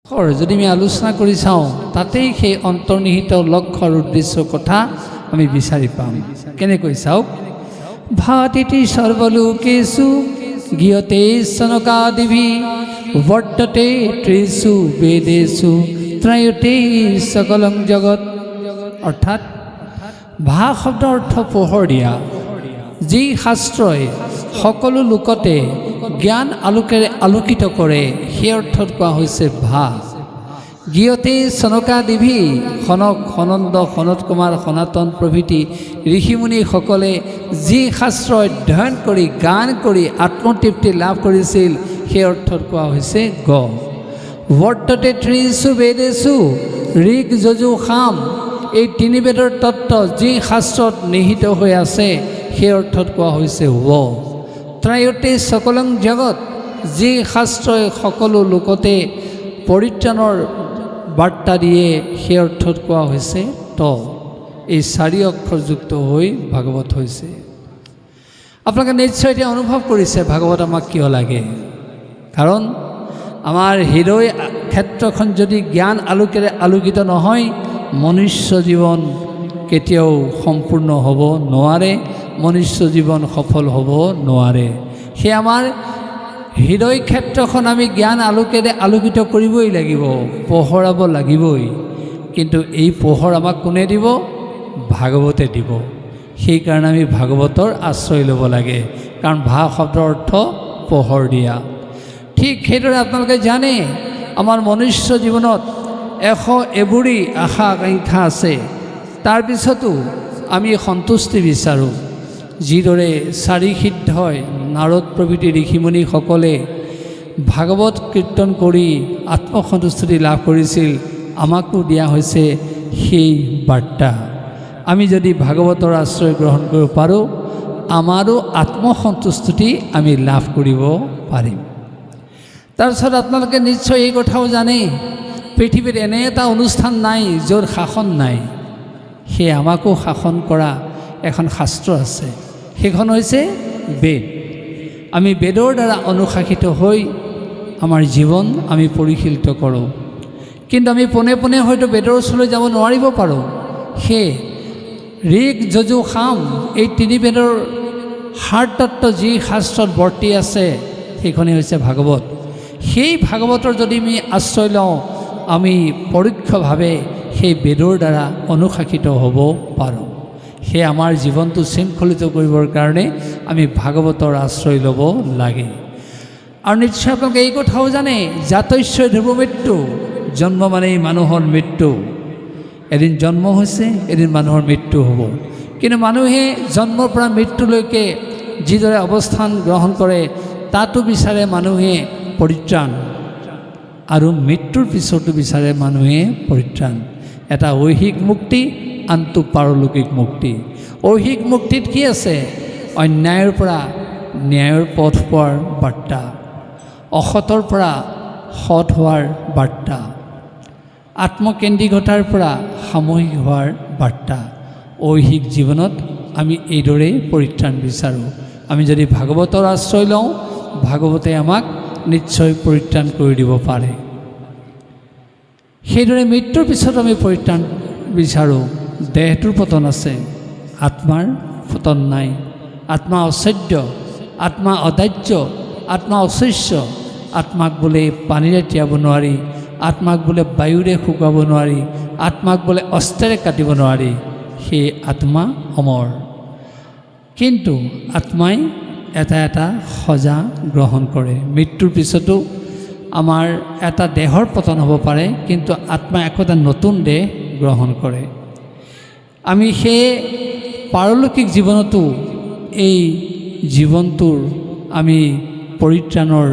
যদি আমি আলোচনা কৰি চাওঁ তাতেই সেই অন্তৰ্নিহিত লক্ষ্য আৰু উদ্দেশ্যৰ কথা আমি বিচাৰি পাম। কেনেকৈ চাওক, ভাতিতি সৰ্বলোকেষু গীয়তে সনকাদিভি বৰ্ততে ত্ৰিষু বেদেষু ত্ৰয়তে সকলং জগত। অৰ্থাৎ ভা শব্দৰ অৰ্থ পোহৰ দিয়া, যি শাস্ত্ৰই সকলো লোকতে জ্ঞান আলোকেৰে আলোকিত কৰে সেই অৰ্থত কোৱা হৈছে ভা। গীয়তে সনকাদিভি, সনক, সনন্দ, সনত কুমাৰ, সনাতন প্ৰভৃতি ঋষিমুনিসকলে যি শাস্ত্ৰ অধ্যয়ন কৰি গান কৰি আত্মতৃপ্তি লাভ কৰিছিল সেই অৰ্থত কোৱা হৈছে গ। বৰ্ততে ত্ৰিষু বেদেষু, ঋক যজু সাম, এই তিনি বেদৰ তত্ত্ব যি শাস্ত্ৰত নিহিত হৈ আছে সেই অৰ্থত কোৱা হৈছে ৱ। ত্ৰয়তে সকলং জগত, যি শাস্ত্ৰই সকলো লোকতে পৰিত্ৰাণৰ বাৰ্তা দিয়ে সেই অৰ্থত কোৱা হৈছে ত। এই চাৰি অক্ষৰযুক্ত হৈ ভাগৱত হৈছে। আপোনালোকে নিশ্চয় এতিয়া অনুভৱ কৰিছে ভাগৱত আমাক কিয় লাগে। কাৰণ আমাৰ হৃদয় ক্ষেত্ৰখন যদি জ্ঞান আলোকেৰে আলোকিত নহয়, মনুষ্য জীৱন কেতিয়াও সম্পূৰ্ণ হ'ব নোৱাৰে, মনুষ্য জীৱন সফল হ'ব নোৱাৰে। সেয়ে আমাৰ হৃদয় ক্ষেত্ৰখন আমি জ্ঞান আলোকেৰে আলোকিত কৰিবই লাগিব, পোহৰাব লাগিবই। কিন্তু এই পোহৰ আমাক কোনে দিব? ভাগৱতে দিব। সেইকাৰণে আমি ভাগৱতৰ আশ্ৰয় ল'ব লাগে, কাৰণ ভা শব্দৰ অৰ্থ পোহৰ দিয়া। ঠিক সেইদৰে আপোনালোকে জানে আমাৰ মনুষ্য জীৱনত 101 আশা আকাংক্ষা আছে, তাৰপিছতো আমি সন্তুষ্টি বিচাৰোঁ। যিদৰে চাৰি সিদ্ধই নাৰদ প্ৰভৃতি ঋষিমুনিসকলে ভাগৱত কীৰ্তন কৰি আত্মসন্তুষ্টি লাভ কৰিছিল, আমাকো দিয়া হৈছে সেই বাৰ্তা। আমি যদি ভাগৱতৰ আশ্ৰয় গ্ৰহণ কৰিব পাৰোঁ, আমাৰো আত্মসন্তুষ্টি আমি লাভ কৰিব পাৰিম। তাৰপিছত আপোনালোকে নিশ্চয় এই কথাও জানে, পৃথিৱীত এনে এটা অনুষ্ঠান নাই য'ত শাসন নাই। সেয়ে আমাকো শাসন কৰা এখন শাস্ত্ৰ আছে, সেইখন হৈছে বেদ। আমি বেদৰ দ্বাৰা অনুশাসিত হৈ আমাৰ জীৱন আমি পৰিশীলিত কৰোঁ। কিন্তু আমি পোনে পোনে হয়তো বেদৰ ওচৰলৈ যাব নোৱাৰিব পাৰোঁ। সেয়ে ঋক যজু সাম, এই তিনি বেদৰ সাৰতত্ত্ব যি শাস্ত্ৰত বৰ্তি আছে সেইখনেই হৈছে ভাগৱত। সেই ভাগৱতৰ যদি আমি আশ্ৰয় লওঁ, আমি পৰোক্ষভাৱে সেই বেদৰ দ্বাৰা অনুশাসিত হ'ব পাৰোঁ। সেয়ে আমাৰ জীৱনটো শৃংখলিত কৰিবৰ কাৰণে আমি ভাগৱতৰ আশ্ৰয় ল'ব লাগে। আৰু নিশ্চয় আপোনালোকে এই কথাও জানে, জাতস্য ধ্ৰুৱ মৃত্যু, জন্ম মানেই মানুহৰ মৃত্যু। এদিন জন্ম হৈছে, এদিন মানুহৰ মৃত্যু হ'ব। কিন্তু মানুহে জন্মৰ পৰা মৃত্যুলৈকে যিদৰে অৱস্থান গ্ৰহণ কৰে, তাতো বিচাৰে মানুহে পৰিত্ৰাণ, আৰু মৃত্যুৰ পিছতো বিচাৰে মানুহে পৰিত্ৰাণ। এটা ঐহিক মুক্তি, আনটো পাৰলৌকিক মুক্তি। ঐহিক মুক্তিত কি আছে? অন্যায়ৰ পৰা ন্যায়ৰ পথ পোৱাৰ বাৰ্তা, অসতৰ পৰা সৎ হোৱাৰ বাৰ্তা, আত্মকেন্দ্ৰিকতাৰ পৰা সামূহিক হোৱাৰ বাৰ্তা। ঐহিক জীৱনত আমি এইদৰেই পৰিত্ৰাণ বিচাৰোঁ। আমি যদি ভাগৱতৰ আশ্ৰয় লওঁ, ভাগৱতে আমাক নিশ্চয় পৰিত্ৰাণ কৰি দিব পাৰে। সেইদৰে মৃত্যুৰ পিছত আমি পৰিত্ৰাণ বিচাৰোঁ। দেহটোৰ পতন আছে, আত্মাৰ পতন নাই। আত্মা অচেদ্য, আত্মা অদাহ্য, আত্মা অশস্য। আত্মাক বোলে পানীৰে তিয়াব নোৱাৰি, আত্মাক বোলে বায়ুৰে শুকুৱাব নোৱাৰি, আত্মাক বোলে অস্ত্ৰেৰে কাটিব নোৱাৰি। সেই আত্মা অমৰ। কিন্তু আত্মাই এটা এটা সজা গ্ৰহণ কৰে। মৃত্যুৰ পিছতো আমাৰ এটা দেহৰ পতন হ'ব পাৰে, কিন্তু আত্মাই একোটা নতুন দেহ গ্ৰহণ কৰে। আমি সেই পাৰলৌকিক জীৱনতো এই জীৱনটোৰ আমি পৰিত্ৰাণৰ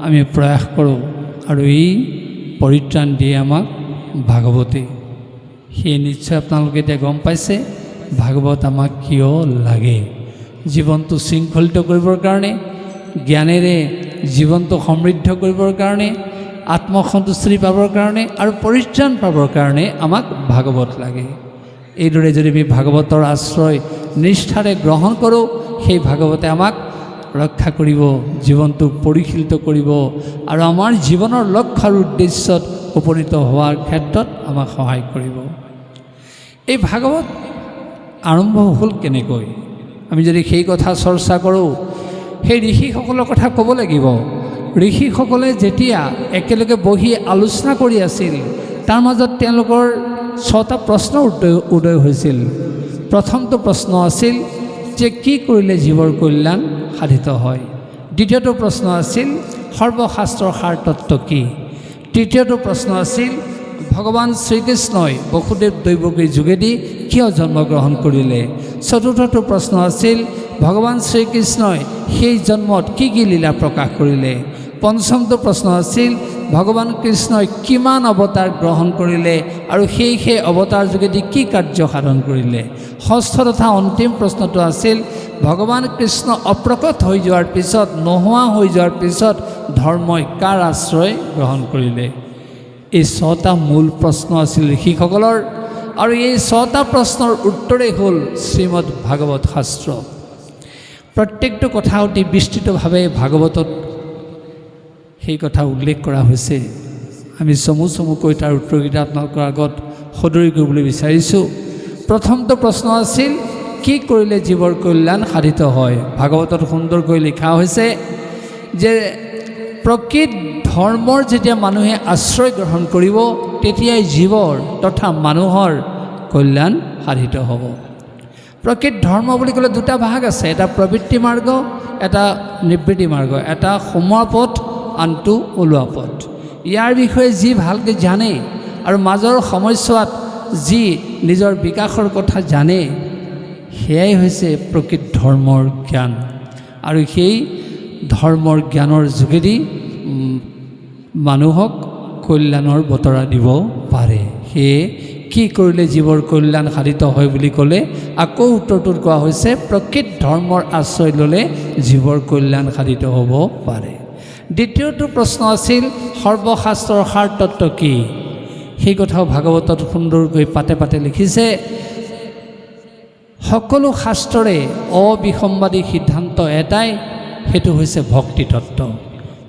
আমি প্ৰয়াস কৰোঁ, আৰু এই পৰিত্ৰাণ দিয়ে আমাক ভাগৱতে। সেয়ে নিশ্চয় আপোনালোকে এতিয়া গম পাইছে ভাগৱত আমাক কিয় লাগে। জীৱনটো শৃংখলিত কৰিবৰ কাৰণে, জ্ঞানেৰে জীৱনটো সমৃদ্ধ কৰিবৰ কাৰণে, আত্মসন্তুষ্টি পাবৰ কাৰণে আৰু পৰিত্ৰাণ পাবৰ কাৰণে আমাক ভাগৱত লাগে। এইদৰে যদি আমি ভাগৱতৰ আশ্ৰয় নিষ্ঠাৰে গ্ৰহণ কৰোঁ, সেই ভাগৱতে আমাক ৰক্ষা কৰিব, জীৱনটো পৰিশীলিত কৰিব, আৰু আমাৰ জীৱনৰ লক্ষ্য আৰু উদ্দেশ্যত উপনীত হোৱাৰ ক্ষেত্ৰত আমাক সহায় কৰিব। এই ভাগৱত আৰম্ভ হ'ল কেনেকৈ? আমি যদি সেই কথা চৰ্চা কৰোঁ, সেই ঋষিসকলৰ কথা ক'ব লাগিব। ঋষিসকলে যেতিয়া একেলগে বহি আলোচনা কৰি আছিল, তাৰ মাজত তেওঁলোকৰ 6টা প্ৰশ্ন উদয় হৈছিল। প্ৰথমটো প্ৰশ্ন আছিল যে কি কৰিলে জীৱৰ কল্যাণ সাধিত হয়। দ্বিতীয়টো প্ৰশ্ন আছিল সৰ্বশাস্ত্ৰৰ সাৰ তত্ত্ব কি। তৃতীয়টো প্ৰশ্ন আছিল ভগৱান শ্ৰীকৃষ্ণই বসুদেৱ দৈৱকীৰ যোগেদি কিয় জন্মগ্ৰহণ কৰিলে। চতুৰ্থটো প্ৰশ্ন আছিল ভগৱান শ্ৰীকৃষ্ণই সেই জন্মত কি কি লীলা প্ৰকাশ কৰিলে। পঞ্চমটো প্ৰশ্ন আছিল ভগৱান কৃষ্ণই কিমান অৱতাৰ গ্ৰহণ কৰিলে আৰু সেই অৱতাৰ যোগেদি কি কাৰ্য সাধন কৰিলে। ষষ্ঠ তথা অন্তিম প্ৰশ্নটো আছিল ভগৱান কৃষ্ণ অপ্ৰকট হৈ যোৱাৰ পিছত, নোহোৱা হৈ যোৱাৰ পিছত ধৰ্মই কাৰ আশ্ৰয় গ্ৰহণ কৰিলে। এই 6টা মূল প্ৰশ্ন আছিল ঋষিসকলৰ, আৰু এই 6টা প্ৰশ্নৰ উত্তৰেই হ'ল শ্ৰীমদ ভাগৱত শাস্ত্ৰ। প্ৰত্যেকটো কথা অতি বিস্তৃতভাৱে ভাগৱতত সেই কথা উল্লেখ কৰা হৈছে। আমি চমুকৈ তাৰ উত্তৰকেইটা আপোনালোকৰ আগত সদৰি কৰিবলৈ বিচাৰিছোঁ। প্ৰথমটো প্ৰশ্ন আছিল কি কৰিলে জীৱৰ কল্যাণ সাধিত হয়। ভাগৱতত সুন্দৰকৈ লিখা হৈছে যে প্ৰকৃত ধৰ্মৰ যেতিয়া মানুহে আশ্ৰয় গ্ৰহণ কৰিব, তেতিয়াই জীৱৰ তথা মানুহৰ কল্যাণ সাধিত হ'ব। প্ৰকৃত ধৰ্ম বুলি ক'লে 2টা ভাগ আছে, এটা প্ৰবৃত্তি মাৰ্গ, এটা নিবৃত্তি মাৰ্গ, এটা সোমোৱা পথ, আনটো ওলোৱা পথ। ইয়াৰ বিষয়ে যি ভালকৈ জানে আৰু মাজৰ সময়ছোৱাত যি নিজৰ বিকাশৰ কথা জানে, সেয়াই হৈছে প্ৰকৃত ধৰ্মৰ জ্ঞান। আৰু সেই ধৰ্মৰ জ্ঞানৰ যোগেদি মানুহক কল্যাণৰ বতৰা দিব পাৰে। সেয়ে কি কৰিলে জীৱৰ কল্যাণ সাধিত হয় বুলি ক'লে আকৌ উত্তৰটোত কোৱা হৈছে প্ৰকৃত ধৰ্মৰ আশ্ৰয় ল'লে জীৱৰ কল্যাণ সাধিত হ'ব পাৰে। দ্বিতীয়টো প্ৰশ্ন আছিল সৰ্বশাস্ত্ৰৰ সাৰ তত্ত্ব কি। সেই কথাও ভাগৱতত সুন্দৰকৈ পাতে পাতে লিখিছে। সকলো শাস্ত্ৰৰে অবিসম্বাদী সিদ্ধান্ত এটাই, সেইটো হৈছে ভক্তি তত্ত্ব।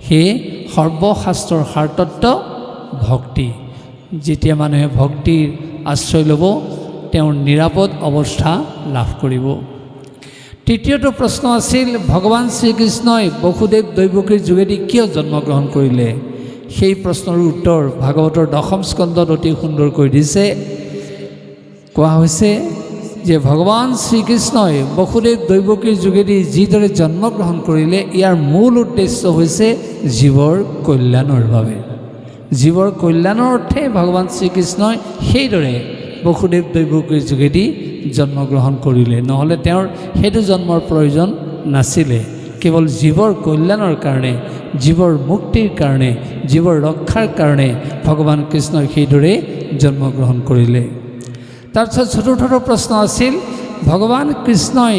সেয়ে সৰ্বশাস্ত্ৰৰ সাৰ তত্ত্ব ভক্তি। যেতিয়া মানুহে ভক্তিৰ আশ্ৰয় ল'ব, তেওঁৰ নিৰাপদ অৱস্থা লাভ কৰিব। তৃতীয়টো প্ৰশ্ন আছিল ভগৱান শ্ৰীকৃষ্ণই বসুদেৱ দৈৱকীৰ যোগেদি কিয় জন্মগ্ৰহণ কৰিলে। সেই প্ৰশ্নৰ উত্তৰ ভাগৱতৰ 10ম স্কন্ধত অতি সুন্দৰকৈ দিছে। কোৱা হৈছে যে ভগৱান শ্ৰীকৃষ্ণই বসুদেৱ দৈৱকীৰ যোগেদি যিদৰে জন্মগ্ৰহণ কৰিলে, ইয়াৰ মূল উদ্দেশ্য হৈছে জীৱৰ কল্যাণৰ বাবে। জীৱৰ কল্যাণৰ অৰ্থে ভগৱান শ্ৰীকৃষ্ণই সেইদৰে বসুদেৱ দৈৱকীৰ যোগেদি জন্মগ্ৰহণ কৰিলে, নহ'লে তেওঁৰ সেইটো জন্মৰ প্ৰয়োজন নাছিলে। কেৱল জীৱৰ কল্যাণৰ কাৰণে, জীৱৰ মুক্তিৰ কাৰণে, জীৱৰ ৰক্ষাৰ কাৰণে ভগৱান কৃষ্ণই সেইদৰে জন্মগ্ৰহণ কৰিলে। তাৰপিছত চতুৰ্থটো প্ৰশ্ন আছিল ভগৱান কৃষ্ণই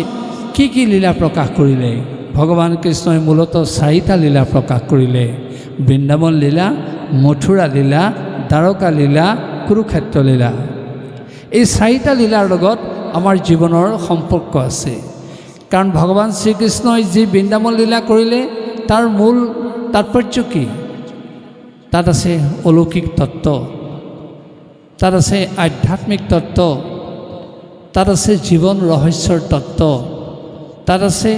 কি কি লীলা প্ৰকাশ কৰিলে। ভগৱান কৃষ্ণই মূলতঃ 4টা লীলা প্ৰকাশ কৰিলে। বৃন্দাবন লীলা, মথুৰা লীলা, দ্বাৰকা লীলা, কুৰুক্ষেত্ৰ লীলা। এই 4টা লীলাৰ লগত আমাৰ জীৱনৰ সম্পৰ্ক আছে। কাৰণ ভগৱান শ্ৰীকৃষ্ণই যি বৃন্দাবন লীলা কৰিলে, তাৰ মূল তাৎপৰ্য কি? তাত আছে অলৌকিক তত্ত্ব, তাত আছে আধ্যাত্মিক তত্ত্ব, তাত আছে জীৱন ৰহস্যৰ তত্ত্ব, তাত আছে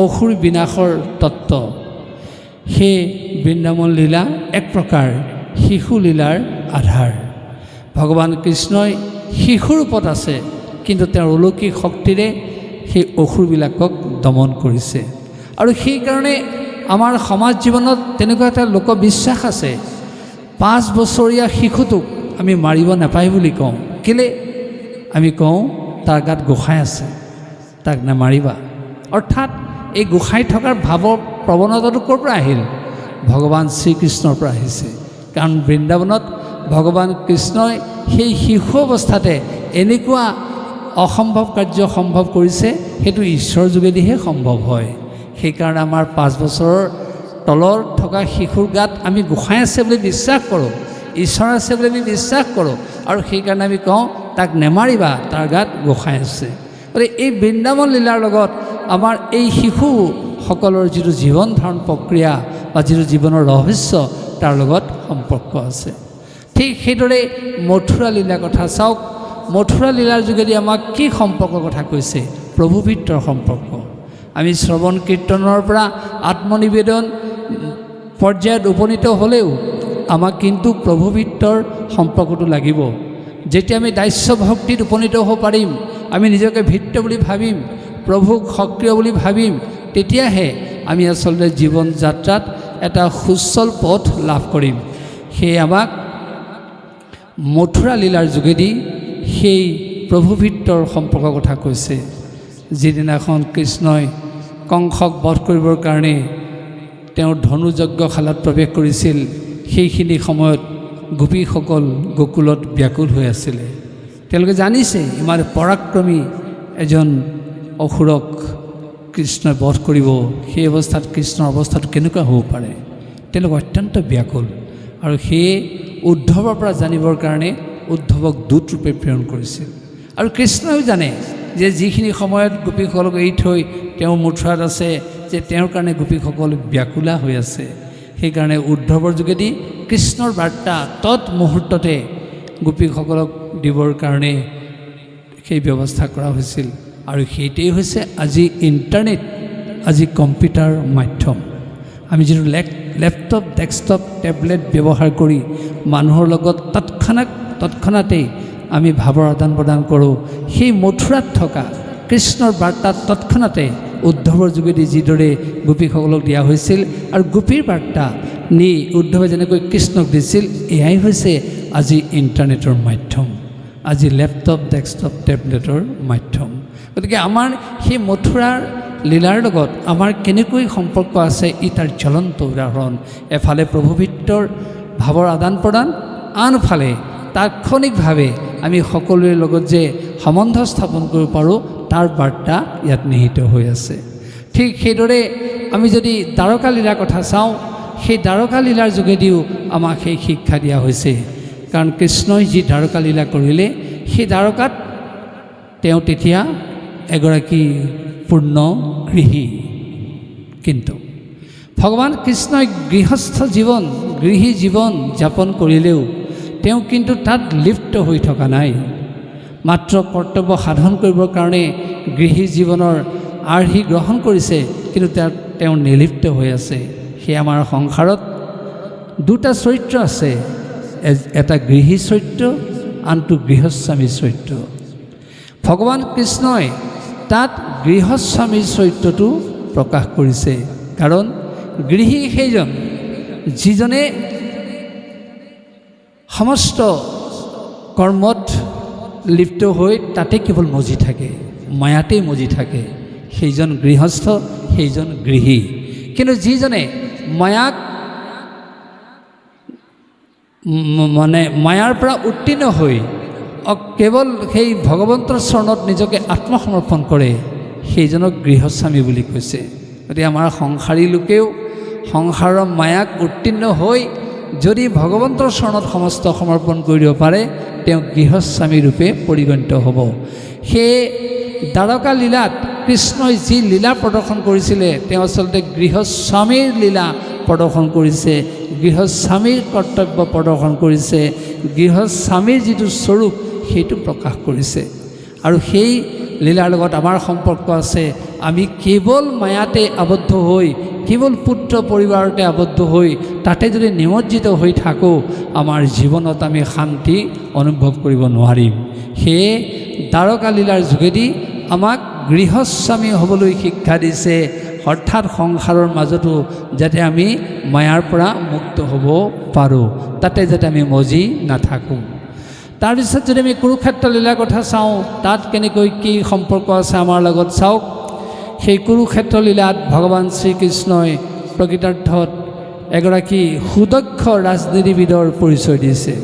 অসুৰ বিনাশৰ তত্ত্ব। সেই বৃন্দাবন লীলা এক প্ৰকাৰ শিশু লীলাৰ আধাৰ। ভগৱান কৃষ্ণই শিশুৰ ৰূপত আছে, কিন্তু তেওঁৰ অলৌকিক শক্তিৰে সেই অসুৰবিলাকক দমন কৰিছে। আৰু সেইকাৰণে আমাৰ সমাজ জীৱনত তেনেকুৱা এটা লোকবিশ্বাস আছে, 5 বছৰীয়া শিশুটোক আমি মাৰিব নাপায় বুলি কওঁ। কেলে? আমি কওঁ তাৰ গাত গোসাঁই আছে, তাক নামাৰিবা। অৰ্থাৎ এই গোসাঁই থকাৰ ভাৱৰ প্ৰৱণতাটো ক'ৰ পৰা আহিল? ভগৱান শ্ৰীকৃষ্ণৰ পৰা আহিছে। কাৰণ বৃন্দাবনত ভগৱান কৃষ্ণই সেই শিশু অৱস্থাতে এনেকুৱা অসম্ভৱ কাৰ্য সম্ভৱ কৰিছে, সেইটো ঈশ্বৰৰ যোগেদিহে সম্ভৱ হয়। সেইকাৰণে আমাৰ 5 বছৰৰ তলৰ থকা শিশুৰ গাত আমি গোসাঁই আছে বুলি বিশ্বাস কৰোঁ, ঈশ্বৰ আছে বুলি আমি বিশ্বাস কৰোঁ, আৰু সেইকাৰণে আমি কওঁ তাক নেমাৰিবা, তাৰ গাত গোসাঁই আছে। গতিকে এই বৃন্দাবন লীলাৰ লগত আমাৰ এই শিশুসকলৰ যিটো জীৱন ধাৰণ প্ৰক্ৰিয়া বা যিটো জীৱনৰ ৰহস্য, তাৰ লগত সম্পৰ্ক আছে। ঠিক সেইদৰে মথুৰা লীলাৰ কথা চাওক। মথুৰা লীলাৰ যোগেদি আমাক কি সম্পৰ্কৰ কথা কৈছে? প্ৰভু পিতৃৰ সম্পৰ্ক। আমি শ্ৰৱণ কীৰ্তনৰ পৰা আত্মনিবেদন পৰ্যায়ত উপনীত হ'লেও আমাক কিন্তু প্ৰভু পিতৃৰ সম্পৰ্কটো লাগিব। যেতিয়া আমি দাস্য ভক্তিত উপনীত হ'ব পাৰিম, আমি নিজকে ভিত্ত বুলি ভাবিম, প্ৰভুক সক্ৰিয় বুলি ভাবিম, তেতিয়াহে আমি আচলতে জীৱন যাত্ৰাত এটা সুচল পথ লাভ কৰিম। সেয়ে আমাক মথুৰা লীলাৰ যোগেদি সেই প্ৰভু পিতৃৰ সম্পৰ্কৰ কথা কৈছে। যিদিনাখন কৃষ্ণই কংসক বধ কৰিবৰ কাৰণে তেওঁৰ ধনুযজ্ঞশালাত প্ৰৱেশ কৰিছিল, সেইখিনি সময়ত গোপীসকল গোকুলত ব্যাকুল হৈ আছিলে। তেওঁলোকে জানিছে ইমান পৰাক্ৰমী এজন অসুৰক কৃষ্ণই বধ কৰিব, সেই অৱস্থাত কৃষ্ণৰ অৱস্থাটো কেনেকুৱা হ'ব পাৰে? তেওঁলোক অত্যন্ত ব্যাকুল। আৰু সেয়ে উদ্ধৱৰ পৰা জানিবৰ কাৰণে উদ্ধৱক দূতৰূপে প্ৰেৰণ কৰিছিল। আৰু কৃষ্ণইও জানে যে যিখিনি সময়ত গোপীসকলক এৰি থৈ তেওঁ মথুৰাত আছে, যে তেওঁৰ কাৰণে গোপীসকল ব্যাকুলা হৈ আছে। সেইকাৰণে উদ্ধৱৰ যোগেদি কৃষ্ণৰ বাৰ্তা তৎমুহূৰ্ততে গোপীসকলক দিবৰ কাৰণে সেই ব্যৱস্থা কৰা হৈছিল। আৰু সেইটোৱেই হৈছে আজি ইণ্টাৰনেট, আজি কম্পিউটাৰ মাধ্যম। আমি যিটো লেপটপ, ডেস্কটপ, টেবলেট ব্যৱহাৰ কৰি মানুহৰ লগত তৎক্ষণাতেই আমি ভাৱৰ আদান প্ৰদান কৰোঁ, সেই মথুৰাত থকা কৃষ্ণৰ বাৰ্তা তৎক্ষণাতে উদ্ধৱৰ যোগেদি যিদৰে গোপীসকলক দিয়া হৈছিল, আৰু গোপীৰ বাৰ্তা নি উদ্ধৱে যেনেকৈ কৃষ্ণক দিছিল, এয়াই হৈছে আজি ইণ্টাৰনেটৰ মাধ্যম, আজি লেপটপ, ডেস্কটপ, টেবলেটৰ মাধ্যম। গতিকে আমাৰ সেই মথুৰাৰ লীলাৰ লগত আমাৰ কেনেকৈ সম্পৰ্ক আছে, ই তাৰ জ্বলন্ত উদাহৰণ। এফালে প্ৰভু পিতৃৰ ভাৱৰ আদান প্ৰদান, আনফালে তাৎক্ষণিকভাৱে আমি সকলোৰে লগত যে সম্বন্ধ স্থাপন কৰিব পাৰোঁ, তাৰ বাৰ্তা ইয়াত নিহিত হৈ আছে। ঠিক সেইদৰে আমি যদি দ্বাৰকা লীলাৰ কথা চাওঁ, সেই দ্বাৰকা লীলাৰ যোগেদিও আমাক সেই শিক্ষা দিয়া হৈছে। কাৰণ কৃষ্ণই যি দ্বাৰকা লীলা কৰিলে, সেই দ্বাৰকাত তেওঁ তেতিয়া এগৰাকী পূৰ্ণ গৃহী। কিন্তু ভগৱান কৃষ্ণই গৃহী জীৱন যাপন কৰিলেও তেওঁ কিন্তু তাত লিপ্ত হৈ থকা নাই। মাত্ৰ কৰ্তব্য সাধন কৰিবৰ কাৰণে গৃহী জীৱনৰ আৰ্হি গ্ৰহণ কৰিছে, কিন্তু তেওঁ নিলিপ্ত হৈ আছে। সেয়ে আমাৰ সংসাৰত দুটা চৰিত্ৰ আছে, এটা গৃহী চৰিত্ৰ, আনটো গৃহস্বামী চৰিত্ৰ। ভগৱান কৃষ্ণই তাত গৃহস্বামীৰ চৰিত্ৰটো প্ৰকাশ কৰিছে। কাৰণ গৃহী সেইজন যিজনে সমস্ত কৰ্মত লিপ্ত হৈ তাতে কেৱল মজি থাকে, মায়াতেই মজি থাকে, সেইজন গৃহস্থ, সেইজন গৃহী। কিন্তু যিজনে মায়াক মায়াৰ পৰা উত্তীৰ্ণ হৈ কেৱল সেই ভগৱন্তৰ চৰণত নিজকে আত্মসমৰ্পণ কৰে, সেইজনক গৃহস্বামী বুলি কৈছে। গতিকে আমাৰ সংসাৰী লোকেও সংসাৰৰ মায়াক উত্তীৰ্ণ হৈ যদি ভগৱন্তৰ চৰণত সমস্ত সমৰ্পণ কৰি দিব পাৰে, তেওঁ গৃহস্বামী ৰূপে পৰিগণিত হ'ব। সেয়ে দ্বাৰকা লীলাত কৃষ্ণই যি লীলা প্ৰদৰ্শন কৰিছিলে, তেওঁ আচলতে গৃহস্বামীৰ লীলা প্ৰদৰ্শন কৰিছে, গৃহস্বামীৰ কৰ্তব্য প্ৰদৰ্শন কৰিছে, গৃহস্বামীৰ যিটো স্বৰূপ সেইটো প্ৰকাশ কৰিছে। আৰু সেই লীলাৰ লগত আমাৰ সম্পৰ্ক আছে। আমি কেৱল মায়াতে আবদ্ধ হৈ, কেৱল পুত্ৰ পৰিবাৰতে আবদ্ধ হৈ তাতে যদি নিমজ্জিত হৈ থাকোঁ, আমাৰ জীৱনত আমি শান্তি অনুভৱ কৰিব নোৱাৰিম। সেয়ে দ্বাৰকা লীলাৰ যোগেদি আমাক গৃহস্বামী হ'বলৈ শিক্ষা দিছে, অৰ্থাৎ সংসাৰৰ মাজতো যাতে আমি মায়াৰ পৰা মুক্ত হ'ব পাৰোঁ, তাতে যাতে আমি মজি নাথাকোঁ। তাৰপিছত যদি আমি কুৰুক্ষেত্ৰ লীলাৰ কথা চাওঁ, তাত কেনেকৈ কি সম্পৰ্ক আছে আমাৰ লগত চাওক। সেই কুৰুক্ষেত্ৰ লীলাত ভগৱান শ্ৰীকৃষ্ণই প্ৰকৃতাৰ্থত এগৰাকী সুদক্ষ ৰাজনীতিবিদৰ পৰিচয় দিছে।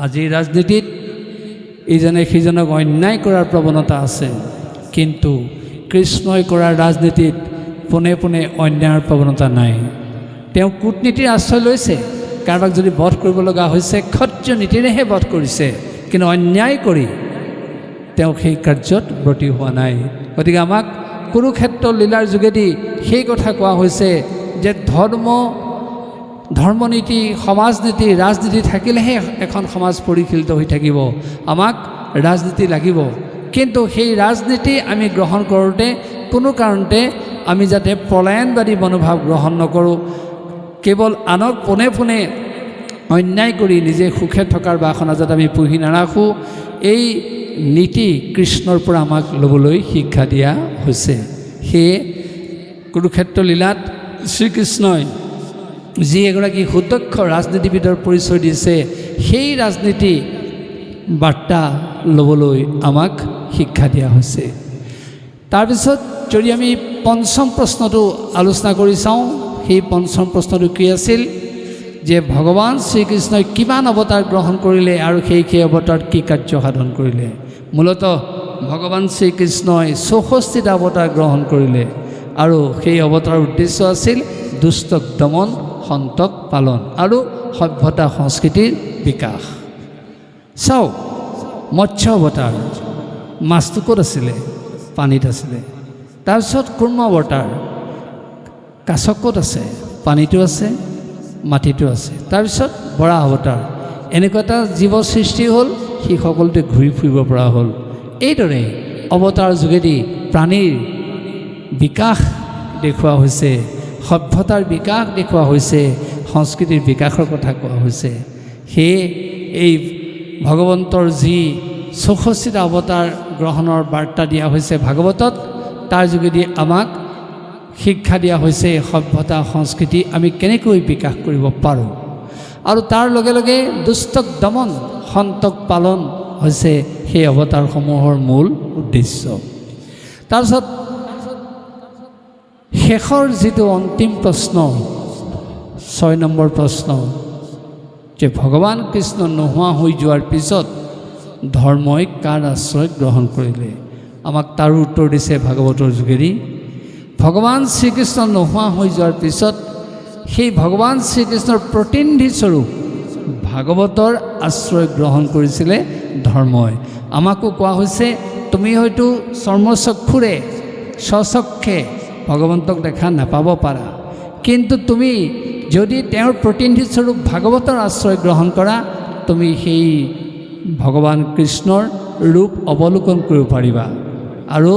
আজিৰ ৰাজনীতিত ইজনে সিজনক অন্যায় কৰাৰ প্ৰৱণতা আছে, কিন্তু কৃষ্ণই কৰা ৰাজনীতিত পোনে পোনে অন্যায়ৰ প্ৰৱণতা নাই। তেওঁ কূটনীতিৰ আশ্ৰয় লৈছে। কাৰোবাক যদি বধ কৰিব লগা হৈছে, ক্ষত্ৰিয় নীতিৰেহে বধ কৰিছে, কিন্তু অন্যায় কৰি তেওঁ সেই কাৰ্যত ব্ৰতী হোৱা নাই। গতিকে আমাক কুৰুক্ষেত্ৰ লীলাৰ যোগেদি সেই কথা কোৱা হৈছে যে ধৰ্ম ধৰ্মনীতি, সমাজনীতি, ৰাজনীতি থাকিলেহে এখন সমাজ পৰিশীলিত হৈ থাকিব। আমাক ৰাজনীতি লাগিব, কিন্তু সেই ৰাজনীতি আমি গ্ৰহণ কৰোঁতে কোনো কাৰণতে আমি যাতে পলায়নবাদী মনোভাৱ গ্ৰহণ নকৰোঁ, কেৱল আনক পোনে পোনে অন্যায় কৰি নিজে সুখে থকাৰ বাসনা যাতে আমি পুহি নাৰাখোঁ, এই নীতি কৃষ্ণৰ পৰা আমাক ল'বলৈ শিক্ষা দিয়া হৈছে। সেয়ে কুৰুক্ষেত্ৰ লীলাত শ্ৰীকৃষ্ণই যি এগৰাকী সুদক্ষ ৰাজনীতিবিদৰ পৰিচয় দিছে, সেই ৰাজনীতি বাৰ্তা ল'বলৈ আমাক শিক্ষা দিয়া হৈছে। তাৰপিছত যদি আমি পঞ্চম প্ৰশ্নটো আলোচনা কৰি চাওঁ, সেই পঞ্চম প্ৰশ্নটো কি আছিল যে ভগৱান শ্ৰীকৃষ্ণই কিমান অৱতাৰ গ্ৰহণ কৰিলে আৰু সেই অৱতাৰত কি কাৰ্য সাধন কৰিলে। মূলতঃ ভগৱান শ্ৰীকৃষ্ণই 64টা অৱতাৰ গ্ৰহণ কৰিলে আৰু সেই অৱতাৰৰ উদ্দেশ্য আছিল দুষ্টক দমন, সন্তক পালন আৰু সভ্যতা সংস্কৃতিৰ বিকাশ। চাওক, মৎস্য অৱতাৰ, মাছটো ক'ত আছিলে? পানীত আছিলে। তাৰপিছত কুৰ্ম অৱতাৰ, কাছ ক'ত আছে? পানীটো আছে, মাটিটো আছে। তাৰপিছত বৰাহ অৱতাৰ, এনেকুৱা এটা জীৱ সৃষ্টি হ'ল, সি সকলোতে ঘূৰি ফুৰিব পৰা হ'ল। এইদৰে অৱতাৰৰ যোগেদি প্ৰাণীৰ বিকাশ দেখুওৱা হৈছে, সভ্যতাৰ বিকাশ দেখুওৱা হৈছে, সংস্কৃতিৰ বিকাশৰ কথা কোৱা হৈছে। সেয়ে এই ভগৱন্তৰ যি 64টা অৱতাৰ গ্ৰহণৰ বাৰ্তা দিয়া হৈছে ভাগৱতত, তাৰ যোগেদি আমাক শিক্ষা দিয়া হৈছে সভ্যতা সংস্কৃতি আমি কেনেকৈ বিকাশ কৰিব পাৰোঁ। আৰু তাৰ লগে লগে দুষ্টক দমন, সন্তক পালন হৈছে সেই অৱতাৰসমূহৰ মূল উদ্দেশ্য। তাৰপিছত শেষৰ যিটো অন্তিম প্ৰশ্ন, 6 নম্বৰ প্ৰশ্ন, যে ভগৱান কৃষ্ণ নোহোৱা হৈ যোৱাৰ পিছত ধৰ্মই কাৰ আশ্ৰয় গ্ৰহণ কৰিলে। আমাক তাৰ উত্তৰ দিছে ভাগৱতৰ যোগেদি। ভগৱান শ্ৰীকৃষ্ণ নোহোৱা হৈ যোৱাৰ পিছত সেই ভগৱান শ্ৰীকৃষ্ণৰ প্ৰতিনিধিস্বৰূপ ভাগৱতৰ আশ্ৰয় গ্ৰহণ কৰিছিলে ধৰ্মই। আমাকো কোৱা হৈছে, তুমি হয়তো চৰ্মচক্ষুৰে স্বচক্ষে ভগৱন্তক দেখা নাপাব পাৰা, কিন্তু তুমি যদি তেওঁৰ প্ৰতিনিধিস্বৰূপ ভাগৱতৰ আশ্ৰয় গ্ৰহণ কৰা, তুমি সেই ভগৱান কৃষ্ণৰ ৰূপ অৱলোকন কৰিব পাৰিবা আৰু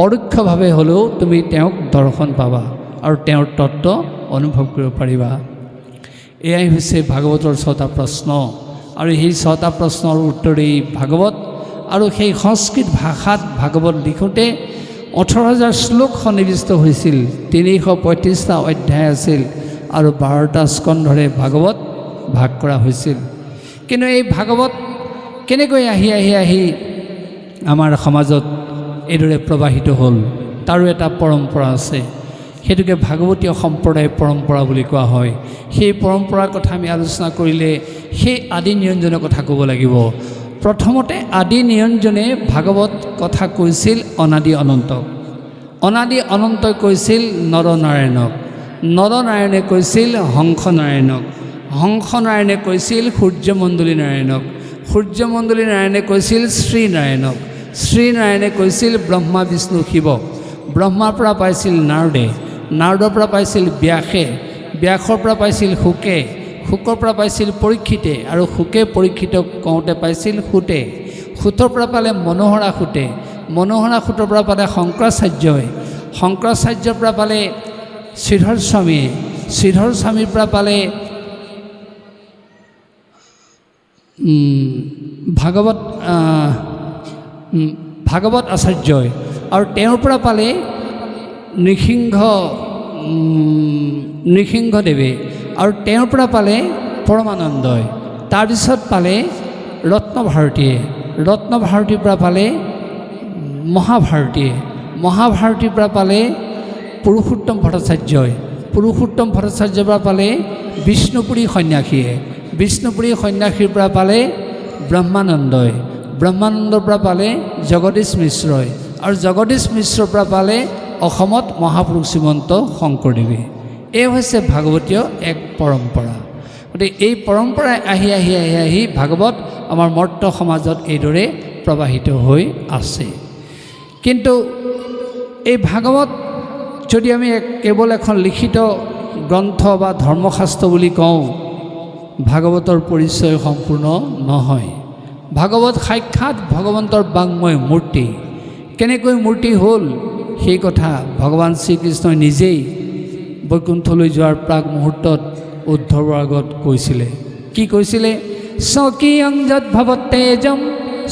পৰোক্ষভাৱে হ'লেও তুমি তেওঁক দৰ্শন পাবা আৰু তেওঁৰ তত্ত্ব অনুভৱ কৰিব পাৰিবা। এয়াই হৈছে ভাগৱতৰ 6টা প্ৰশ্ন। আৰু সেই 6টা প্ৰশ্নৰ উত্তৰেই ভাগৱত। আৰু সেই সংস্কৃত ভাষাত ভাগৱত লিখোঁতে 18,000 শ্লোক সন্নিৱিষ্ট হৈছিল, 335টা অধ্যায় আছিল আৰু 12টা স্কন্ধৰে ভাগৱত ভাগ কৰা হৈছিল। কিন্তু এই ভাগৱত কেনেকৈ আহি আহি আহি আমাৰ সমাজত এইদৰে প্ৰবাহিত হ'ল, তাৰো এটা পৰম্পৰা আছে। সেইটোকে ভাগৱতীয় সম্প্ৰদায় পৰম্পৰা বুলি কোৱা হয়। সেই পৰম্পৰাৰ কথা আমি আলোচনা কৰিলে সেই আদি নিৰঞ্জনৰ কথা ক'ব লাগিব। প্ৰথমতে আদি নিৰঞ্জনে ভাগৱত কথা কৈছিল অনাদি অনন্তক, অনাদি অনন্তই কৈছিল নৰনাৰায়ণক, নৰনাৰায়ণে কৈছিল হংসনাৰায়ণক, হংসনাৰায়ণে কৈছিল সূৰ্যমণ্ডলী নাৰায়ণক, সূৰ্যমণ্ডলী নাৰায়ণে কৈছিল শ্ৰীনাৰায়ণক, শ্ৰীনাৰায়ণে কৈছিল ব্ৰহ্মা বিষ্ণু শিৱক, ব্ৰহ্মাৰ পৰা পাইছিল নাৰদে, নাৰদৰ পৰা পাইছিল ব্যাসে, ব্যাসৰ পৰা পাইছিল শুকে, শুকৰ পৰা পাইছিল পৰীক্ষিতে, আৰু শুকে পৰীক্ষিতক কওঁতে পাইছিল সুতে, সুতৰ পৰা পালে মনোহৰা সুতে, মনোহৰা সুতৰ পৰা পালে শংকৰাচাৰ্যই, শংকৰাচাৰ্যৰ পৰা পালে শ্ৰীধৰ স্বামীয়ে, শ্ৰীধৰ স্বামীৰ পৰা পালে ভাগৱত আচাৰ্যই, আৰু তেওঁৰ পৰা পালে নৃসিংহদেৱে, আৰু তেওঁৰ পৰা পালে পৰমানন্দই। তাৰপিছত পালে ৰত্নভাৰতীয়ে, ৰত্নভাৰতীৰ পৰা পালে মহাভাৰতীয়ে, মহাভাৰতীৰ পৰা পালে পুৰুষোত্তম ভট্টাচাৰ্যই, পুৰুষোত্তম ভট্টাচাৰ্যৰ পৰা পালে বিষ্ণুপুৰী সন্যাসীয়ে, বিষ্ণুপুৰী সন্যাসীৰ পৰা পালে ব্ৰহ্মানন্দই, ব্ৰহ্মানন্দৰ পৰা পালে জগদীশ মিশ্ৰই, আৰু জগদীশ মিশ্ৰৰ পৰা পালে অসমত মহাপুৰুষ শ্ৰীমন্ত শংকৰদেৱে। এই হৈছে ভাগৱতীয় এক পৰম্পৰা। গতিকে এই পৰম্পৰাই আহি আহি আহি আহি ভাগৱত আমাৰ মৰ্ত সমাজত এইদৰে প্ৰবাহিত হৈ আছে। কিন্তু এই ভাগৱত যদি আমি কেৱল এখন লিখিত গ্ৰন্থ বা ধৰ্মশাস্ত্ৰ বুলি কওঁ, ভাগৱতৰ পৰিচয় সম্পূৰ্ণ নহয়। ভাগৱত সাক্ষাৎ ভগৱন্তৰ বাংময় মূৰ্তি। কেনেকৈ মূৰ্তি হ'ল সেই কথা ভগৱান শ্ৰীকৃষ্ণই নিজেই বৈকুণ্ঠলৈ যোৱাৰ প্ৰাক মুহূৰ্তত উদ্ধৱৰ আগত কৈছিলে। কি কৈছিলে? স্বকীয়ং যদ্ভৱতেজম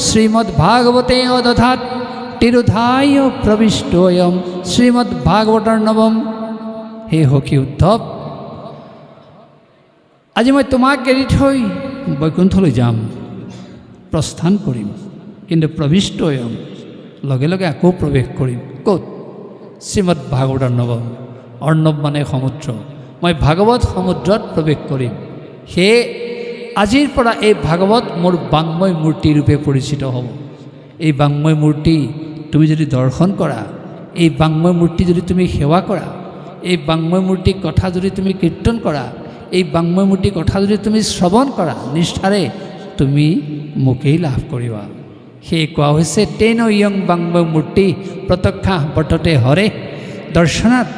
শ্ৰীমদ্ ভাগৱতে অদধাত তিৰোধায় প্ৰবিষ্টয়ম শ্ৰীমদ্ ভাগৱতৰ নৱম। হে সখী উদ্ধৱ, আজি মই তোমাক এৰি থৈ বৈকুণ্ঠলৈ যাম, প্ৰস্থান কৰিম, কিন্তু প্ৰবিষ্টয়ম লগে লগে আকৌ প্ৰৱেশ কৰিম। ক'ত? শ্ৰীমদ্ ভাগৱতৰ নৱম। অৰ্ণৱ মানে সমুদ্ৰ। মই ভাগৱত সমুদ্ৰত প্ৰৱেশ কৰিম। সেয়ে আজিৰ পৰা এই ভাগৱত মোৰ বাংময় মূৰ্তি ৰূপে পৰিচিত হ'ব। এই বাংময় মূৰ্তি তুমি যদি দৰ্শন কৰা, এই বাংময় মূৰ্তি যদি তুমি সেৱা কৰা, এই বাংময় মূৰ্তিৰ কথা যদি তুমি কীৰ্তন কৰা, এই বাংময় মূৰ্তিৰ কথা যদি তুমি শ্ৰৱণ কৰা নিষ্ঠাৰে, তুমি মোকেই লাভ কৰিবা। সেয়ে কোৱা হৈছে তেন ইয়ং বাংময় মূৰ্তি প্ৰত্যক্ষা বৰ্ততে হৰে দৰ্শনাত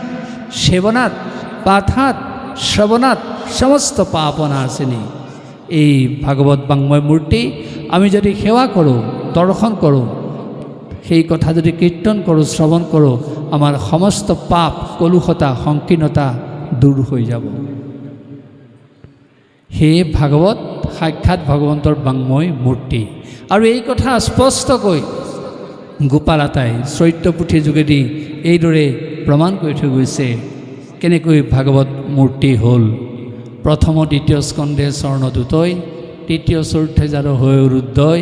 সেৱনাত পাঠাত শ্ৰৱণাত সমস্ত পাপনাশিনী। এই ভাগৱত বাংময় মূৰ্তি আমি যদি সেৱা কৰোঁ, দৰ্শন কৰোঁ, সেই কথা যদি কীৰ্তন কৰোঁ, শ্ৰৱণ কৰোঁ, আমাৰ সমস্ত পাপ কলুষতা সংকীৰ্ণতা দূৰ হৈ যাব। সেয়ে ভাগৱত সাক্ষাৎ ভগৱন্তৰ বাংময় মূৰ্তি। আৰু এই কথা স্পষ্টকৈ গোপাল আতাই চৰিত্ৰ পুথিৰ যোগেদি এইদৰে প্ৰমাণ কৰি থৈ গৈছে কেনেকৈ ভাগৱত মূৰ্তি হ'ল। প্ৰথম দ্বিতীয় স্কন্ধে স্বৰ্ণদূতৈ তৃতীয় চতুৰ্থে যাৰ হৈ ৰুদ্ৰই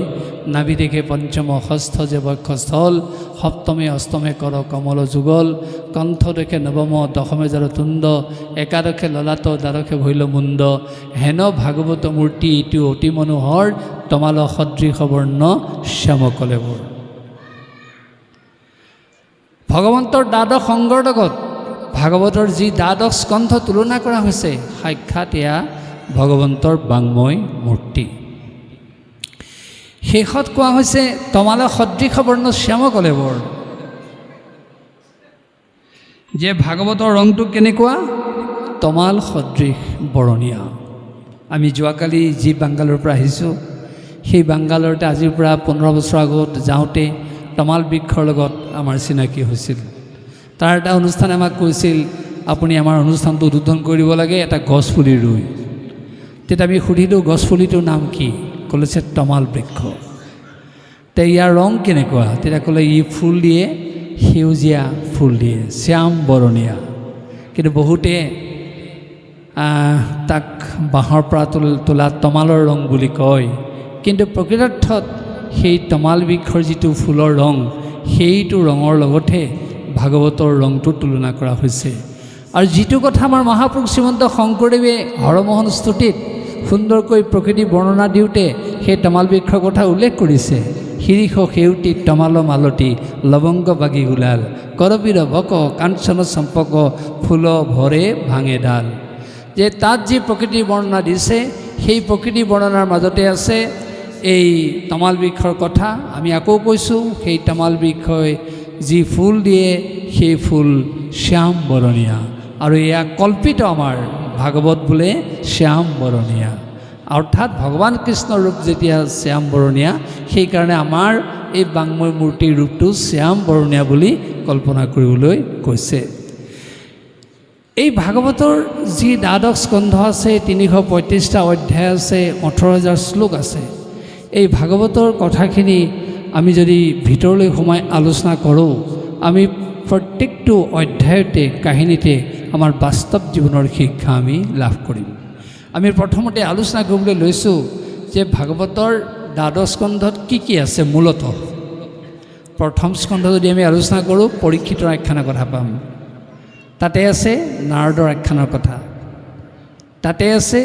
নাভি দেখে পঞ্চম ষষ্ঠ যে বক্ষস্থল সপ্তমে অষ্টমে কৰ কমল যুগল কণ্ঠ দেখে নৱম দশমে যাৰ তুণ্ড একাদশে ললাট দ্বাদশে ভৈল মুণ্ড হেন ভাগৱত মূৰ্তি ইটো অতি মনোহৰ তমাল সদৃশ বৰ্ণ শ্যামকলেবৰ। ভগৱন্তৰ দ্বাদশ অংগৰ লগত ভাগৱতৰ যি দ্বাদশ স্কন্ধ তুলনা কৰা হৈছে, সাক্ষাৎ এয়া ভগৱন্তৰ বাংময় মূৰ্তি। শেষত কোৱা হৈছে তমাল সদৃশ বৰ্ণ শ্যামকলেবৰ। যে ভাগৱতৰ ৰংটো কেনেকুৱা? তমাল সদৃশ বৰণীয়া। আমি যোৱাকালি যি বাংগালোৰৰ পৰা আহিছোঁ, সেই বাংগালোৰতে আজিৰ পৰা 15 বছৰ আগত যাওঁতে তমাল বৃক্ষৰ লগত আমাৰ চিনাকি হৈছিল। তাৰ এটা অনুষ্ঠানে আমাক কৈছিল, আপুনি আমাৰ অনুষ্ঠানটো উদ্বোধন কৰি দিব লাগে, এটা গছপুলি ৰুই। তেতিয়া আমি সুধিলোঁ গছপুলিটোৰ নাম কি? ক'লেছে তমাল বৃক্ষ। তে ইয়াৰ ৰং কেনেকুৱা? তেতিয়া ক'লে ই ফুল দিয়ে, সেউজীয়া ফুল দিয়ে, শ্যাম বৰণীয়া। কিন্তু বহুতে তাক বাঁহৰ পৰা তোলা তমালৰ ৰং বুলি কয়, কিন্তু প্ৰকৃতাৰ্থত সেই তমাল বৃক্ষৰ যিটো ফুলৰ ৰং, সেইটো ৰঙৰ লগতে ভাগৱতৰ ৰংটো তুলনা কৰা হৈছে। আৰু যিটো কথা আমাৰ মহাপুৰুষ শ্ৰীমন্ত শংকৰদেৱে হৰমোহন স্তুতিত সুন্দৰকৈ প্ৰকৃতি বৰ্ণনা দিওঁতে সেই তমাল বৃক্ষৰ কথা উল্লেখ কৰিছে। শিৰিষ সেউতী তমাল মালতী লৱংগ বাগি গুলাল কৰবীৰ বক কাঞ্চন চম্পক ফুল ভৰে ভাঙে ডাল। যে তাত যি প্ৰকৃতি বৰ্ণনা দিছে, সেই প্ৰকৃতি বৰ্ণনাৰ মাজতে আছে এই তমাল বৃক্ষৰ কথা। আমি আকৌ কৈছোঁ, সেই তমাল বৃক্ষই যি ফুল দিয়ে সেই ফুল শ্যাম বৰণীয়া। আৰু এয়া কল্পিত আমাৰ ভাগৱত বোলে শ্যাম বৰণীয়া, অৰ্থাৎ ভগৱান কৃষ্ণৰ ৰূপ যেতিয়া শ্যাম বৰণীয়া, সেইকাৰণে আমাৰ এই বাংময় মূৰ্তিৰ ৰূপটো শ্যাম বৰণীয়া বুলি কল্পনা কৰিবলৈ কৈছে। এই ভাগৱতৰ যি দ্বাদশ স্কন্ধ আছে, 335টা অধ্যায় আছে, 18,000 শ্লোক আছে। এই ভাগৱতৰ কথাখিনি আমি যদি ভিতৰলৈ সোমাই আলোচনা কৰোঁ, আমি প্ৰত্যেকটো অধ্যায়তে কাহিনীতে আমাৰ বাস্তৱ জীৱনৰ শিক্ষা আমি লাভ কৰিম। আমি প্ৰথমতে আলোচনা কৰিবলৈ লৈছোঁ যে ভাগৱতৰ দ্বাদশ স্কন্ধত কি কি আছে। মূলতঃ প্ৰথম স্কন্ধ যদি আমি আলোচনা কৰোঁ, পৰীক্ষিতৰ আখ্যানৰ কথা পাম। তাতে আছে নাৰদৰ আখ্যানৰ কথা, তাতে আছে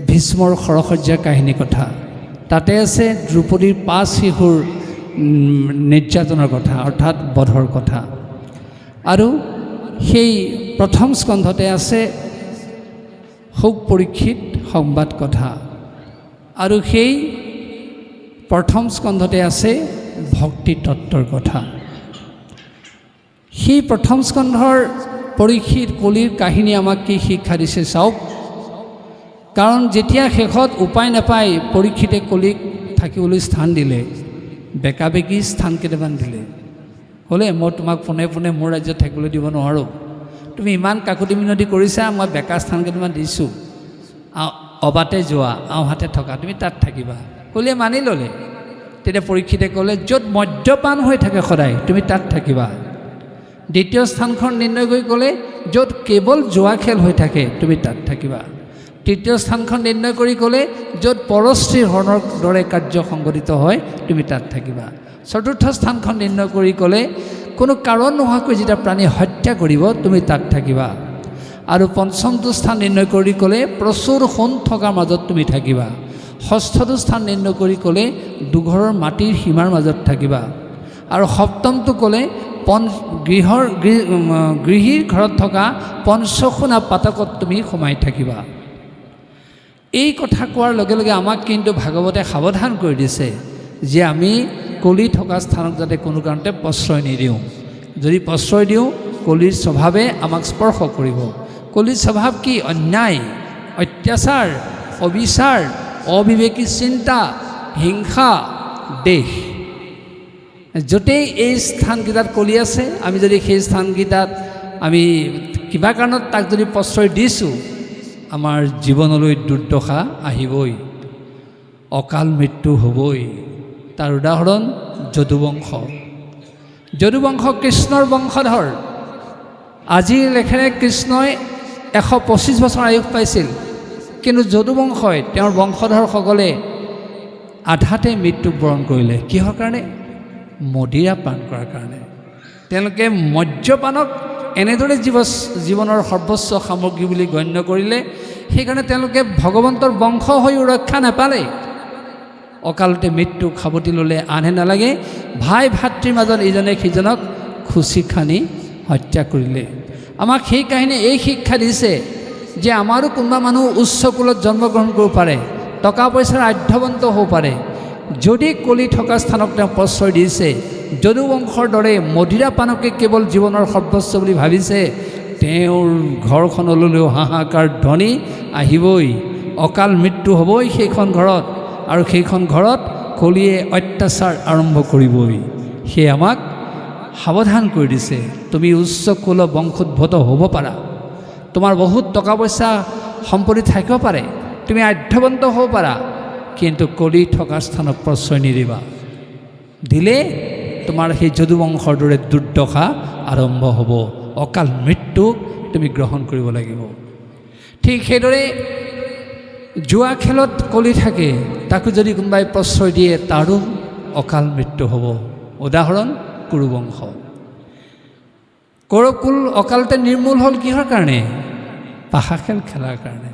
ভীষ্মৰ শৰসজ্জাৰ কাহিনী কথা, তাতে আছে দ্ৰৌপদীৰ 5 শিশুৰ নিৰ্যাতনৰ কথা অৰ্থাৎ বধৰ কথা। আৰু সেই প্ৰথম স্কন্ধতে আছে শোক পৰীক্ষিত সংবাদ কথা। আৰু সেই প্ৰথম স্কন্ধতে আছে ভক্তি তত্ত্বৰ কথা। সেই প্ৰথম স্কন্ধৰ পৰীক্ষিত কলিৰ কাহিনী আমাক কি শিক্ষা দিছে চাওক। কাৰণ যেতিয়া শেষত উপায় নাপায় পৰীক্ষিতে কলিক থাকিবলৈ স্থান দিলে, বেকা বেকি স্থান কেইটামান দিলে, ক'লে মই তোমাক পোনে পোনে মোৰ ৰাজ্যত থাকিবলৈ দিব নোৱাৰোঁ, তুমি ইমান কাকুতি মিনতি কৰিছা, মই বেকা স্থান কেইটামান দিছোঁ, অবাতে যোৱা আওহাতে থকা, তুমি তাত থাকিবা। কলিয়ে মানি ল'লে। তেতিয়া পৰীক্ষিতে ক'লে য'ত মদ্যপান হৈ থাকে সদায় তুমি তাত থাকিবা। দ্বিতীয় স্থানখন নিৰ্ণয় কৰি ক'লে য'ত কেৱল জোৱা খেল হৈ থাকে তুমি তাত থাকিবা। তৃতীয় স্থানখন নিৰ্ণয় কৰি ক'লে য'ত পৰশ্ৰী হৰণৰ দৰে কাৰ্য সংঘটিত হয় তুমি তাত থাকিবা। চতুৰ্থ স্থানখন নিৰ্ণয় কৰি ক'লে কোনো কাৰণ নোহোৱাকৈ যেতিয়া প্ৰাণী হত্যা কৰিব তুমি তাত থাকিবা। আৰু পঞ্চমটো স্থান নিৰ্ণয় কৰি ক'লে প্ৰচুৰ সোণ থকাৰ মাজত তুমি থাকিবা। ষষ্ঠটো স্থান নিৰ্ণয় কৰি ক'লে দুঘৰৰ মাটিৰ সীমাৰ মাজত থাকিবা। আৰু সপ্তমটো ক'লে গৃহীৰ ঘৰত থকা পঞ্চসোণা পাতকত তুমি সোমাই থাকিবা। এই কথা কোৱাৰ লগে লগে আমাক কিন্তু ভাগৱতে সাৱধান কৰি দিছে যে আমি কলি থকা স্থানক যাতে কোনো কাৰণতে প্ৰশ্ৰয় নিদিওঁ। যদি প্ৰশ্ৰয় দিওঁ কলিৰ স্বভাৱে আমাক স্পৰ্শ কৰিব। কলিৰ স্বভাৱ কি? অন্যায়, অত্যাচাৰ, অবিচাৰ, অবিবেকী চিন্তা, হিংসা, দেশ। য'তেই এই স্থানকেইটাত কলি আছে, আমি যদি সেই স্থানকেইটাত আমি কিবা কাৰণত তাক যদি প্ৰশ্ৰয় দিছোঁ, আমাৰ জীৱনলৈ দুৰ্দশা আহিবই, অকাল মৃত্যু হ'বই। তাৰ উদাহৰণ যদুবংশ। যদুবংশ কৃষ্ণৰ বংশধৰ। আজিৰ লেখেৰে কৃষ্ণই 125 বছৰ আয়ুস পাইছিল, কিন্তু যদুবংশই তেওঁৰ বংশধৰসকলে আধাতে মৃত্যুবৰণ কৰিলে। কিহৰ কাৰণে? মদিৰা পান কৰাৰ কাৰণে। তেওঁলোকে মদ্যপানক এনেদৰে জীৱনৰ সৰ্বোচ্চ সামগ্ৰী বুলি গণ্য কৰিলে, সেইকাৰণে তেওঁলোকে ভগৱন্তৰ বংশ হৈও ৰক্ষা নাপালে, অকালতে মৃত্যুক সাৱটি ল'লে। আনহে নালাগে ভাই ভাতৃৰ মাজত ইজনে সিজনক খুচি খানি হত্যা কৰিলে। আমাক সেই কাহিনী এই শিক্ষা দিছে যে আমাৰো কোনোবা মানুহ উচ্চ কুলত জন্মগ্ৰহণ কৰিব পাৰে, টকা পইচাৰ আধ্যৱন্ত হ'ব পাৰে। যদি কলি থকা স্থানক তেওঁ প্ৰশ্ৰয় দিছে, যদুবংশৰ দৰে মদিৰা পানকে কেৱল জীৱনৰ সৰ্বোচ্চ বুলি ভাবিছে, তেওঁৰ ঘৰখনলৈও হাহাকাৰ ধ্বনি আহিবই, অকাল মৃত্যু হ'বই সেইখন ঘৰত, আৰু সেইখন ঘৰত কলিয়ে অত্যাচাৰ আৰম্ভ কৰিবই। সেয়ে আমাক সাৱধান কৰি দিছে, তুমি উচ্চ কুল বংশোদ্ভূত হ'ব পাৰা, তোমাৰ বহুত টকা পইচা সম্পত্তি থাকিব পাৰে, তুমি আধ্যৱন্ত হ'ব পাৰা, কিন্তু কলি থকা স্থানক প্ৰশ্ৰয় নিদিবা। দিলে তোমাৰ সেই যদুবংশৰ দৰে দুৰ্দশা আৰম্ভ হ'ব, অকাল মৃত্যু তুমি গ্ৰহণ কৰিব লাগিব। ঠিক সেইদৰে জুৱা খেলত কলি থাকে, তাকো যদি কোনোবাই প্ৰশ্ৰয় দিয়ে তাৰো অকাল মৃত্যু হ'ব। উদাহৰণ কুৰুবংশ। কৌৰৱকুল অকালতে নিৰ্মূল হ'ল কিহৰ কাৰণে? পাশা খেল খেলাৰ কাৰণে।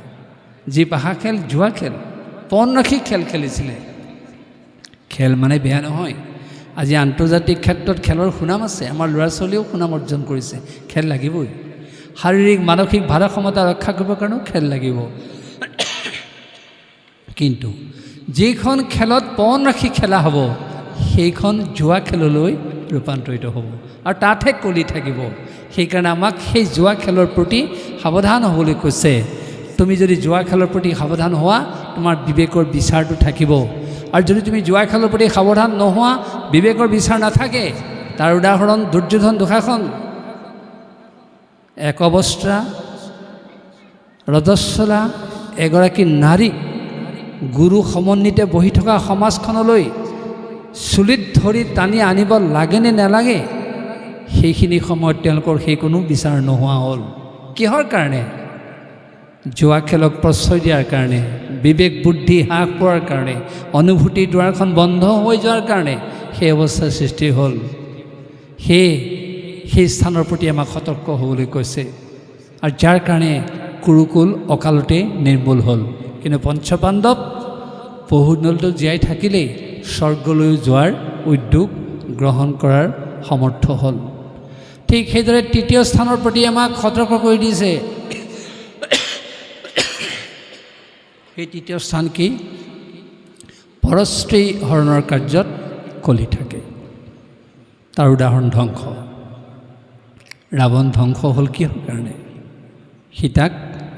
যি পাশা খেল জুৱা খেল, পণ ৰাখি খেল খেলিছিলে। খেল মানে বেয়া নহয়, আজি আন্তৰ্জাতিক ক্ষেত্ৰত খেলৰ সুনাম আছে, আমাৰ ল'ৰা ছোৱালীয়েও সুনাম অৰ্জন কৰিছে। খেল লাগিবই, শাৰীৰিক মানসিক ভাৰসাম্যতা ৰক্ষা কৰিবৰ কাৰণেও খেল লাগিব। কিন্তু যিখন খেলত পণ ৰাখি খেলা হ'ব সেইখন জুৱা খেললৈ ৰূপান্তৰিত হ'ব, আৰু তাতহে কলি থাকিব। সেইকাৰণে আমাক সেই জুৱা খেলৰ প্ৰতি সাৱধান হ'বলৈ কৈছে। তুমি যদি জুৱা খেলৰ প্ৰতি সাৱধান হোৱা, তোমাৰ বিবেকৰ বিচাৰটো থাকিব। আৰু যদি তুমি জুৱা খেলৰ প্ৰতি সাৱধান নোহোৱা, বিবেকৰ বিচাৰ নাথাকে। তাৰ উদাহৰণ দুৰ্যোধন দুঃশাসন। এক অৱস্ত্ৰা ৰজস্বলা এগৰাকী নাৰীক গুৰু সমন্বিতে বহি থকা সমাজখনলৈ চুলিত ধৰি টানি আনিব লাগে নে নালাগে, সেইখিনি সময়ত তেওঁলোকৰ সেই কোনো বিচাৰ নোহোৱা হ'ল। কিহৰ কাৰণে? জুৱা খেলক প্ৰশ্ৰয় দিয়াৰ কাৰণে, বিবেক বুদ্ধি হ্ৰাস পোৱাৰ কাৰণে, অনুভূতিৰ দুৱাৰখন বন্ধ হৈ যোৱাৰ কাৰণে সেই অৱস্থাৰ সৃষ্টি হ'ল। সেই স্থানৰ প্ৰতি আমাক সতৰ্ক হ'বলৈ কৈছে, আৰু যাৰ কাৰণে কুৰুকুল অকালতে নিৰ্মূল হ'ল। কিন্তু পঞ্চপাণ্ডৱ বহুদিনলৈ জীয়াই থাকিলেই স্বৰ্গলৈ যোৱাৰ উদ্যোগ গ্ৰহণ কৰাৰ সমৰ্থ হ'ল। ঠিক সেইদৰে তৃতীয় স্থানৰ প্ৰতি আমাক সতৰ্ক কৰি দিছে। সেই তৃতীয় স্থান কি? পৰশ্ৰী হৰণৰ কাৰ্যত কলি থাকে। তাৰ উদাহৰণ ধ্বংস। ৰাৱণ ধ্বংস হ'ল কিহৰ কাৰণে? সীতাক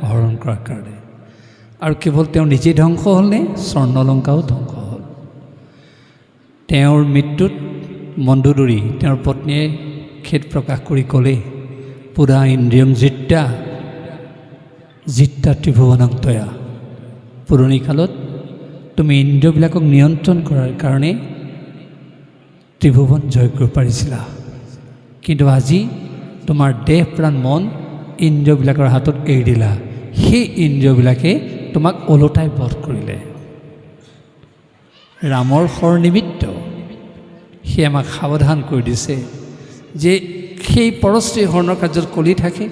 হৰণ কৰাৰ কাৰণে। আৰু কেৱল তেওঁ নিজেই ধ্বংস হ'লনে? স্বৰ্ণলংকাও ধ্বংস হ'ল। তেওঁৰ মৃত্যুত মণ্ডোদৰী তেওঁৰ পত্নীয়ে খেদ প্ৰকাশ কৰি ক'লে, পুৰা ইন্দ্ৰিয়ং জিত্তা জিত্তা ত্ৰিভুৱনং তয়া। পুৰণি কালত তুমি ইন্দ্ৰিয়বিলাকক নিয়ন্ত্ৰণ কৰাৰ কাৰণে ত্ৰিভুৱন জয় কৰিব পাৰিছিলা, কিন্তু আজি তোমাৰ দেহ প্ৰাণ মন ইন্দ্ৰিয়বিলাকৰ হাতত এৰি দিলা। সেই ইন্দ্ৰিয়বিলাকে তোমাক ওলোটাই বধ কৰিলে। ৰামৰ শৰ নিমিত্ত সি আমাক সাৱধান কৰি দিছে যে সেই পৰশ্ৰী হৰণৰ কাৰ্যত কলি থাকে।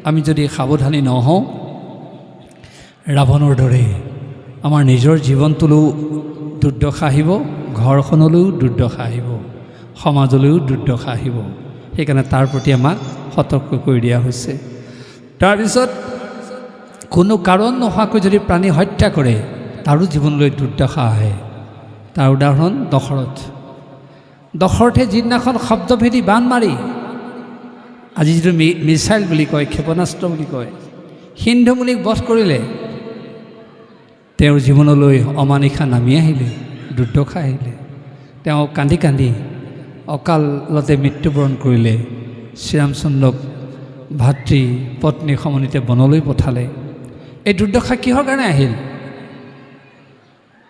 আমি যদি সাৱধানী নহওঁ, ৰাৱণৰ দৰে আমাৰ নিজৰ জীৱনটোলৈও দুৰ্দশা আহিব, ঘৰখনলৈও দুৰ্দশা আহিব, সমাজলৈও দুৰ্দশা আহিব। সেইকাৰণে তাৰ প্ৰতি আমাক সতৰ্ক কৰি দিয়া হৈছে। তাৰপিছত কোনো কাৰণ নোহোৱাকৈ যদি প্ৰাণী হত্যা কৰে, তাৰো জীৱনলৈ দুৰ্দশা আহে। তাৰ উদাহৰণ দশৰথে যিদিনাখন শব্দভেদী বাণ মাৰি, আজি যিটো মিছাইল বুলি কয়, ক্ষেপণাস্ত্ৰ বুলি কয়, সিন্ধুমুনিক বধ কৰিলে, তেওঁৰ জীৱনলৈ অমানিশা নামি আহিলে, দুৰ্দশা আহিলে। তেওঁ কান্দি কান্দি অকালতে মৃত্যুবৰণ কৰিলে। শ্ৰীৰামচন্দ্ৰক ভাতৃ পত্নী সমন্বিতে বনলৈ পঠালে। এই দুৰ্দশা কিহৰ কাৰণে আহিল?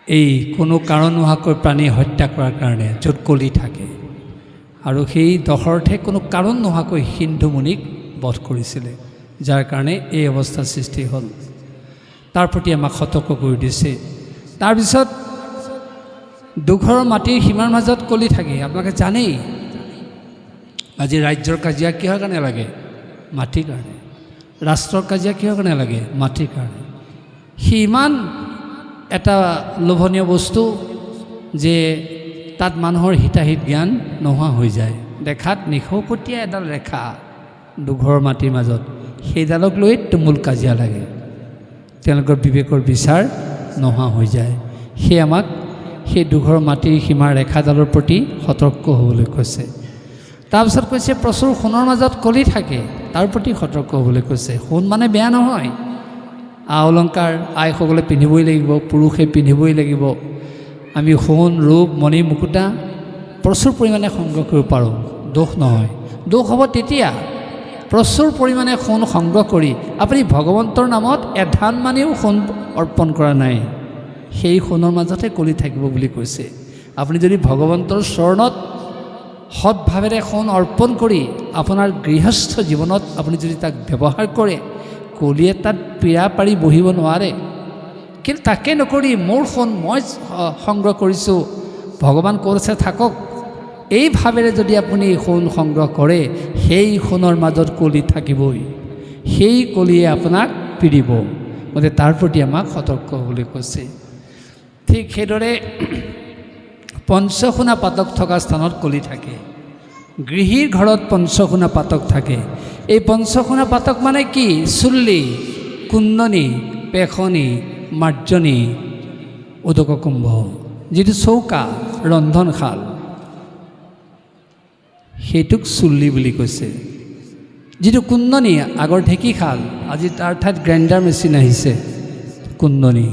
এই কোনো কাৰণ নোহোৱাকৈ প্ৰাণী হত্যা কৰাৰ কাৰণে, য'ত কলি থাকে। আৰু সেই দশৰথে কোনো কাৰণ নোহোৱাকৈ সিন্ধুমুনিক বধ কৰিছিলে, যাৰ কাৰণে এই অৱস্থাৰ সৃষ্টি হ'ল। তাৰ প্ৰতি আমাক সতৰ্ক কৰি দিছে। তাৰপিছত দুঘৰৰ মাটিৰ সীমাৰ মাজত কলি থাকে। আপোনালোকে জানেই, আজি ৰাজ্যৰ কাজিয়া কিহৰ কাৰণে লাগে? মাটিৰ কাৰণে। ৰাষ্ট্ৰৰ কাজিয়া কিহৰ কাৰণে লাগে? মাটিৰ কাৰণে। সি ইমান এটা লোভনীয় বস্তু যে তাত মানুহৰ হিতাহিত জ্ঞান নোহোৱা হৈ যায়। দেখাত নিশকটীয়া এডাল ৰেখা দুঘৰৰ মাটিৰ মাজত, সেইডালক লৈ তুমুল কাজিয়া লাগে। তেওঁলোকৰ বিবেকৰ বিচাৰ নোহোৱা হৈ যায়। সেই আমাক সেই দুঘৰৰ মাটিৰ সীমাৰ ৰেখাডালৰ প্ৰতি সতৰ্ক হ'বলৈ কৈছে। তাৰপিছত কৈছে প্ৰচুৰ সোণৰ মাজত কলি থাকে, তাৰ প্ৰতি সতৰ্ক হ'বলৈ কৈছে। সোণ মানে বেয়া নহয়, অলংকাৰ আইসকলে পিন্ধিবই লাগিব, পুৰুষে পিন্ধিবই লাগিব। আমি সোণ ৰূপ মণি মুকুতা প্ৰচুৰ পৰিমাণে সংগ্ৰহ কৰিব পাৰোঁ, দোষ নহয়। দোষ হ'ব তেতিয়া প্ৰচুৰ পৰিমাণে সোণ সংগ্ৰহ কৰি আপুনি ভগৱন্তৰ নামত এধান মানেও সোণ অৰ্পণ কৰা নাই, সেই সোণৰ মাজতে কলি থাকিব বুলি কৈছে। আপুনি যদি ভগৱন্তৰ চৰণত সৎভাৱেৰে সোণ অৰ্পণ কৰি আপোনাৰ গৃহস্থ জীৱনত আপুনি যদি তাক ব্যৱহাৰ কৰে, কলিয়ে তাত পীড়া পাৰি বহিব নোৱাৰে। কিন্তু তাকে নকৰি মোৰ সোণ মই সংগ্ৰহ কৰিছোঁ, ভগৱান ক'ত আছে থাকক, এই ভাৱেৰে যদি আপুনি সোণ সংগ্ৰহ কৰে, সেই সোণৰ মাজত কলি থাকিবই, সেই কলিয়ে আপোনাক পীড়িব। গতিকে তাৰ প্ৰতি আমাক সতৰ্ক হ'বলৈ কৈছে। ঠিক সেইদৰে পঞ্চসোণা পাতক থকা স্থানত কলি থাকে। গৃহীৰ ঘৰত পঞ্চসোণা পাতক থাকে। এই পঞ্চসোণা পাতক মানে কি? চুল্লি, কুন্দনী, পেখনি, মাৰ্জনী, উদক কুম্ভ, যিটো চৌকা ৰন্ধনশাল, সেইটোক চুল্লি বুলি কৈছে। যিটো কুন্দনী, আগৰ ঢেঁকীশাল, আজি তাৰ ঠাইত গ্ৰাইণ্ডাৰ মেচিন আহিছে, কুন্দনী।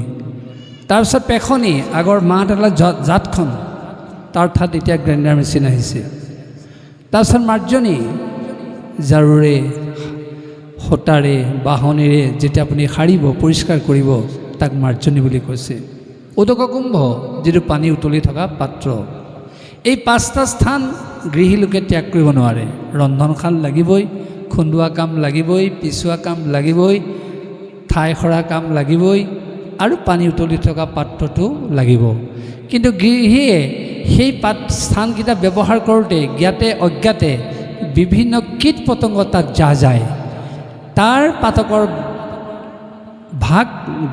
তাৰপিছত পেখনি, আগৰ মাহ তেলা জাতখন, তাৰ ঠাইত এতিয়া গ্ৰাইণ্ডাৰ মেচিন আহিছে। তাৰপিছত মাৰ্জনী, ঝাৰুৰে সূতাৰে বাহনেৰে যেতিয়া আপুনি সাৰিব পৰিষ্কাৰ কৰিব, তাক মাৰ্জনী বুলি কৈছে। উদক কুম্ভ, যিটো পানী উতলি থকা পাত্ৰ। এই পাঁচটা স্থান গৃহী লোকে ত্যাগ কৰিব নোৱাৰে। ৰন্ধনশাল লাগিবই, খুন্দোৱা কাম লাগিবই, পিছোৱা কাম লাগিবই, ঠাই সৰা কাম লাগিবই, আৰু পানী উতলি থকা পাত্ৰটো লাগিব। কিন্তু গৃহীয়ে সেই স্থানকেইটা ব্যৱহাৰ কৰোঁতে জ্ঞাতে অজ্ঞাতে বিভিন্ন কীট পতংগ তাত যায়, তাৰ পাতকৰ ভাগ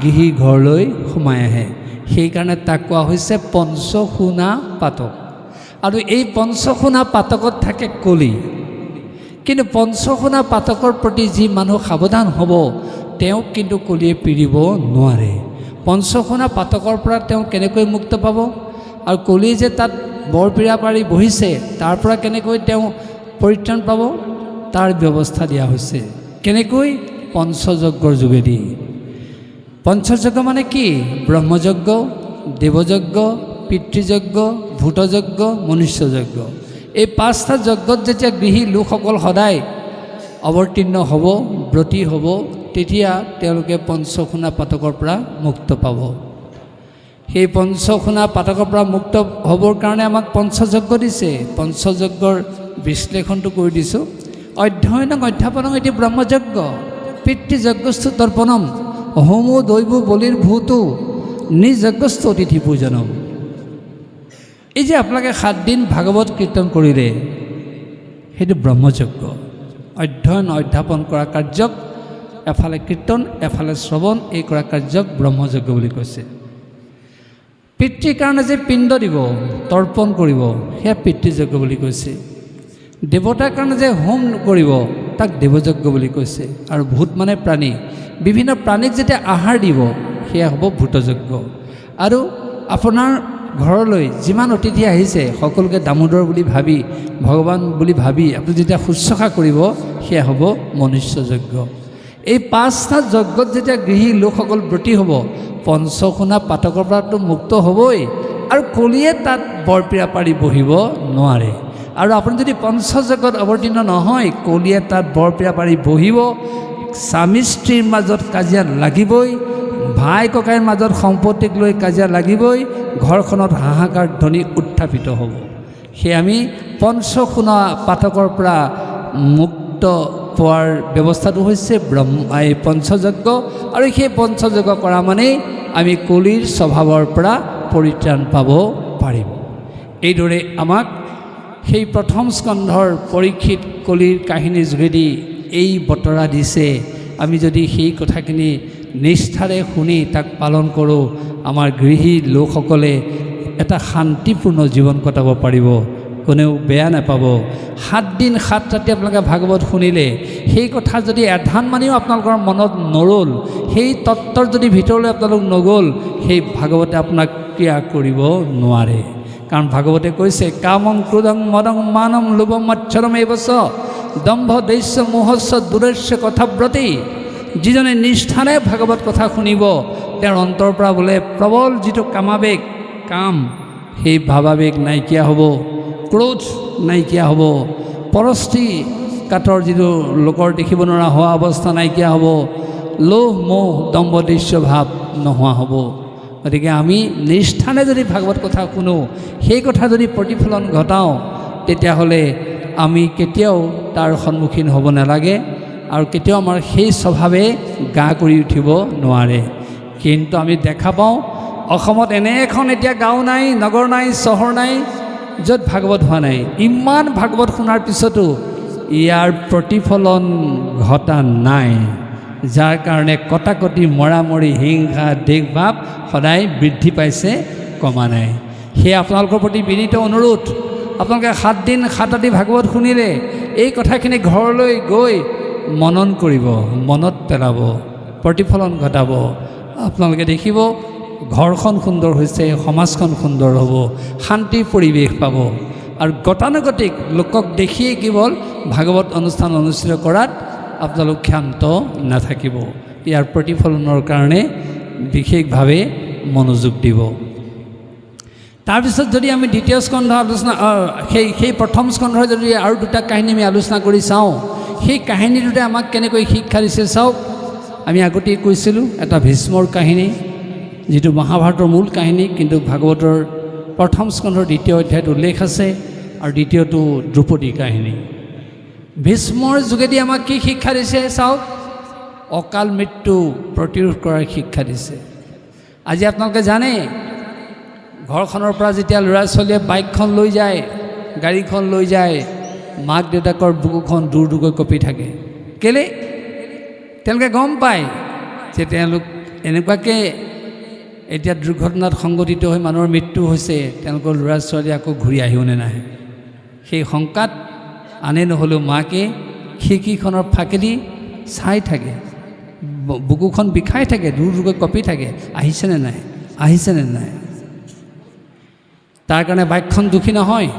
গৃহী ঘৰলৈ সোমাই আহে। সেইকাৰণে তাক কোৱা হৈছে পঞ্চসোণা পাতক। আৰু এই পঞ্চসোণা পাতকত থাকে কলি। কিন্তু পঞ্চসোণা পাতকৰ প্ৰতি যি মানুহ সাৱধান হ'ব, তেওঁক কিন্তু কলিয়ে পীড়িব নোৱাৰে। পঞ্চসোণা পাতকৰ পৰা তেওঁ কেনেকৈ মুক্ত পাব? আৰু কলি যে তাত বৰপীড়া পাৰি বহিছে, তাৰ পৰা কেনেকৈ তেওঁ পৰিত্ৰাণ পাব? তাৰ ব্যৱস্থা দিয়া হৈছে। কেনেকৈ? পঞ্চযজ্ঞৰ যোগেদি। পঞ্চযজ্ঞ মানে কি? ব্ৰহ্মযজ্ঞ, দেৱযজ্ঞ, পিতৃযজ্ঞ, ভূতযজ্ঞ, মনুষ্যযজ্ঞ। এই পাঁচটা যজ্ঞত যেতিয়া গৃহী লোকসকল সদায় অৱতীৰ্ণ হ'ব, ব্ৰতী হ'ব, তেতিয়া তেওঁলোকে পঞ্চখুনা পাতকৰ পৰা মুক্ত পাব। সেই পঞ্চখুনা পাতকৰ পৰা মুক্ত হ'বৰ কাৰণে আমাক পঞ্চযজ্ঞ দিছে। পঞ্চযজ্ঞৰ বিশ্লেষণটো কৰি দিছোঁ। অধ্যয়নং অধ্যাপনং এটি ব্ৰহ্মযজ্ঞ, পিতৃযজ্ঞস্থ তৰ্পণম, হোম দৈৱ বলিৰ ভূতো, নিযজ্ঞস্থ অতিথি পূজনম। এই যে আপোনালোকে 7 দিন ভাগৱত কীৰ্তন কৰিলে, সেইটো ব্ৰহ্মযজ্ঞ। অধ্যয়ন অধ্যাপন কৰা কাৰ্যক এফালে কীৰ্তন, এফালে শ্ৰৱণ, এই কৰা কাৰ্যক ব্ৰহ্মযজ্ঞ বুলি কৈছে। পিতৃৰ কাৰণে যে পিণ্ড দিব, তৰ্পণ কৰিব, সেয়া পিতৃযজ্ঞ বুলি কৈছে। দেৱতাৰ কাৰণে যে হোম কৰিব, তাক দেৱযজ্ঞ বুলি কৈছে। আৰু ভূত মানে প্ৰাণী, বিভিন্ন প্ৰাণীক যেতিয়া আহাৰ দিব, সেয়া হ'ব ভূতযজ্ঞ। আৰু আপোনাৰ ঘৰলৈ যিমান অতিথি আহিছে, সকলোকে দামোদৰ বুলি ভাবি, ভগৱান বুলি ভাবি আপুনি যেতিয়া শুশ্ৰূষা কৰিব, সেয়া হ'ব মনুষ্যযজ্ঞ। এই 5টা যজ্ঞত যেতিয়া গৃহী লোকসকল ব্ৰতী হ'ব, পঞ্চখুনা পাতকৰ পৰাতো মুক্ত হ'বই, আৰু কলিয়ে তাত বৰপীৰা পাৰি বহিব নোৱাৰে। আৰু আপুনি যদি পঞ্চযজ্ঞত অৱতীৰ্ণ নহয়, কলিয়ে তাত বৰপীৰা পাৰি বহিব, স্বামী স্ত্ৰীৰ মাজত কাজিয়া লাগিবই, ভাই ককাইৰ মাজত সম্পত্তিক লৈ কাজিয়া লাগিবই, ঘৰখনত হাহাকাৰ ধ্বনি উত্থাপিত হ'ব। সেয়ে আমি পঞ্চখুনা পাতকৰ পৰা মুক্ত পোৱাৰ ব্যৱস্থাটো হৈছে এই পঞ্চযজ্ঞ। আৰু সেই পঞ্চযজ্ঞ কৰা মানেই আমি কলিৰ স্বভাৱৰ পৰা পৰিত্ৰাণ পাব পাৰিম। এইদৰে আমাক সেই প্ৰথম স্কন্ধৰ পৰীক্ষিত কলিৰ কাহিনীৰ যোগেদি এই বতৰা দিছে। আমি যদি সেই কথাখিনি নিষ্ঠাৰে শুনি তাক পালন কৰোঁ, আমাৰ গৃহী লোকসকলে এটা শান্তিপূৰ্ণ জীৱন কটাব পাৰিব, কোনেও বেয়া নাপাব। 7 দিন 7 ৰাতি আপোনালোকে ভাগৱত শুনিলে, সেই কথা যদি এধান মানিও আপোনালোকৰ মনত নৰল, সেই তত্ত্বৰ যদি ভিতৰলৈ আপোনালোক নগ'ল, সেই ভাগৱতে আপোনাক ক্ৰিয়া কৰিব নোৱাৰে। কাৰণ ভাগৱতে কৈছে, কামং ক্ৰোধং মদং মানম লোভম মচ্ছৰম এইবচ দম্ভ দৈশ্য মোহস্য দূৰস্য কথাব্ৰতী। যিজনে নিষ্ঠাৰে ভাগৱত কথা শুনিব, তেওঁৰ অন্তৰ পৰা বোলে প্ৰবল যিটো কামাবেগ, কাম, সেই ভাৱাবেগ নাইকিয়া হ'ব, ক্ৰোধ নাইকিয়া হ'ব, পৰস্তি কাতৰ যিটো লোকৰ দেখিব নোৱাৰা হোৱা অৱস্থা নাইকিয়া হ'ব, লোভ মোহ দম্ভ দৃশ্য ভাৱ নোহোৱা হ'ব। গতিকে আমি নিষ্ঠাৰে যদি ভাগৱত কথা শুনো, সেই কথা যদি প্ৰতিফলন ঘটাওঁ, তেতিয়াহ'লে আমি কেতিয়াও তাৰ সন্মুখীন হ'ব নালাগে, আৰু কেতিয়াও আমাৰ সেই স্বভাৱে গা কৰি উঠিব নোৱাৰে। কিন্তু আমি দেখা পাওঁ, অসমত এনে এখন এতিয়া গাঁও নাই, নগৰ নাই, চহৰ নাই, য'ত ভাগৱত হোৱা নাই। ইমান ভাগৱত শুনাৰ পিছতো ইয়াৰ প্ৰতিফলন ঘটা নাই, যাৰ কাৰণে কটাকটি, মৰামৰি, হিংসা, দেশভাৱ সদায় বৃদ্ধি পাইছে, কমা নাই। সেয়ে আপোনালোকৰ প্ৰতি বিনীত অনুৰোধ, আপোনালোকে 7 দিন 7 ৰাতি ভাগৱত শুনিলে, এই কথাখিনি ঘৰলৈ গৈ মনন কৰিব, মনত পেলাব, প্ৰতিফলন ঘটাব। আপোনালোকে দেখিব ঘৰখন সুন্দৰ হৈছে, সমাজখন সুন্দৰ হ'ব, শান্তিৰ পৰিৱেশ পাব। আৰু গতানুগতিক লোকক দেখিয়ে কেৱল ভাগৱত অনুষ্ঠান অনুষ্ঠিত কৰাত আপোনালোক ক্ষান্ত নাথাকিব। ইয়াৰ প্ৰতিফলনৰ কাৰণে বিশেষভাৱে মনোযোগ দিব। তাৰপিছত যদি আমি দ্বিতীয় স্কন্ধ আলোচনা, সেই প্ৰথম স্কন্ধৰ যদি আৰু 2টা কাহিনী আমি আলোচনা কৰি চাওঁ, সেই কাহিনীটোতে আমাক কেনেকৈ শিক্ষা দিছে চাওক। আমি আগতেই কৈছিলোঁ, এটা ভীষ্মৰ কাহিনী, যিটো মহাভাৰতৰ মূল কাহিনী, কিন্তু ভাগৱতৰ প্ৰথম স্কন্ধৰ 2য় অধ্যায়ত উল্লেখ আছে, আৰু দ্বিতীয়টো দ্ৰৌপদীৰ কাহিনী। ভীষ্মৰ যোগেদি আমাক কি শিক্ষা দিছে চাওক। অকাল মৃত্যু প্ৰতিৰোধ কৰাৰ শিক্ষা দিছে। আজি আপোনালোকে জানে, ঘৰখনৰ পৰা যেতিয়া ল'ৰা ছোৱালীয়ে বাইকখন লৈ যায়, গাড়ীখন লৈ যায়, মাক দেউতাকৰ বুকুখন দূৰ দূৰকৈ কঁপি থাকে। কেলৈ? তেওঁলোকে গম পায় যে তেওঁলোক এনেকুৱাকৈ এতিয়া দুৰ্ঘটনাত সংঘটিত হৈ মানুহৰ মৃত্যু হৈছে, তেওঁলোকৰ ল'ৰা ছোৱালী আকৌ ঘূৰি আহিবনে নাহে, সেই শংকাত আনে নহ'লেও মাকে খিৰিকীখনৰ ফাঁকেদি চাই থাকে, বুকুখন বিষাই থাকে, দূৰ দূৰকৈ কঁপি থাকে, আহিছেনে নাই, আহিছেনে নাই। তাৰ কাৰণে বাইকখন দুখী নহয়,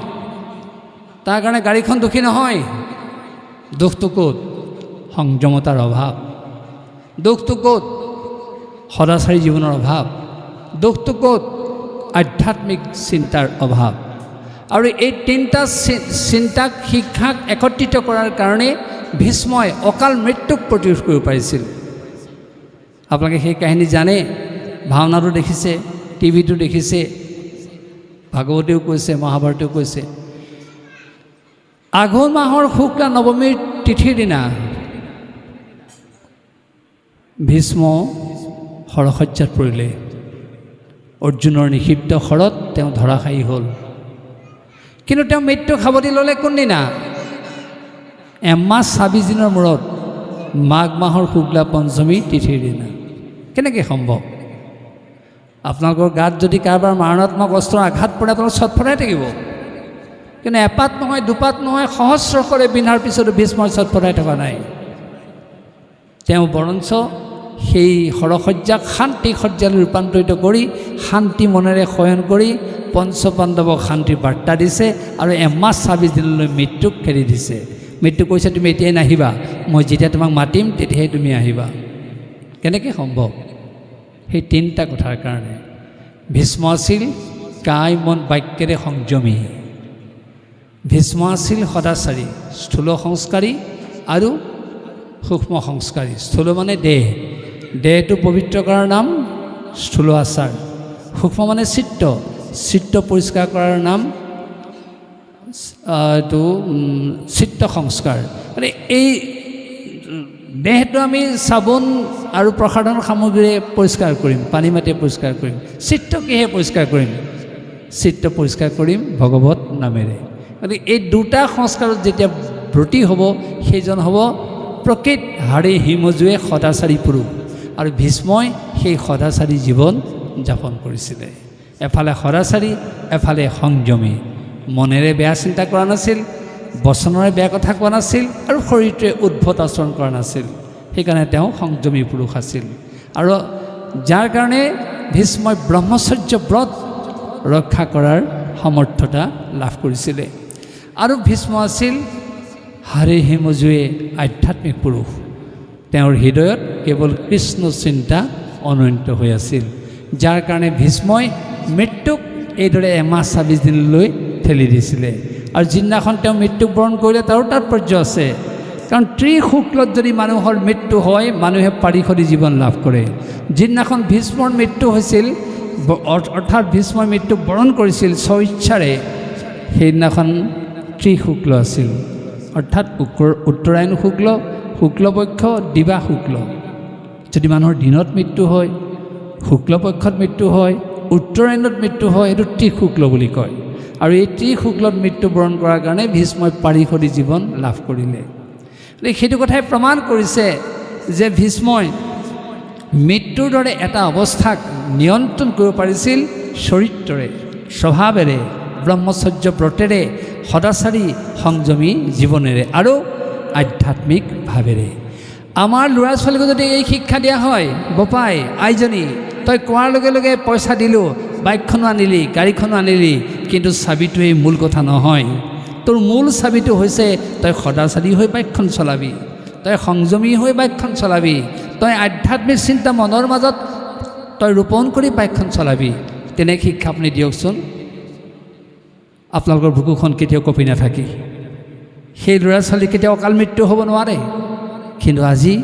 তাৰ কাৰণে গাড়ীখন দুখী নহয়, দুখটো ক'ত? সংযমতাৰ অভাৱ। দুখটো ক'ত? সদাচাৰী জীৱনৰ অভাৱ। দুখটো ক'ত? আধ্যাত্মিক চিন্তাৰ অভাৱ। আৰু এই তিনিটা চিন্তাক শিক্ষাক একত্ৰিত কৰাৰ কাৰণে ভীষ্মই অকাল মৃত্যুক প্ৰতিৰোধ কৰিব পাৰিছিল। আপোনালোকে সেই কাহিনী জানে, ভাওনাটো দেখিছে, টিভিটো দেখিছে, ভাগৱতেও কৈছে, মহাভাৰতেও কৈছে। আঘোণ মাহৰ শুক্লা নৱমীৰ তিথিৰ দিনা ভীষ্ম শৰসজ্জাত পৰিলে। অৰ্জুনৰ নিক্ষিপ্ত শৰত তেওঁ ধৰাশায়ী হ'ল। কিন্তু তেওঁ মৃত্যু সাৱটি ল'লে কোনদিনা? এমাহ ২৬ দিনৰ মূৰত, মাঘ মাহৰ শুক্লা পঞ্চমী তিথিৰ দিনা। কেনেকৈ সম্ভৱ? আপোনালোকৰ গাত যদি কাৰোবাৰ মাৰণাত্মক অস্ত্ৰৰ আঘাত পৰে, আপোনালোক ছটফটাই থাকিব। কিন্তু এপাত নহয়, দুপাত নহয়, সহস্ৰশৰে বিন্ধাৰ পিছতো ভীষ্মই ছটফটাই থকা নাই। তেওঁ বৰঞ্চ সেই শৰসজ্জাক শান্তি সজ্জালৈ ৰূপান্তৰিত কৰি শান্তি মনেৰে শয়ন কৰি পঞ্চপাণ্ডৱক শান্তিৰ বাৰ্তা দিছে আৰু এমাহ ২৬ দিনলৈ মৃত্যুক খেদি দিছে। মৃত্যু কৈছে, তুমি এতিয়াই নাহিবা, মই যেতিয়া তোমাক মাতিম তেতিয়াহে তুমি আহিবা। কেনেকৈ সম্ভৱ? সেই তিনিটা কথাৰ কাৰণে। ভীষ্ম আছিল কায় মন বাক্যেৰে সংযমী। ভীষ্ম আছিল সদাচাৰী, স্থূল সংস্কাৰী আৰু সূক্ষ্ম সংস্কাৰী। স্থূল মানে দেহ, দেহটো পবিত্ৰ কৰাৰ নাম স্থূল আচাৰ। সূক্ষ্ম মানে চিত্ত, চিত্ত পৰিষ্কাৰ কৰাৰ নাম এইটো চিত্ত সংস্কাৰ। মানে এই দেহটো আমি চাবোন আৰু প্ৰসাধন সামগ্ৰীৰে পৰিষ্কাৰ কৰিম, পানী মাটিৰে পৰিষ্কাৰ কৰিম। চিত্ত কিহে পৰিষ্কাৰ কৰিম? চিত্ত পৰিষ্কাৰ কৰিম ভগৱত নামেৰে। গতিকে এই দুটা সংস্কাৰত যেতিয়া ব্ৰতী হ'ব, সেইজন হ'ব প্ৰকৃত হাড়ে হিমজুৱে সদাচাৰী পুৰুষ। আৰু ভীষ্মই সেই সদাচাৰী জীৱন যাপন কৰিছিলে। এফালে সদাচাৰী, এফালে সংযমী। মনেৰে বেয়া চিন্তা কৰা নাছিল, বচনেৰে বেয়া কথা কোৱা নাছিল, আৰু শৰীৰটোৱে উদ্ভট আচৰণ কৰা নাছিল। সেইকাৰণে তেওঁ সংযমী পুৰুষ আছিল। আৰু যাৰ কাৰণে ভীষ্মই ব্ৰহ্মচৰ্য ব্ৰত ৰক্ষা কৰাৰ সমৰ্থতা লাভ কৰিছিলে। আৰু ভীষ্ম আছিল হাড়ে হিমজুৱে আধ্যাত্মিক পুৰুষ। তেওঁৰ হৃদয়ত কেৱল কৃষ্ণ চিন্তা অনন্ত হৈ আছিল, যাৰ কাৰণে ভীষ্মই মৃত্যুক এইদৰে এমাহ ২৬ দিনলৈ ঠেলি দিছিলে। আৰু যিদিনাখন তেওঁ মৃত্যুক বৰণ কৰিলে তাৰো তাৎপৰ্য আছে। কাৰণ ত্ৰিশুক্লত যদি মানুহৰ মৃত্যু হয়, মানুহে পাৰিষদী জীৱন লাভ কৰে। যিদিনাখন ভীষ্মৰ মৃত্যু হৈছিল, অৰ্থাৎ ভীষ্মৰ মৃত্যু বৰণ কৰিছিল স্বইচ্ছাৰে, সেইদিনাখন ত্ৰিশুক্ল আছিল। অৰ্থাৎ উত্তৰায়ণ শুক্ল, শুক্লপক্ষ, দিবা শুক্ল। যদি মানুহৰ দিনত মৃত্যু হয়, শুক্লপক্ষত মৃত্যু হয়, উত্তৰায়ণত মৃত্যু হয়, এইটো ত্ৰিশুক্ল বুলি কয়। আৰু এই ত্ৰিশুক্লত মৃত্যুবৰণ কৰাৰ কাৰণে ভীষ্মই পাৰিষদী জীৱন লাভ কৰিলে। সেইটো কথাই প্ৰমাণ কৰিছে যে ভীষ্মই মৃত্যুৰ দৰে এটা অৱস্থাক নিয়ন্ত্ৰণ কৰিব পাৰিছিল চৰিত্ৰৰে, স্বভাৱেৰে, ব্ৰহ্মচৰ্য ব্ৰতেৰে, সদাচাৰী সংযমী জীৱনেৰে আৰু আধ্যাত্মিক ভাৱেৰে। আমাৰ ল'ৰা ছোৱালীকো যদি এই শিক্ষা দিয়া হয়, বোপাই আইজনী তই কোৱাৰ লগে লগে পইচা দিলোঁ, বাইকখনো আনিলি, গাড়ীখনো আনিলি, কিন্তু চাবিটোৱেই মূল কথা নহয়। তোৰ মূল চাবিটো হৈছে তই সদাচাৰী হৈ বাইকখন চলাবি, তই সংযমী হৈ বাইকখন চলাবি, তই আধ্যাত্মিক চিন্তা মনৰ মাজত তই ৰোপণ কৰি বাইকখন চলাবি। তেনে শিক্ষা আপুনি দিয়কচোন, আপোনালোকৰ বুকুখন কেতিয়াও কঁপি নাথাকি। সেই ল'ৰা ছোৱালী কেতিয়াও অকাল মৃত্যু হ'ব নোৱাৰে। কিন্তু আজি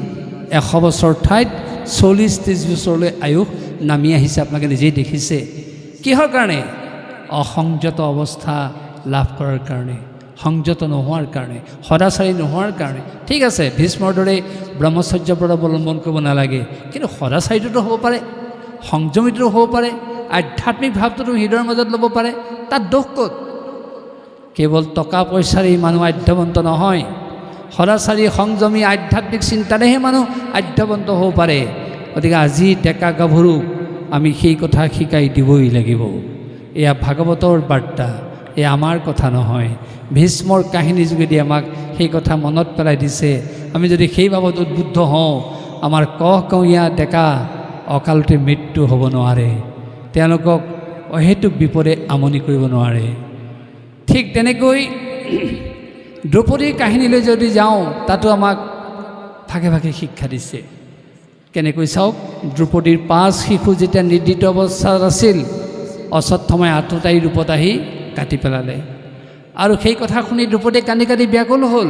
100 বছৰ ঠাইত 40-30 বছৰলৈ আয়ুস নামি আহিছে, আপোনালোকে নিজেই দেখিছে। কিহৰ কাৰণে? অসংযত অৱস্থা লাভ কৰাৰ কাৰণে, সংযত নোহোৱাৰ কাৰণে, সদাচাৰী নোহোৱাৰ কাৰণে। ঠিক আছে, ভীষ্মৰ দৰে ব্ৰহ্মচৰ্য ব্ৰত অৱলম্বন কৰিব নালাগে, কিন্তু সদাচাৰীটোতো হ'ব পাৰে, সংযমিতটো হ'ব পাৰে, আধ্যাত্মিক ভাৱটোতো হৃদয়ৰ মাজত ল'ব পাৰে। তাত দোষ ক'ত? কেৱল টকা পইচাৰেই মানুহ আধ্যবন্ত নহয়, সদাচাৰী সংযমী আধ্যাত্মিক চিন্তাৰেহে মানুহ আধ্যবন্ত হ'ব পাৰে। গতিকে আজি ডেকা গাভৰু আমি সেই কথা শিকাই দিবই লাগিব। এয়া ভাগৱতৰ বাৰ্তা, এয়া আমাৰ কথা নহয়। ভীষ্মৰ কাহিনী যোগেদি আমাক সেই কথা মনত পেলাই দিছে। আমি যদি সেই বাবদ উদ্বুদ্ধ হওঁ, আমাৰ কহকহীয়া ডেকা অকালতে মৃত্যু হ'ব নোৱাৰে, তেওঁলোকক অহেতুক বিপদে আমনি কৰিব নোৱাৰে। ঠিক তেনেকৈ দ্ৰৌপদীৰ কাহিনীলৈ যদি যাওঁ তাতো আমাক ভাগে ভাগে শিক্ষা দিছে। কেনেকৈ চাওক, দ্ৰৌপদীৰ 5 শিশু যেতিয়া নিৰ্দিষ্ট অৱস্থাত আছিল, অশ্বত্থামাই আততায়ী ৰূপত আহি কাটি পেলালে। আৰু সেই কথা শুনি দ্ৰৌপদীয়ে কান্দি কাটি ব্যাকুল হ'ল।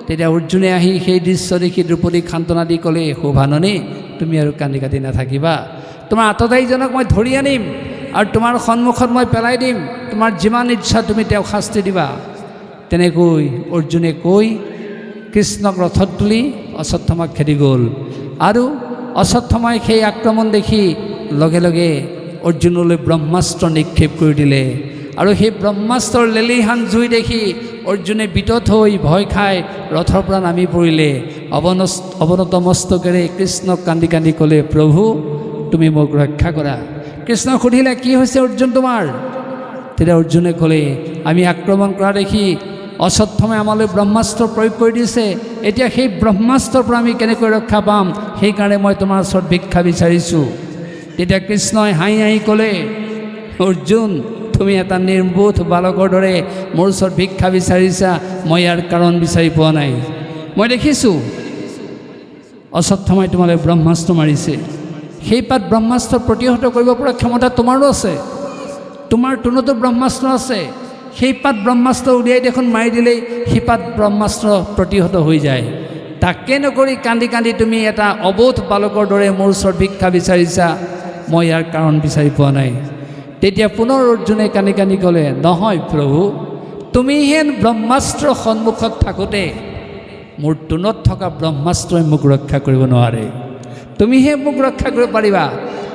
তেতিয়া অৰ্জুনে আহি সেই দৃশ্য দেখি দ্ৰৌপদীক সান্তনা দি ক'লে, শোভাননী, তুমি আৰু কান্দি কাটি নাথাকিবা, তোমাৰ আততায়ীজনক মই ধৰি আনিম আৰু তোমাৰ সন্মুখত মই পেলাই দিম, তোমাৰ যিমান ইচ্ছা তুমি তেওঁক শাস্তি দিবা। তেনেকৈ অৰ্জুনে কৈ কৃষ্ণক ৰথত তুলি অশ্বত্থামাক খেদি গ'ল। আৰু অশ্বত্থামাই সেই আক্ৰমণ দেখি লগে লগে অৰ্জুনলৈ ব্ৰহ্মাস্ত্ৰ নিক্ষেপ কৰি দিলে। আৰু সেই ব্ৰহ্মাস্ত্ৰৰ লেলিহান জুই দেখি অৰ্জুনে বিতত হৈ ভয় খাই ৰথৰ পৰা নামি পৰিলে। অৱনত মস্তকেৰে কৃষ্ণক কান্দি কান্দি ক'লে, প্ৰভু তুমি মোক ৰক্ষা কৰা। কৃষ্ণক সুধিলে, কি হৈছে অৰ্জুন তোমাৰ? তেতিয়া অৰ্জুনে ক'লে, আমি আক্ৰমণ কৰা দেখি অশ্বত্থামাই আমালৈ ব্ৰহ্মাস্ত্ৰ প্ৰয়োগ কৰি দিছে। এতিয়া সেই ব্ৰহ্মাস্ত্ৰৰ পৰা আমি কেনেকৈ ৰক্ষা পাম, সেইকাৰণে মই তোমাৰ ওচৰত ভিক্ষা বিচাৰিছোঁ। তেতিয়া কৃষ্ণই হাঁহি হাঁহি ক'লে, অৰ্জুন তুমি এটা নিৰ্বোধ বালকৰ দৰে মোৰ ওচৰত ভিক্ষা বিচাৰিছা, মই ইয়াৰ কাৰণ বিচাৰি পোৱা নাই। মই দেখিছোঁ অশ্বত্থামাই তোমালৈ ব্ৰহ্মাস্ত্ৰ মাৰিছে, সেই পাত ব্ৰহ্মাস্ত্ৰ প্ৰতিহত কৰিব পৰা ক্ষমতা তোমাৰো আছে, তোমাৰ তোনতো ব্ৰহ্মাস্ত্ৰ আছে। সেই পাত ব্ৰহ্মাস্ত্ৰ উলিয়াই দেখোন মাৰি দিলেই সেই পাত ব্ৰহ্মাস্ত্ৰ প্ৰতিহত হৈ যায়। তাকে নকৰি কান্দি কান্দি তুমি এটা অবোধ বালকৰ দৰে মোৰ ওচৰত ভিক্ষা বিচাৰিছা, মই ইয়াৰ কাৰণ বিচাৰি পোৱা নাই। তেতিয়া পুনৰ অৰ্জুনে কান্দি কান্দি ক'লে, নহয় প্ৰভু, তুমিহে ব্ৰহ্মাস্ত্ৰ সন্মুখত থাকোঁতে মোৰ তোনত থকা ব্ৰহ্মাস্ত্ৰই মোক ৰক্ষা কৰিব নোৱাৰে, তুমিহে মোক ৰক্ষা কৰিব পাৰিবা,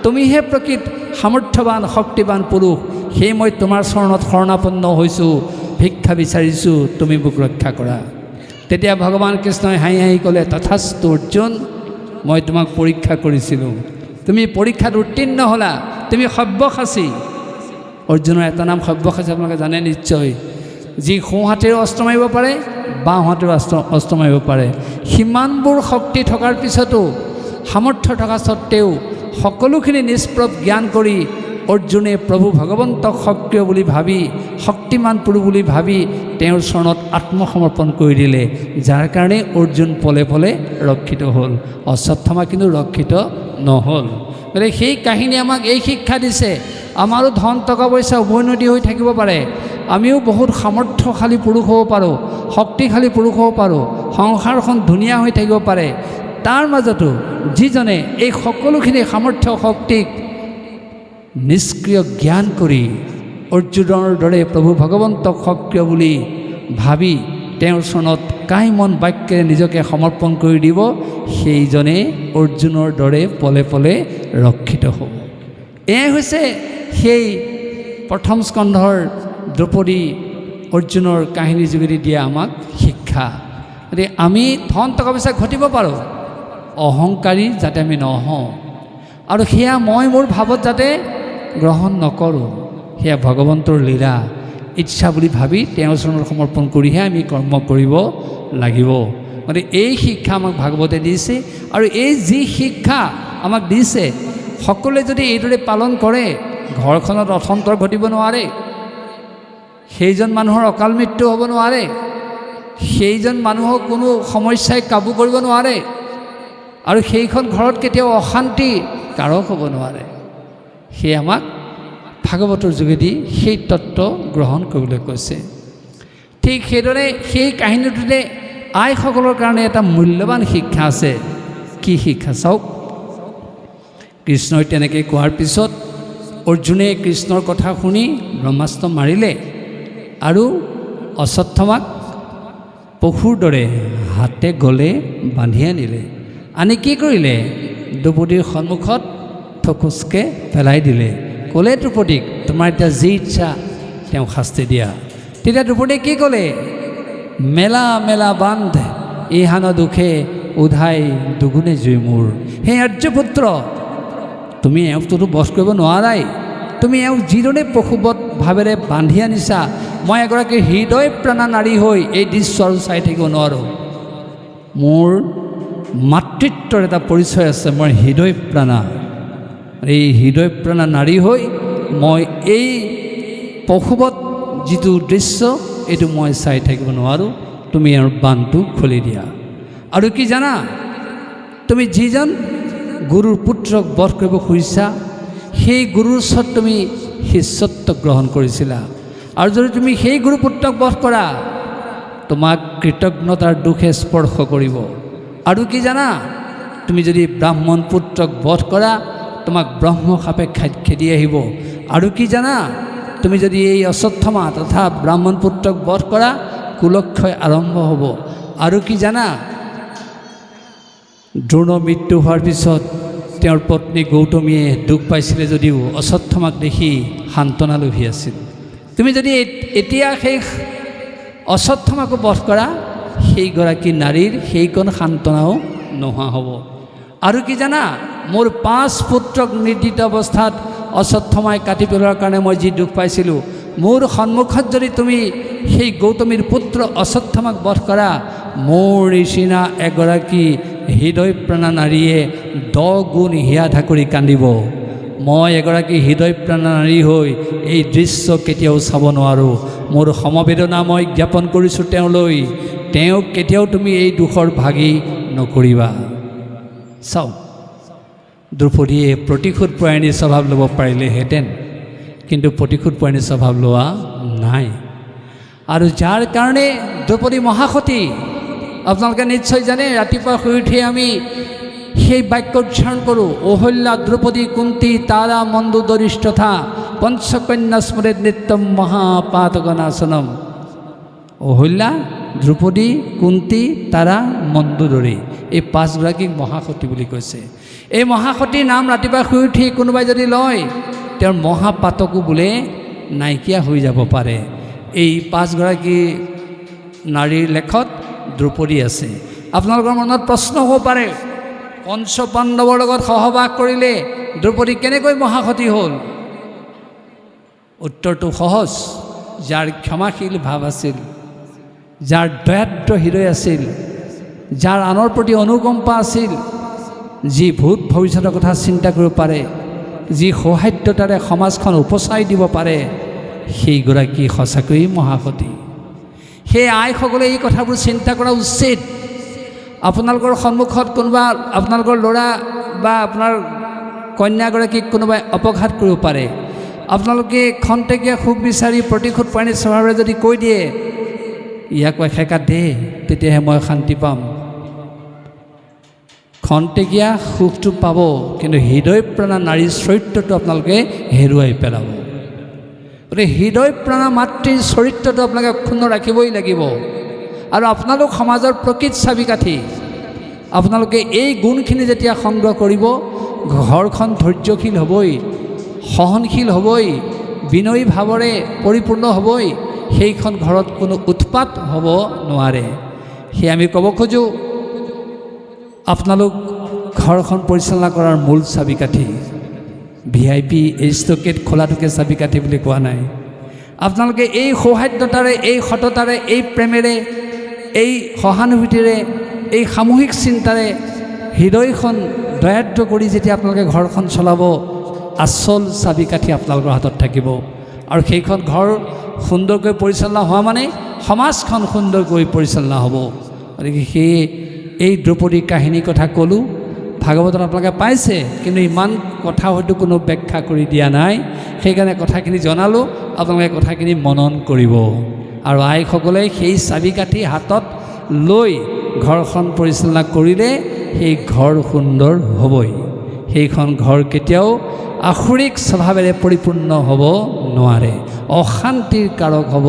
তুমিহে প্ৰকৃত সামৰ্থ্যৱান শক্তিৱান পুৰুষ। সেই মই তোমাৰ চৰণত শৰণাপন্ন হৈছোঁ, ভিক্ষা বিচাৰিছোঁ, তুমি মোক ৰক্ষা কৰা। তেতিয়া ভগৱান কৃষ্ণই হাঁহি হাঁহি ক'লে, তথাস্তু অৰ্জুন, মই তোমাক পৰীক্ষা কৰিছিলোঁ, তুমি পৰীক্ষাত উত্তীৰ্ণ হ'লা, তুমি সব্যসাচী। অৰ্জুনৰ এটা নাম সব্যসাচী, আপোনালোকে জানে নিশ্চয়, যি সোঁ হাতেৰেও অস্ত্ৰ মাৰিব পাৰে, বাওঁ হাতেৰেও অস্ত্ৰ মাৰিব পাৰে। সিমানবোৰ শক্তি থকাৰ পিছতো, সামৰ্থ্য থকা স্বত্তেও সকলোখিনি নিষ্প্ৰভ জ্ঞান কৰি অৰ্জুনে প্ৰভু ভগৱন্তক সক্ৰিয় বুলি ভাবি, শক্তিমান পুৰুষ বুলি ভাবি তেওঁৰ চৰণত আত্মসমৰ্পণ কৰি দিলে, যাৰ কাৰণে অৰ্জুন পলে পলে ৰক্ষিত হ'ল। অশ্বত্থামা কিন্তু ৰক্ষিত নহ'ল। গতিকে সেই কাহিনী আমাক এই শিক্ষা দিছে, আমাৰো ধন টকা পইচা উভৈনদী হৈ থাকিব পাৰে, আমিও বহুত সামৰ্থ্যশালী পুৰুষ হ'ব পাৰোঁ, শক্তিশালী পুৰুষ হ'ব পাৰোঁ, সংসাৰখন ধুনীয়া হৈ থাকিব পাৰে। তাৰ মাজতো যিজনে এই সকলোখিনি সামৰ্থ্য শক্তিক নিষ্ক্ৰিয় জ্ঞান কৰি অৰ্জুনৰ দৰে প্ৰভু ভগৱন্তক সক্ৰিয় বুলি ভাবি তেওঁৰ চৰণত কাই মন বাক্যেৰে নিজকে সমৰ্পণ কৰি দিব, সেইজনে অৰ্জুনৰ দৰে পলে পলে ৰক্ষিত হ'ব। এয়াই হৈছে সেই প্ৰথম স্কন্ধৰ দ্ৰৌপদী অৰ্জুনৰ কাহিনীৰ যোগেদি দিয়া আমাক শিক্ষা। গতিকে আমি ধন টকা পইচা ঘটিব পাৰোঁ, অহংকাৰী যাতে আমি নহওঁ, আৰু সেয়া মই মোৰ ভাৱত যাতে গ্ৰহণ নকৰোঁ, সেয়া ভগৱন্তৰ লীলা ইচ্ছা বুলি ভাবি তেওঁৰ চৰণত সমৰ্পণ কৰিহে আমি কৰ্ম কৰিব লাগিব। গতিকে এই শিক্ষা আমাক ভাগৱতে দিছে, আৰু এই যি শিক্ষা আমাক দিছে সকলোৱে যদি এইদৰে পালন কৰে, ঘৰখনত অথন্তৰ ঘটিব নোৱাৰে, সেইজন মানুহৰ অকাল মৃত্যু হ'ব নোৱাৰে, সেইজন মানুহক কোনো সমস্যাই কাবু কৰিব নোৱাৰে, আৰু সেইখন ঘৰত কেতিয়াও অশান্তি কাৰক হ'ব নোৱাৰে। সেয়ে আমাক ভাগৱতৰ যোগেদি সেই তত্ত্ব গ্ৰহণ কৰিবলৈ কৈছে। ঠিক সেইদৰে সেই কাহিনীটোতে আইসকলৰ কাৰণে এটা মূল্যৱান শিক্ষা আছে। কি শিক্ষা চাওক, কৃষ্ণই তেনেকৈ কোৱাৰ পিছত অৰ্জুনে কৃষ্ণৰ কথা শুনি ব্ৰহ্মাস্ত্ৰ মাৰিলে, আৰু অশ্বত্থামাক পশুৰ দৰে হাতে গলে বান্ধি আনিলে, আনি কি কৰিলে, দ্ৰৌপদীৰ সন্মুখত থকুচকৈ পেলাই দিলে, ক'লে দ্ৰৌপদীক তোমাৰ এতিয়া যি ইচ্ছা তেওঁক শাস্তি দিয়া। তেতিয়া দ্ৰৌপদীয়ে কি ক'লে, মেলা মেলা বান্ধ ইহান দুখে উধাই দুগুণে জুই মোৰ। সেই আৰ্যপুত্ৰ, তুমি এওঁকটোতো বধ কৰিব নোৱাৰাই, তুমি এওঁক যিদৰে পশুবধ ভাৱেৰে বান্ধি আনিছা, মই এগৰাকী হৃদয় প্ৰাণা নাৰী হৈ এই দৃশ্য আৰু চাই থাকিব নোৱাৰোঁ। মোৰ মাতৃত্বৰ এটা পৰিচয় আছে, মই হৃদয় প্ৰাণা, এই হৃদয় প্ৰাণা নাৰী হৈ মই এই পশুবধ যিটো দৃশ্য এইটো মই চাই থাকিব নোৱাৰোঁ, তুমি ইয়াৰ বান্ধটো খুলি দিয়া। আৰু কি জানা, তুমি যিজন গুৰুৰ পুত্ৰক বধ কৰিব খুজিছা সেই গুৰুৰ ওচৰত তুমি শিষ্যত্ব গ্ৰহণ কৰিছিলা, আৰু যদি তুমি সেই গুৰুপুত্ৰক বধ কৰা তোমাক কৃতজ্ঞতাৰ দুখে স্পৰ্শ কৰিব। আৰু কি জানা, তুমি যদি ব্ৰাহ্মণ পুত্ৰক বধ কৰা তোমাক ব্ৰহ্মসাপে খেদি আহিব। আৰু কি জানা, তুমি যদি এই অশ্বত্থামা তথা ব্ৰাহ্মণ পুত্ৰক বধ কৰা কুলক্ষয় আৰম্ভ হ'ব। আৰু কি জানা, দ্ৰোণ মৃত্যু হোৱাৰ পিছত তেওঁৰ পত্নী গৌতমীয়ে দুখ পাইছিলে যদিও অশ্বত্থামাক দেখি সান্তনা লভি আছিল। তুমি যদি এতিয়া সেই অশ্বত্থামাকো বধ কৰা সেইগৰাকী নাৰীৰ সেইকণ সান্তনাও নোহোৱা হ'ব। আৰু কি জানা, মোৰ 5 পুত্ৰক নিৰ্দিষ্ট অৱস্থাত অশ্বত্থামাই কাটি পেলোৱাৰ কাৰণে মই যি দুখ পাইছিলোঁ, মোৰ সন্মুখত যদি তুমি সেই গৌতমীৰ পুত্ৰ অশ্বত্থামাক বধ কৰা মোৰ নিচিনা এগৰাকী হৃদয়প্ৰাণা নাৰীয়ে 10 গুণ হিয়া ধাকৰি কান্দিব। মই এগৰাকী হৃদয়প্ৰাণা নাৰী হৈ এই দৃশ্য কেতিয়াও চাব নোৱাৰোঁ। মোৰ সমবেদনা মই জ্ঞাপন কৰিছোঁ তেওঁলৈ, তেওঁক কেতিয়াও তুমি এই দুখৰ ভাগি নকৰিবা। চাওক, দ্ৰৌপদীয়ে প্ৰতিশোধ পৰায়ণী স্বভাৱ ল'ব পাৰিলেহেঁতেন, কিন্তু প্ৰতিশোধ পৰায়ণী স্বভাৱ লোৱা নাই। আৰু যাৰ কাৰণে দ্ৰৌপদী মহাসতী, আপোনালোকে নিশ্চয় জানে, ৰাতিপুৱা শুই উঠি আমি সেই বাক্য উচ্চাৰণ কৰোঁ, অহল্যা দ্ৰৌপদী কুন্তী তাৰা মন্দোদৰিষ্ঠথা পঞ্চকন্যা স্মৃত নিত্যম মহাপাতকনাশনম। অহল্যা, দ্ৰৌপদী, কুন্তী, তাৰা, মন্দোদৰী, এই 5গৰাকীক মহাসতী বুলি কৈছে। এই মহাসতীৰ নাম ৰাতিপুৱা শুই উঠি কোনোবাই যদি লয় তেওঁৰ মহাপাতকো বোলে নাইকিয়া হৈ যাব পাৰে। এই 5গৰাকী নাৰীৰ লেখত দ্ৰৌপদী আছে। আপোনালোকৰ মনত প্ৰশ্ন হ'ব পাৰে, পঞ্চপাণ্ডৱৰ লগত সহবাস কৰিলে দ্ৰৌপদী কেনেকৈ মহাসতী হ'ল? উত্তৰটো সহজ। যাৰ ক্ষমাশীল ভাৱ আছিল, যাৰ দয়াদ্ৰ হৃদয় আছিল, যাৰ আনৰ প্ৰতি অনুকম্পা আছিল, যি ভূত ভৱিষ্যতৰ কথা চিন্তা কৰিব পাৰে, যি সৌহাৰ্দ্যতাৰে সমাজখন উপচাই দিব পাৰে, সেইগৰাকী সঁচাকৈয়ে মহাসতী। সেই আইসকলে এই কথাবোৰ চিন্তা কৰা উচিত। আপোনালোকৰ সন্মুখত কোনোবা আপোনালোকৰ ল'ৰা বা আপোনাৰ কন্যাগৰাকীক কোনোবাই অপঘাত কৰিব পাৰে। আপোনালোকে খন্তেকীয়া সুখ বিচাৰি প্ৰতিশোধ পৰায়ণী স্বভাৱেৰে যদি কৈ দিয়ে ইয়াক এসেকা দে, তেতিয়াহে মই শান্তি পাম, খন্তেকীয়া সুখটো পাব, কিন্তু হৃদয়প্ৰাণা নাৰীৰ চৰিত্ৰটো আপোনালোকে হেৰুৱাই পেলাব। গতিকে হৃদয়প্ৰাণা মাতৃৰ চৰিত্ৰটো আপোনালোকে অক্ষুণ্ণ ৰাখিবই লাগিব। আৰু আপোনালোক সমাজৰ প্ৰকৃত চাবিকাঠি। আপোনালোকে এই গুণখিনি যেতিয়া সংগ্ৰহ কৰিব, ঘৰখন ধৈৰ্যশীল হ'বই, সহনশীল হ'বই, বিনয়ী ভাৱেৰে পৰিপূৰ্ণ হ'বই। সেইখন ঘৰত কোনো উৎপাত হ'ব নোৱাৰে। সেয়ে আমি ক'ব খোজোঁ, আপোনালোক ঘৰখন পৰিচালনা কৰাৰ মূল চাবিকাঠি। VIP এৰিষ্ট'ক্ৰেট খোলাটোকে চাবিকাঠি বুলি কোৱা নাই। আপোনালোকে এই সৌহাৰ্দ্যতাৰে, এই সততাৰে, এই প্ৰেমেৰে, এই সহানুভূতিৰে, এই সামূহিক চিন্তাৰে হৃদয়খন দয়াদ্ৰ কৰি যেতিয়া আপোনালোকে ঘৰখন চলাব, আচল চাবিকাঠি আপোনালোকৰ হাতত থাকিব। আৰু সেইখন ঘৰ সুন্দৰকৈ পৰিচালনা হোৱা মানে সমাজখন সুন্দৰকৈ পৰিচালনা হ'ব। গতিকে সেই এই দ্ৰৌপদীৰ কাহিনীৰ কথা ক'লোঁ, ভাগৱতত আপোনালোকে পাইছে, কিন্তু ইমান কথা হয়তো কোনো ব্যাখ্যা কৰি দিয়া নাই। সেইকাৰণে কথাখিনি জনালোঁ, আপোনালোকে কথাখিনি মনন কৰিব। আৰু আইসকলে সেই চাবিকাঠি হাতত লৈ ঘৰখন পৰিচালনা কৰিলে সেই ঘৰ সুন্দৰ হ'বই। সেইখন ঘৰ কেতিয়াও আসুৰিক স্বভাৱেৰে পৰিপূৰ্ণ হ'ব নোৱাৰে, অশান্তিৰ কাৰক হ'ব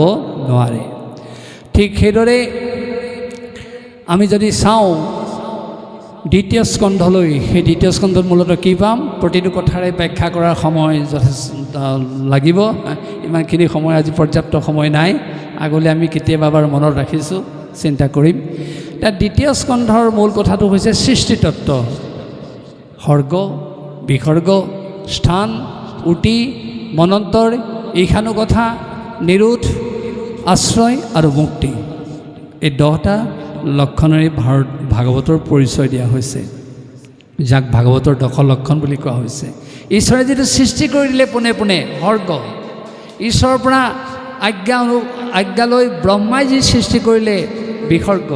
নোৱাৰে। ঠিক সেইদৰে আমি যদি চাওঁ দ্বিতীয় স্কন্ধলৈ, সেই দ্বিতীয় স্কন্ধত মূলতঃ কি পাম? প্ৰতিটো কথাৰে ব্যাখ্যা কৰাৰ সময় যথেষ্ট লাগিব। ইমানখিনি সময় আজি পৰ্যাপ্ত সময় নাই, আগলৈ আমি কেতিয়াবা এবাৰ মনত ৰাখিছোঁ, চিন্তা কৰিম। এতিয়া দ্বিতীয় স্কন্ধৰ মূল কথাটো হৈছে সৃষ্টিতত্ত্ব। সৰ্গ, বিসৰ্গ, স্থান, উটি, মনন্তৰ, ঈশানুকথা, নিৰোধ, আশ্ৰয় আৰু মুক্তি, এই 10টা লক্ষণেৰে ভাগৱতৰ পৰিচয় দিয়া হৈছে, যাক ভাগৱতৰ 10 লক্ষণ বুলি কোৱা হৈছে। ঈশ্বৰে যিটো সৃষ্টি কৰি দিলে পোনে পোনে, সৰ্গ, ঈশ্বৰৰ পৰা আজ্ঞা লৈ ব্ৰহ্মাই যি সৃষ্টি কৰিলে, বিসৰ্গ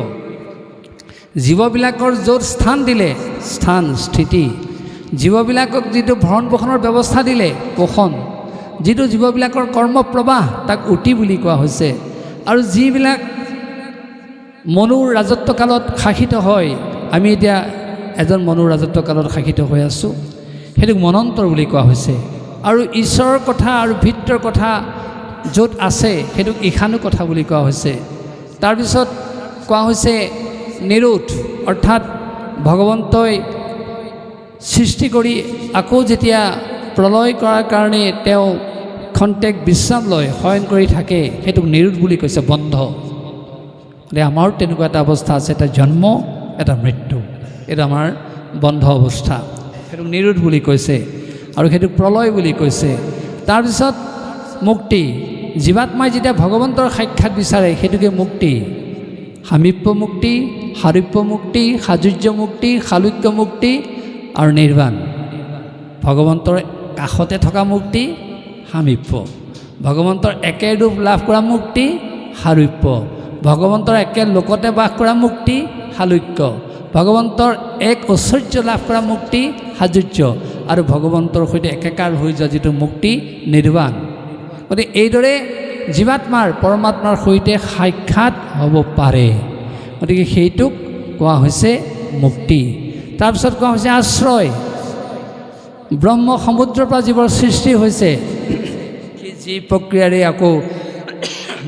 জীৱবিলাকৰ য'ত স্থান দিলে স্থান স্থিতি জীৱবিলাকক যিটো ভৰণ পোষণৰ ব্যৱস্থা দিলে পোষণ যিটো জীৱবিলাকৰ কৰ্মপ্ৰবাহ তাক উটি বুলি কোৱা হৈছে আৰু যিবিলাক মনুৰ ৰাজত্বকালত শাসিত হয় আমি এতিয়া এজন মনুৰ ৰাজত্বকালত শাসিত হৈ আছোঁ সেইটোক মনন্তৰ বুলি কোৱা হৈছে আৰু ঈশ্বৰৰ কথা আৰু ভিত্ৰৰ কথা য'ত আছে সেইটোক ঈশানু কথা বুলি কোৱা হৈছে তাৰপিছত কোৱা হৈছে নিৰোধ অৰ্থাৎ ভগৱন্তই সৃষ্টি কৰি আকৌ যেতিয়া প্ৰলয় কৰাৰ কাৰণে তেওঁ খন্তেক বিশ্ৰাম লয় শয়ন কৰি থাকে সেইটোক নিৰোধ বুলি কৈছে বন্ধ আমাৰো তেনেকুৱা এটা অৱস্থা আছে এটা জন্ম এটা মৃত্যু এইটো আমাৰ বন্ধ অৱস্থা সেইটোক নিৰোধ বুলি কৈছে আৰু সেইটোক প্ৰলয় বুলি কৈছে তাৰপিছত মুক্তি জীৱাত্মাই যেতিয়া ভগৱন্তৰ সাক্ষাৎ বিচাৰে সেইটোকে মুক্তি সামীপ্য মুক্তি সাৰূপ্য মুক্তি সাযুজ্য মুক্তি শালুক্য মুক্তি আৰু নিৰ্বাণ ভগৱন্তৰ কাষতে থকা মুক্তি সামীপ্য ভগৱন্তৰ একে ৰূপ লাভ কৰা মুক্তি সাৰূপ্য ভগৱন্তৰ একে লোকতে বাস কৰা মুক্তি শালুক্য ভগৱন্তৰ এক ঐশ্বৰ্য লাভ কৰা মুক্তি সাযুজ্য আৰু ভগৱন্তৰ সৈতে একেকাৰ হৈ যোৱা যিটো মুক্তি নিৰ্বাণ গতিকে এইদৰে জীৱাত্মাৰ পৰমাত্মাৰ সৈতে সাক্ষাৎ হ'ব পাৰে গতিকে সেইটোক কোৱা হৈছে মুক্তি তাৰপিছত কোৱা হৈছে আশ্ৰয় ব্ৰহ্ম সমুদ্ৰৰ পৰা জীৱৰ সৃষ্টি হৈছে যি প্ৰক্ৰিয়াৰে আকৌ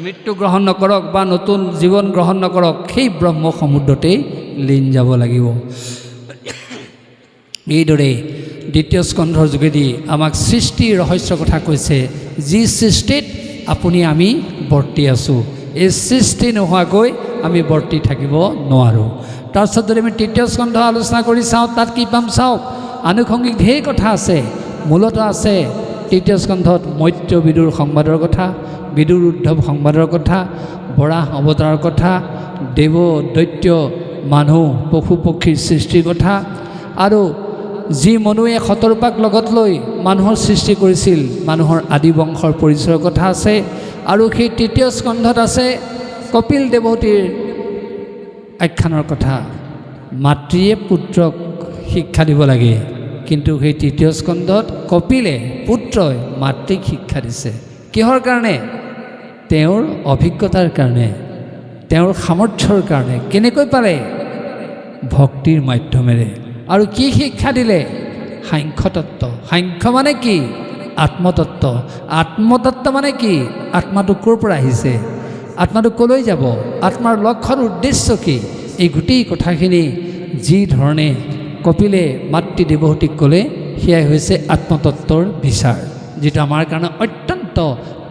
মৃত্যু গ্ৰহণ নকৰক বা নতুন জীৱন গ্ৰহণ নকৰক সেই ব্ৰহ্ম সমুদ্ৰতেই লীন যাব লাগিব এইদৰে দ্বিতীয় স্কন্ধৰ যোগেদি আমাক সৃষ্টিৰ ৰহস্য কথা কৈছে যি সৃষ্টিত আপুনি আমি বৰ্তি আছোঁ এই সৃষ্টি নোহোৱাকৈ আমি বৰ্তি থাকিব নোৱাৰোঁ তাৰপিছত যদি আমি তৃতীয় স্কন্ধ আলোচনা কৰি চাওঁ তাত কি পাম চাওক আনুষংগিক ঢেৰ কথা আছে মূলত আছে তৃতীয় স্কন্ধত মৈত্ৰ বিদুৰ সংবাদৰ কথা বিদুৰ উদ্ধৱ সংবাদৰ কথা বৰাহ অৱতাৰৰ কথা দেৱ দৈত্য মানুহ পশু পক্ষীৰ সৃষ্টিৰ কথা আৰু যি মনুৱে শতৰূপাক লগত লৈ মানুহৰ সৃষ্টি কৰিছিল মানুহৰ আদি বংশৰ পৰিচয়ৰ কথা আছে আৰু সেই তৃতীয় স্কন্ধত আছে কপিল দেৱতীৰ আখ্যানৰ কথা মাতৃয়ে পুত্ৰক শিক্ষা দিব লাগে কিন্তু সেই তৃতীয় স্কন্ধত কপিলে পুত্ৰই মাতৃক শিক্ষা দিছে কিহৰ কাৰণে তেওঁৰ অভিজ্ঞতাৰ কাৰণে তেওঁৰ সামৰ্থ্যৰ কাৰণে কেনেকৈ পালে ভক্তিৰ মাধ্যমেৰে আৰু কি শিক্ষা দিলে সাংখ্যতত্ত্ব সাংখ্য মানে কি আত্মতত্ত্ব আত্মতত্ত্ব মানে কি আত্মাটো ক'ৰ পৰা আহিছে আত্মাটো ক'লৈ যাব আত্মাৰ লক্ষ্যৰ উদ্দেশ্য কি এই গোটেই কথাখিনি যি ধৰণে কপিলে মাতৃ দেৱহতীক ক'লে সেয়াই হৈছে আত্মতত্ত্বৰ বিচাৰ যিটো আমাৰ কাৰণে অত্যন্ত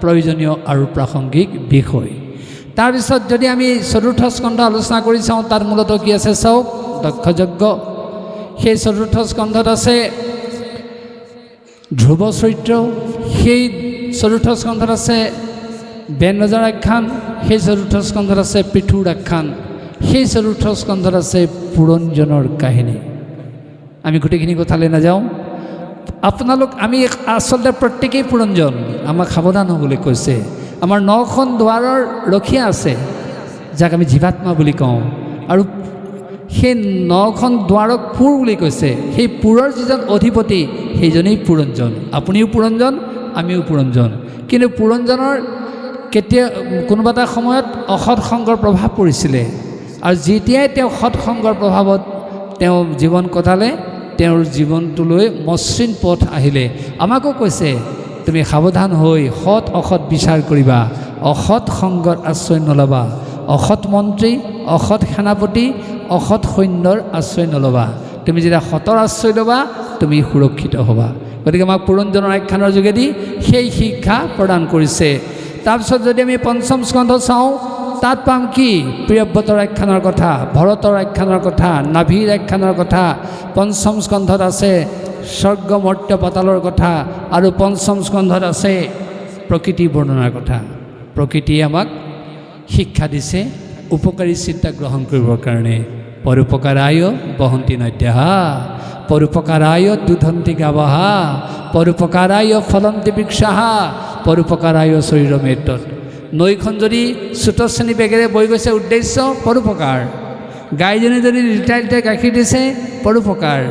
প্ৰয়োজনীয় আৰু প্ৰাসংগিক বিষয় তাৰপিছত যদি আমি চতুৰ্থ স্কন্ধ আলোচনা কৰি চাওঁ তাত মূলত কি আছে চাওক দক্ষযজ্ঞ সেই চতুৰ্থ স্কন্ধত আছে ধ্ৰুৱ চৰিত্ৰ সেই চতুৰ্থ স্কন্ধত আছে বেন ৰজাৰ আখ্যান সেই চতুৰ্থ স্কন্ধত আছে পৃথুৰ আখ্যান সেই চতুৰ্থ স্কন্ধত আছে পুৰঞ্জনৰ কাহিনী আমি গোটেইখিনি কথালৈ নাযাওঁ আপোনালোক আমি আচলতে প্ৰত্যেকেই পুৰঞ্জন আমাক সাৱধান হ'বলৈ কৈছে আমাৰ 9খন দুৱাৰৰ ৰখীয়া আছে যাক আমি জীৱাত্মা বুলি কওঁ আৰু সেই 9খন দুৱাৰক পুৰ বুলি কৈছে সেই পুৰৰ যিজন অধিপতি সেইজনেই পুৰঞ্জন আপুনিও পুৰঞ্জন আমিও পুৰঞ্জন কিন্তু পুৰঞ্জনৰ কেতিয়া কোনোবা এটা সময়ত অসৎ সংগৰ প্ৰভাৱ পৰিছিলে আৰু যেতিয়াই তেওঁ সৎসংগৰ প্ৰভাৱত তেওঁ জীৱন কটালে তেওঁৰ জীৱনটোলৈ মসৃণ পথ আহিলে আমাকো কৈছে তুমি সাৱধান হৈ সৎ অসৎ বিচাৰ কৰিবা অসৎ সংগত আশ্ৰয় নল'বা অসৎ মন্ত্ৰী অসৎ সেনাপতি অসৎ সৈন্যৰ আশ্ৰয় নল'বা তুমি যেতিয়া সতৰ আশ্ৰয় ল'বা তুমি সুৰক্ষিত হ'বা গতিকে আমাক পুৰঞ্জনৰ আখ্যানৰ যোগেদি সেই শিক্ষা প্ৰদান কৰিছে তাৰপিছত যদি আমি পঞ্চম স্কন্ধ চাওঁ তাত পাম কি প্ৰিয়ব্ৰতৰ আখ্যানৰ কথা ভৰতৰ আখ্যানৰ কথা নাভিৰ আখ্যানৰ কথা পঞ্চম স্কন্ধত আছে স্বৰ্গ মৰ্ত্য পাতালৰ কথা আৰু পঞ্চম স্কন্ধত আছে প্ৰকৃতি বৰ্ণনাৰ কথা প্ৰকৃতিয়ে আমাক শিক্ষা দিছে উপকাৰী চিন্তা গ্ৰহণ কৰিবৰ কাৰণে পৰোপকাৰায় বহন্তি নদ্যাহা পৰোপকাৰায় দুধন্তি গাৱাহা পৰোপকাৰায় ফলন্তি বৃক্ষাহা পৰোপকাৰায় শৰীৰমেতৎ নৈখন যদি চোতশ্ৰেণী বেগেৰে বৈ গৈছে উদ্দেশ্য পৰোপকাৰ, গাইজনী যদি লিটাৰে লিটাৰে গাখীৰ দিছে পৰোপকাৰ,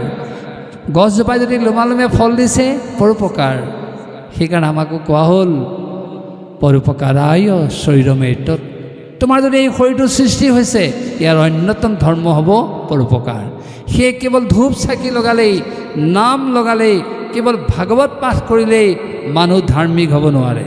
গছজোপাই যদি লোমালোমে ফল দিছে পৰোপকাৰ। সেইকাৰণে আমাকো কোৱা হ'ল পৰোপকাৰায় শৰীৰমেতৎ। তোমাৰ যদি এই শৰীৰটো সৃষ্টি হৈছে ইয়াৰ অন্যতম ধৰ্ম হ'ব পৰোপকাৰ। সেয়ে কেৱল ধূপ চাকি লগালেই, নাম লগালেই, কেৱল ভাগৱত পাঠ কৰিলেই মানুহ ধাৰ্মিক হ'ব নোৱাৰে,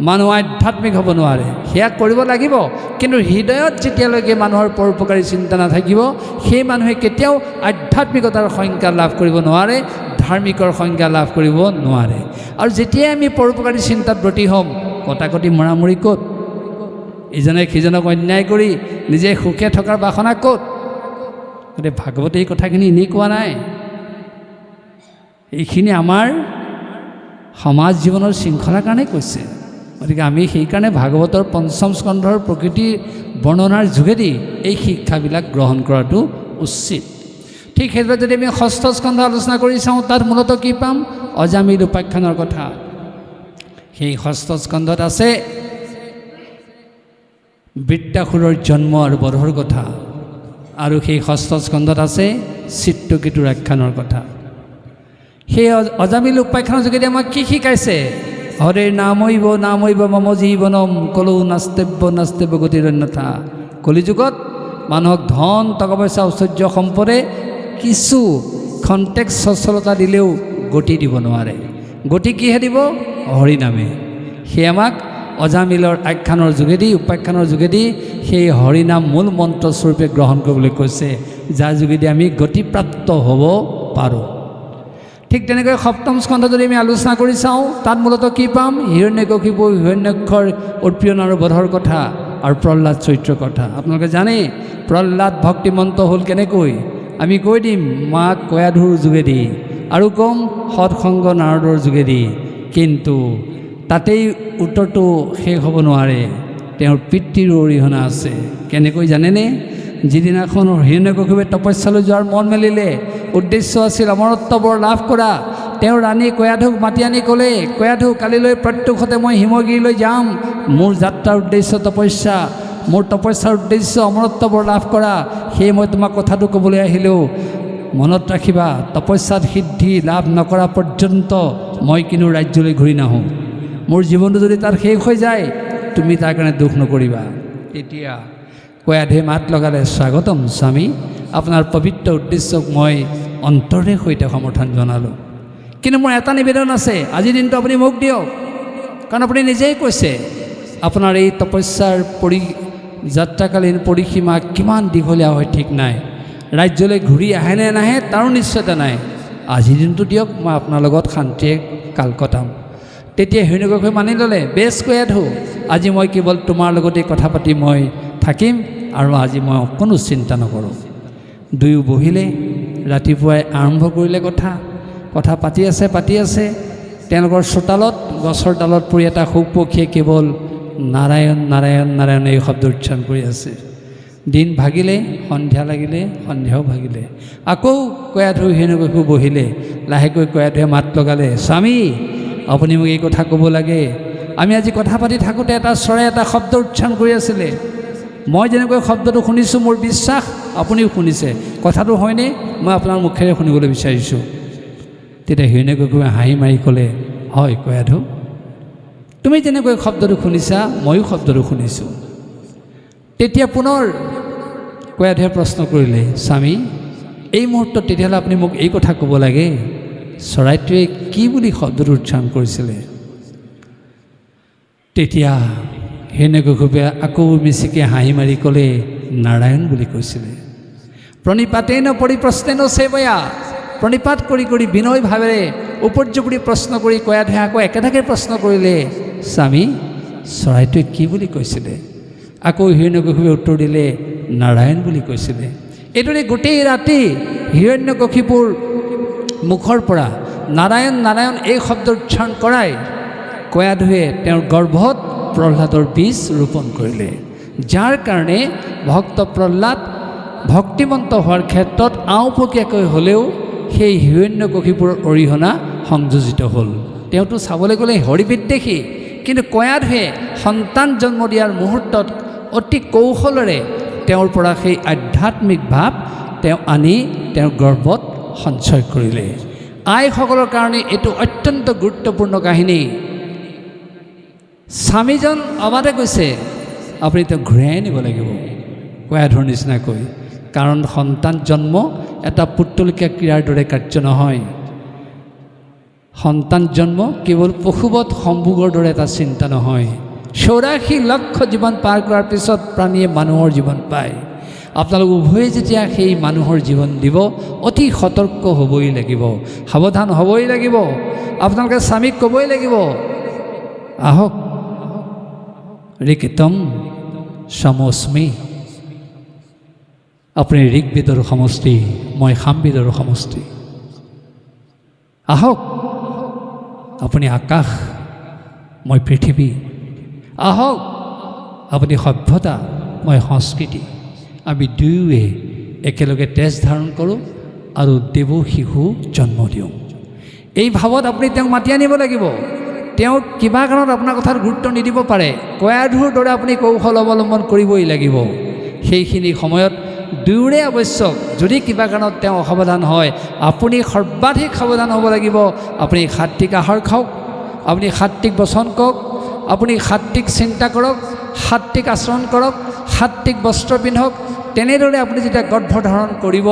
মানুহ আধ্যাত্মিক হ'ব নোৱাৰে। সেয়া কৰিব লাগিব, কিন্তু হৃদয়ত যেতিয়ালৈকে মানুহৰ পৰোপকাৰী চিন্তা নাথাকিব সেই মানুহে কেতিয়াও আধ্যাত্মিকতাৰ সংজ্ঞা লাভ কৰিব নোৱাৰে, ধাৰ্মিকৰ সংজ্ঞা লাভ কৰিব নোৱাৰে। আৰু যেতিয়াই আমি পৰোপকাৰী চিন্তাত ব্ৰতী হ'ম, কটাকটি মৰামৰি ক'ত? ইজনে সিজনক অন্যায় কৰি নিজে সুখে থকাৰ বাসনা ক'ত? গতিকে ভাগৱতে এই কথাখিনি এনেই কোৱা নাই, এইখিনি আমাৰ সমাজ জীৱনৰ শৃংখলাৰ কাৰণে কৈছে। গতিকে আমি সেইকাৰণে ভাগৱতৰ পঞ্চম স্কন্ধৰ প্ৰকৃতিৰ বৰ্ণনাৰ যোগেদি এই শিক্ষাবিলাক গ্ৰহণ কৰাটো উচিত। ঠিক সেইদৰে যদি আমি ষষ্ঠ স্কন্ধ আলোচনা কৰি চাওঁ, তাত মূলতঃ কি পাম? অজামিল উপাখ্যানৰ কথা। সেই ষষ্ঠ স্কন্ধত আছে বৃত্তাসুৰৰ জন্ম আৰু বধৰ কথা, আৰু সেই ষষ্ঠ স্কন্ধত আছে চিত্ৰকেতুৰ আখ্যানৰ কথা। সেই অজামিল উপাখ্যানৰ যোগেদি আমাক কি শিকাইছে? হৰে নামৈব নামৈব মম জীৱনম কলৌ নাস্তেব্য নাস্তেব্য গতিৰ অন্যথা। কলিযুগত মানুহক ধন টকা পইচা ঐশ্বৰ্য সম্পদে কিছু খন্তেক সচ্ছলতা দিলেও গতি দিব নোৱাৰে। গতি কিহে দিব? হৰিনামে। সেয়ে আমাক অজামিলৰ আখ্যানৰ যোগেদি, উপাখ্যানৰ যোগেদি সেই হৰিনাম মূল মন্ত্ৰস্বৰূপে গ্ৰহণ কৰিবলৈ কৈছে, যাৰ যোগেদি আমি গতিপ্ৰাপ্ত হ'ব পাৰোঁ। ঠিক তেনেকৈ সপ্তম স্কন্ধ যদি আমি আলোচনা কৰি চাওঁ, তাত মূলতঃ কি পাম? হিৰণ্যকশিপু হিৰণ্যাক্ষৰ উৎপীড়ন আৰু বধৰ কথা আৰু প্ৰহ্লাদ চৰিত্ৰৰ কথা। আপোনালোকে জানে প্ৰহ্লাদ ভক্তিমন্ত হ'ল কেনেকৈ? আমি কৈ দিম মাক কয়াধুৰ যোগেদি, আৰু ক'ম সৎসংগ নাৰদৰ যোগেদি। কিন্তু তাতেই উত্তৰটো শেষ হ'ব নোৱাৰে, তেওঁৰ পিতৃৰ অৰিহণা আছে। কেনেকৈ জানেনে? যিদিনাখন হিৰণ্যকশিপুৱে তপস্যালৈ যোৱাৰ মন মেলিলে, উদ্দেশ্য আছিল অমৰত্ব বৰ লাভ কৰা, তেওঁৰ ৰাণী কয়াধুক মাতি আনি ক'লে, কয়াধু কালিলৈ প্ৰত্যুষতে মই হিমগিৰিলৈ যাম, মোৰ যাত্ৰাৰ উদ্দেশ্য তপস্যা, মোৰ তপস্যাৰ উদ্দেশ্য অমৰত্ব বৰ লাভ কৰা, সেয়ে মই তোমাক কথাটো ক'বলৈ আহিলোঁ। মনত ৰাখিবা, তপস্যাত সিদ্ধি লাভ নকৰা পৰ্যন্ত মই কিন্তু ৰাজ্যলৈ ঘূৰি নাহোঁ। মোৰ জীৱনটো যদি তাত শেষ হৈ যায়, তুমি তাৰ কাৰণে দুখ নকৰিবা। তেতিয়া কয়াধুৱে মাত লগালে, স্বাগতম স্বামী, আপোনাৰ পবিত্ৰ উদ্দেশ্যক মই অন্তৰে সৈতে সমৰ্থন জনালোঁ। কিন্তু মোৰ এটা নিবেদন আছে, আজিৰ দিনটো আপুনি মোক দিয়ক, কাৰণ আপুনি নিজেই কৈছে আপোনাৰ এই তপস্যাৰ যাত্ৰাকালীন পৰিসীমা কিমান দীঘলীয়া হয় ঠিক নাই, ৰাজ্যলৈ ঘূৰি আহে নে নাহে তাৰো নিশ্চয়তা নাই। আজিৰ দিনটো দিয়ক, মই আপোনাৰ লগত শান্তিৰে কাল কটাম। তেতিয়া হিৰণ্যকশিপুৱে মানি ল'লে, বেছ কয়াধু, আজি মই কেৱল তোমাৰ লগতে কথা পাতি মই থাকিম, আৰু আজি মই কোনো চিন্তা নকৰোঁ। দুয়ো বহিলে, ৰাতিপুৱাই আৰম্ভ কৰিলে কথা পাতি আছে। তেওঁলোকৰ চোতালত গছৰ ডালত পৰি এটা শুক পক্ষীয়ে কেৱল নাৰায়ণ নাৰায়ণ নাৰায়ণ এই শব্দ উচ্চাৰণ কৰি আছে। দিন ভাগিলে, সন্ধিয়া লাগিলে, সন্ধিয়াও ভাগিলে, আকৌ কয়াধু হিৰণ্যকশিপু বহিলে। লাহেকৈ কয়াধুৱে মাত লগালে, স্বামী আপুনি মোক এই কথা ক'ব লাগে, আমি আজি কথা পাতি থাকোঁতে এটা চৰাই এটা শব্দ উচ্চাৰণ কৰি আছিলে, মই যেনেকৈ শব্দটো শুনিছোঁ মোৰ বিশ্বাস আপুনিও শুনিছে, কথাটো হয়নে? মই আপোনাৰ মুখেৰে শুনিবলৈ বিচাৰিছোঁ। তেতিয়া হিৰণ্যকশিপুৱে হাঁহি মাৰি ক'লে, হয় কয়াধু, তুমি যেনেকৈ শব্দটো শুনিছা ময়ো শব্দটো শুনিছোঁ। তেতিয়া পুনৰ কয়াধুৱে প্ৰশ্ন কৰিলে, স্বামী এই মুহূৰ্তত তেতিয়াহ'লে আপুনি মোক এই কথা ক'ব লাগে, চৰাইটোৱে কি বুলি শব্দটো উচ্চাৰণ কৰিছিলে? তেতিয়া হিৰণ্যকশিপুৱে আকৌ মিচিকে হাঁহি মাৰি ক'লে, নাৰায়ণ বুলি কৈছিলে। প্ৰণিপাতেন পৰিপ্ৰশ্নেন সেৱয়া, প্ৰণিপাত কৰি কৰি বিনয় ভাৱেৰে উপৰ্যুপৰি প্ৰশ্ন কৰি কয়াধুৱে আকৌ একেটাকে প্ৰশ্ন কৰিলে, স্বামী চৰাইটোৱে কি বুলি কৈছিলে? আকৌ হিৰণ্যকশিপুৱে উত্তৰ দিলে, নাৰায়ণ বুলি কৈছিলে। এইদৰে গোটেই ৰাতি হিৰণ্যকশিপুৰ মুখৰ পৰা নাৰায়ণ নাৰায়ণ এই শব্দ উচ্চাৰণ কৰাই কয়াধুৱে তেওঁৰ গৰ্ভত প্ৰহ্লাদৰ বীজ ৰোপণ কৰিলে, যাৰ কাৰণে ভক্ত প্ৰহ্লাদ ভক্তিমন্ত হোৱাৰ ক্ষেত্ৰত আওপকীয়াকৈ হ'লেও সেই হিৰণ্যকশিপুৰ অৰিহণা সংযোজিত হ'ল। তেওঁতো চাবলৈ গ'লে হৰিবিদ্বেষী, কিন্তু কয়াধুৱে সন্তান জন্ম দিয়াৰ মুহূৰ্তত অতি কৌশলেৰে তেওঁৰ পৰা সেই আধ্যাত্মিক ভাৱ তেওঁ আনি তেওঁৰ গৰ্ভত সঞ্চয় কৰিলে। আইসকলৰ কাৰণে এইটো অত্যন্ত গুৰুত্বপূৰ্ণ কাহিনী। স্বামীজন অবাধে কৈছে আপুনি তেওঁ ঘূৰাই আনিব লাগিব কয়াধুৰ নিচিনাকৈ, কাৰণ সন্তান জন্ম এটা পুতলিকা ক্ৰীড়াৰ দৰে কাৰ্য নহয়। সন্তান জন্ম কেৱল পশুবধ সম্ভোগৰ দৰে এটা চিন্তা নহয়। 84 লক্ষ জীৱন পাৰ কৰাৰ পিছত প্ৰাণীয়ে মানুহৰ জীৱন পায়। আপোনালোক উভয়ে যেতিয়া সেই মানুহৰ জীৱন দিব অতি সতৰ্ক হ'বই লাগিব, সাৱধান হ'বই লাগিব। আপোনালোকে স্বামীক ক'বই লাগিব আহক ঋকিতম সমস্মি, আপুনি ঋকবেদৰ সমষ্টি, মই সামবেদৰ সমষ্টি। আহক আপুনি আকাশ, মই পৃথিৱী। আহক আপুনি সভ্যতা, মই সংস্কৃতি। আমি দুয়োৱে একেলগে তেজ ধাৰণ কৰোঁ আৰু দেৱ শিশু জন্ম দিওঁ। এই ভাৱত আপুনি তেওঁক মাতি আনিব লাগিব। তেওঁ কিবা কাৰণত আপোনাৰ কথাত গুৰুত্ব নিদিব পাৰে, কয়াধুৰ দৰে আপুনি কৌশল অৱলম্বন কৰিবই লাগিব। সেইখিনি সময়ত দুয়োৰে আৱশ্যক। যদি কিবা কাৰণত তেওঁ অসাৱধান হয় আপুনি সৰ্বাধিক সাৱধান হ'ব লাগিব। আপুনি সাত্বিক আহাৰ খাওক, আপুনি সাত্বিক বচন কওক, আপুনি সাত্বিক চিন্তা কৰক, সাত্বিক আচৰণ কৰক, সাত্বিক বস্ত্ৰ পিন্ধক। তেনেদৰে আপুনি যেতিয়া গৰ্ভধাৰণ কৰিব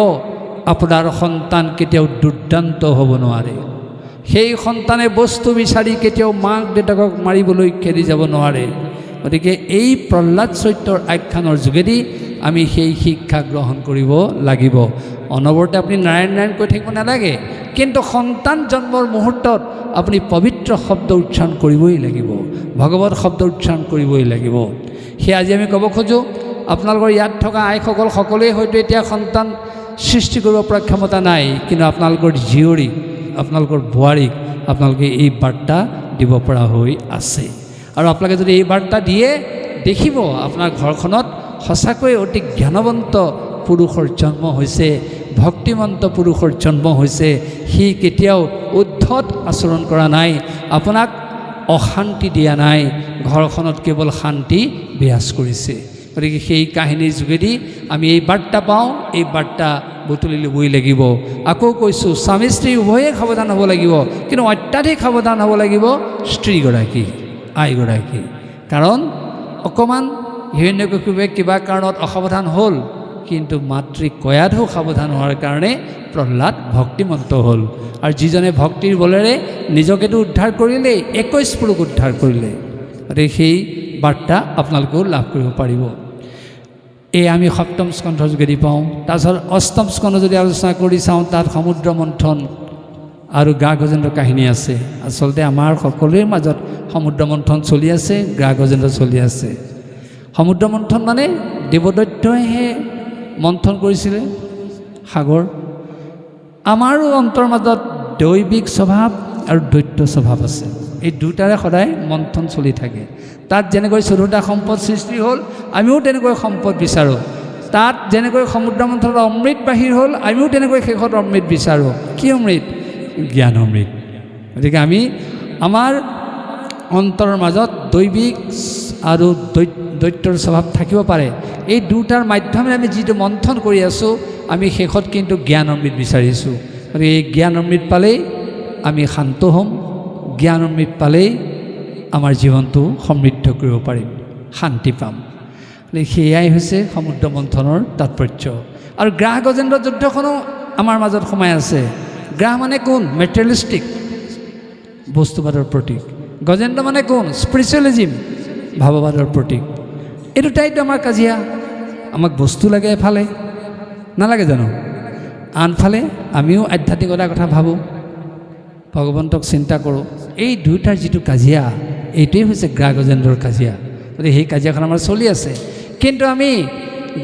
আপোনাৰ সন্তান কেতিয়াও দুৰ্দান্ত হ'ব নোৱাৰে। সেই সন্তানে বস্তু বিচাৰি কেতিয়াও মাক দেউতাকক মাৰিবলৈ খেদি যাব নোৱাৰে। গতিকে এই প্ৰহ্লাদ চৰিত্ৰৰ আখ্যানৰ যোগেদি আমি সেই শিক্ষা গ্ৰহণ কৰিব লাগিব। অনবৰতে আপুনি নাৰায়ণ নাৰায়ণ কৈ থাকিব নালাগে, কিন্তু সন্তান জন্মৰ মুহূৰ্তত আপুনি পবিত্ৰ শব্দ উচ্চাৰণ কৰিবই লাগিব, ভগৱত শব্দ উচ্চাৰণ কৰিবই লাগিব। সেয়া আজি আমি ক'ব খোজোঁ আপোনালোকৰ ইয়াত থকা আইসকল সকলোৱে হয়তো এতিয়া সন্তান সৃষ্টি কৰিব পৰা ক্ষমতা নাই, কিন্তু আপোনালোকৰ জীয়ৰীক, আপোনালোকৰ বোৱাৰীক আপোনালোকে এই বাৰ্তা দিব পৰা হৈ আছে। আৰু আপোনালোকে যদি এই বাৰ্তা দিয়ে দেখিব আপোনাৰ ঘৰখনত সঁচাকৈ অতি জ্ঞানৱন্ত পুৰুষৰ জন্ম হৈছে, ভক্তিমন্ত পুৰুষৰ জন্ম হৈছে। সি কেতিয়াও উদ্ধত আচৰণ কৰা নাই, আপোনাক অশান্তি দিয়া নাই, ঘৰখনত কেৱল শান্তি বিৰাজ কৰিছে। গতিকে সেই কাহিনীৰ যোগেদি আমি এই বাৰ্তা পাওঁ, এই বাৰ্তা বুটলি ল'বই লাগিব। আকৌ কৈছোঁ স্বামী স্ত্ৰী উভয়ে সাৱধান হ'ব লাগিব, কিন্তু অত্যাধিক সাৱধান হ'ব লাগিব স্ত্ৰীগৰাকী, আইগৰাকী। কাৰণ অকণমান হিৰণ্যকশিপুৱে কিবা কাৰণত অসাৱধান হ'ল, কিন্তু মাতৃ কয়াধু সাৱধান হোৱাৰ কাৰণে প্ৰহ্লাদ ভক্তিমন্ত হ'ল। আৰু যিজনে ভক্তিৰ বলেৰে নিজকেতো উদ্ধাৰ কৰিলেই, 21 পুৰুষ উদ্ধাৰ কৰিলে। গতিকে সেই বাৰ্তা আপোনালোকেও লাভ কৰিব পাৰিব। এই আমি সপ্তম স্কন্ধৰ যোগেদি পাওঁ। তাৰপিছত অষ্টম স্কন্ধ যদি আলোচনা কৰি চাওঁ তাত সমুদ্ৰ মন্থন আৰু গা গজেন্দ্ৰ কাহিনী আছে। আচলতে আমাৰ সকলোৰে মাজত সমুদ্ৰ মন্থন চলি আছে, গা গজেন্দ্ৰ চলি আছে। সমুদ্ৰ মন্থন মানে দেৱদৈত্যইহে মন্থন কৰিছিলে সাগৰ। আমাৰো অন্তৰ মাজত দৈবিক স্বভাৱ আৰু দৈত্য স্বভাৱ আছে, এই দুটাৰে সদায় মন্থন চলি থাকে। তাত যেনেকৈ 14টা সম্পদ সৃষ্টি হ'ল আমিও তেনেকৈ সম্পদ বিচাৰোঁ। তাত যেনেকৈ সমুদ্ৰ মন্থনত অমৃত বাহিৰ হ'ল আমিও তেনেকৈ শেষত অমৃত বিচাৰোঁ। কি অমৃত? জ্ঞান অমৃত। গতিকে আমি আমাৰ অন্তৰৰ মাজত দৈবিক আৰু দৈত্যৰ স্বভাৱ থাকিব পাৰে। এই দুটাৰ মাধ্যমেৰে আমি যিটো মন্থন কৰি আছোঁ আমি শেষত কিন্তু জ্ঞান অমৃত বিচাৰিছোঁ। গতিকে এই জ্ঞান অমৃত পালেই আমি শান্ত হ'ম, জ্ঞান অমৃত পালেই আমাৰ জীৱনটো সমৃদ্ধ কৰিব পাৰিম, শান্তি পাম। সেয়াই হৈছে সমুদ্ৰ মন্থনৰ তাৎপৰ্য। আৰু গ্ৰাহ গজেন্দ্ৰ যুদ্ধখনো আমাৰ মাজত সোমাই আছে। গ্ৰাহ মানে কোন? মেটেৰিয়েলিষ্টিক, বস্তুবাদৰ প্ৰতীক। গজেন্দ্ৰ মানে কোন? স্পিৰিচুৱেলিজিম, ভাৱবাদৰ প্ৰতীক। এই দুটাইতো আমাৰ কাজিয়া। আমাক বস্তু লাগে এফালে, নালাগে জানো? আনফালে আমিও আধ্যাত্মিকতাৰ কথা ভাবোঁ, ভগৱন্তক চিন্তা কৰোঁ। এই দুয়োটাৰ যিটো কাজিয়া, এইটোৱেই হৈছে গ্ৰাহ গজেন্দ্ৰৰ কাজিয়া। গতিকে সেই কাজিয়াখন আমাৰ চলি আছে। কিন্তু আমি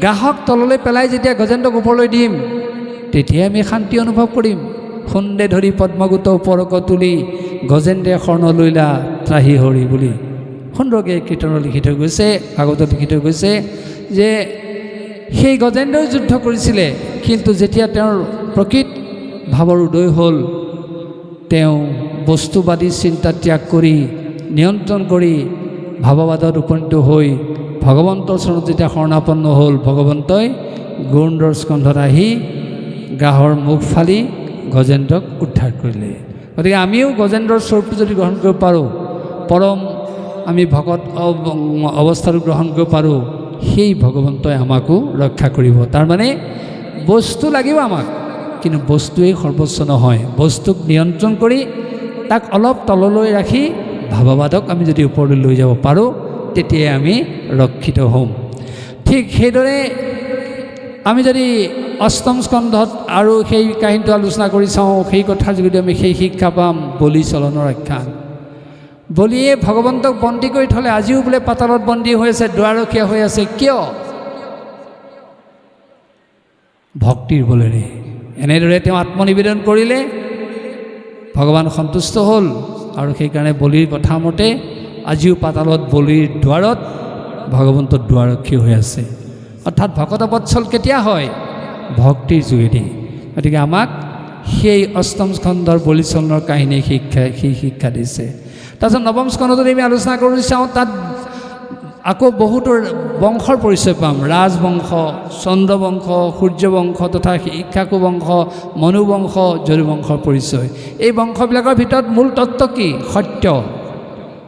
গ্ৰাহক তললৈ পেলাই যেতিয়া গজেন্দ্ৰক ওপৰলৈ দিম তেতিয়াই আমি শান্তি অনুভৱ কৰিম। সুন্দে ধৰি পদ্মগুত ওপৰক তুলি গজেন্দ্ৰে শৰণ লৈলা ত্ৰাহি হৰি বুলি সুন্দৰকৈ কীৰ্তনত লিখি থৈ গৈছে, ভাগৱতত লিখি থৈ গৈছে যে সেই গজেন্দ্ৰই যুদ্ধ কৰিছিলে, কিন্তু যেতিয়া তেওঁৰ প্ৰকৃত ভাৱৰ উদয় হ'ল তেওঁ বস্তুবাদী চিন্তা ত্যাগ কৰি নিয়ন্ত্ৰণ কৰি ভাৱবাদত উপনীত হৈ ভগৱন্তৰ চৰণত যেতিয়া শৰণাপন্ন হ'ল, ভগৱন্তই গৰুড়ৰ স্কন্ধত আহি গ্ৰাহৰ মুখ ফালি গজেন্দ্ৰক উদ্ধাৰ কৰিলে। গতিকে আমিও গজেন্দ্ৰৰ স্বৰূপটো যদি গ্ৰহণ কৰিব পাৰোঁ, পৰম আমি ভকত অৱস্থাটো গ্ৰহণ কৰিব পাৰোঁ, সেই ভগৱন্তই আমাকো ৰক্ষা কৰিব। তাৰমানে বস্তু লাগিব আমাক, কিন্তু বস্তুৱেই সৰ্বোচ্চ নহয়। বস্তুক নিয়ন্ত্ৰণ কৰি তাক অলপ তললৈ ৰাখি ভাৱবাদক আমি যদি ওপৰলৈ লৈ যাব পাৰোঁ, তেতিয়াই আমি ৰক্ষিত হ'ম। ঠিক সেইদৰে আমি যদি অষ্টম স্কন্ধত আৰু সেই কাহিনীটো আলোচনা কৰি চাওঁ, সেই কথাৰ যোগেদি আমি সেই শিক্ষা পাম বলি চলনৰ আখ্যান। বলিয়ে ভগৱন্তক বন্দী কৰি থ'লে, আজিও বোলে পাতালত বন্দী হৈ আছে, দুৱাৰখীয়া হৈ আছে। কিয়? ভক্তিৰ বলেৰে। এনেদৰে তেওঁ আত্মনিবেদন কৰিলে, ভগৱান সন্তুষ্ট হ'ল, আৰু সেইকাৰণে বলিৰ কথা মতে আজিও পাতালত বলিৰ দুৱাৰত ভগৱন্তৰ দুৱাৰক্ষী হৈ আছে। অৰ্থাৎ ভকতবৎসল কেতিয়া হয়? ভক্তিৰ যোগেদি। গতিকে আমাক সেই অষ্টম স্কন্ধৰ বলিচলনৰ কাহিনী সেই শিক্ষা দিছে। তাৰপিছত নৱম স্কন্ধত যদি আমি আলোচনা কৰি চাওঁ, তাত আকৌ বহুতো বংশৰ পৰিচয় পাম। ৰাজবংশ, চন্দ্ৰবংশ, সূৰ্যবংশ তথা ইক্ষ্বাকু বংশ, মনুবংশ, যদুবংশৰ পৰিচয়। এই বংশবিলাকৰ ভিতৰত মূল তত্ত্ব কি? সত্য।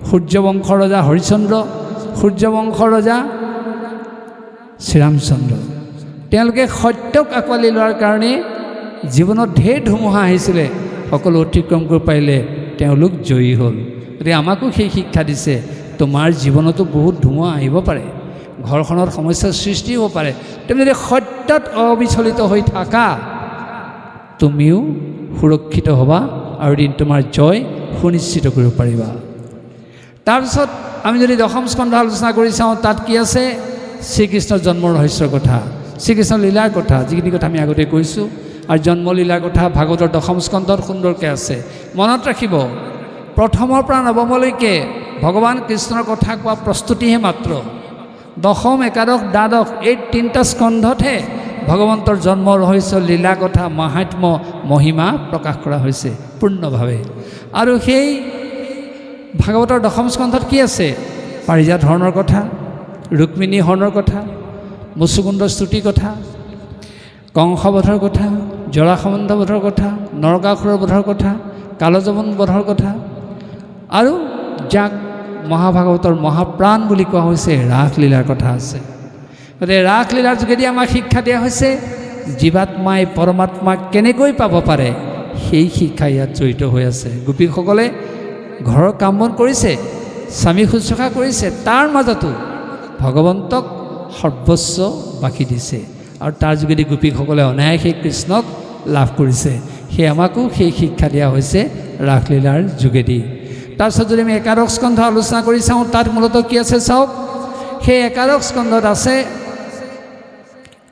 সূৰ্যবংশৰ ৰজা হৰিচন্দ্ৰ, সূৰ্যবংশৰ ৰজা শ্ৰীৰামচন্দ্ৰ। তেওঁলোকে সত্যক আঁকোৱালি লোৱাৰ কাৰণে জীৱনত ঢেৰ ধুমুহা আহিছিলে, সকলো অতিক্ৰম কৰিব পাৰিলে, তেওঁলোক জয়ী হ'ল। গতিকে আমাকো সেই শিক্ষা দিছে, তোমাৰ জীৱনতো বহুত ধুমুহা আহিব পাৰে, ঘৰখনত সমস্যাৰ সৃষ্টি হ'ব পাৰে, তুমি যদি সত্যত অবিচলিত হৈ থাকা, তুমিও সুৰক্ষিত হ'বা আৰু এদিন তোমাৰ জয় সুনিশ্চিত কৰিব পাৰিবা। তাৰপিছত আমি যদি দশম স্কন্ধ আলোচনা কৰি চাওঁ, তাত কি আছে? শ্ৰীকৃষ্ণৰ জন্ম ৰহস্যৰ কথা, শ্ৰীকৃষ্ণৰ লীলাৰ কথা, যিখিনি কথা আমি আগতে কৈছোঁ। আৰু জন্মলীলাৰ কথা ভাগৱতৰ দশম স্কন্ধত সুন্দৰকৈ আছে। মনত ৰাখিব, প্ৰথমৰ পৰা নৱমলৈকে ভগৱান কৃষ্ণৰ কথা কোৱা প্ৰস্তুতিহে মাত্ৰ। দশম, একাদশ, দ্বাদশ এই তিনিটা স্কন্ধতহে ভগৱন্তৰ জন্ম ৰহস্য, লীলা কথা, মাহাত্ম্য, মহিমা প্ৰকাশ কৰা হৈছে পূৰ্ণভাৱে। আৰু সেই ভাগৱতৰ দশম স্কন্ধত কি আছে? পাৰিজাত হৰণৰ কথা, ৰুক্মিণী হৰণৰ কথা, মুচুকুন্দ স্তুতিৰ কথা, কংসবধৰ কথা, জৰাসন্ধ বধৰ কথা, নৰকাসুৰৰ বধৰ কথা, কালযবন বধৰ কথা, আৰু যাক মহাভাগৱতৰ মহাপ্ৰাণ বুলি কোৱা হৈছে ৰাসলীলাৰ কথা আছে। গতিকে ৰাসলীলাৰ যোগেদি আমাক শিক্ষা দিয়া হৈছে, জীৱাত্মাই পৰমাত্মাক কেনেকৈ পাব পাৰে, সেই শিক্ষা ইয়াত জড়িত হৈ আছে। গোপীসকলে ঘৰৰ কাম বন কৰিছে, স্বামী শুশ্ৰূষা কৰিছে, তাৰ মাজতো ভগৱন্তক সৰ্বস্ব বাকি দিছে, আৰু তাৰ যোগেদি গোপীসকলে অনায়াসে কৃষ্ণক লাভ কৰিছে। সেই আমাকো সেই শিক্ষা দিয়া হৈছে ৰাসলীলাৰ যোগেদি। তাৰপিছত যদি আমি একাদশ স্কন্ধ আলোচনা কৰি চাওঁ, তাত মূলতঃ কি আছে চাওক। সেই একাদশ স্কন্ধত আছে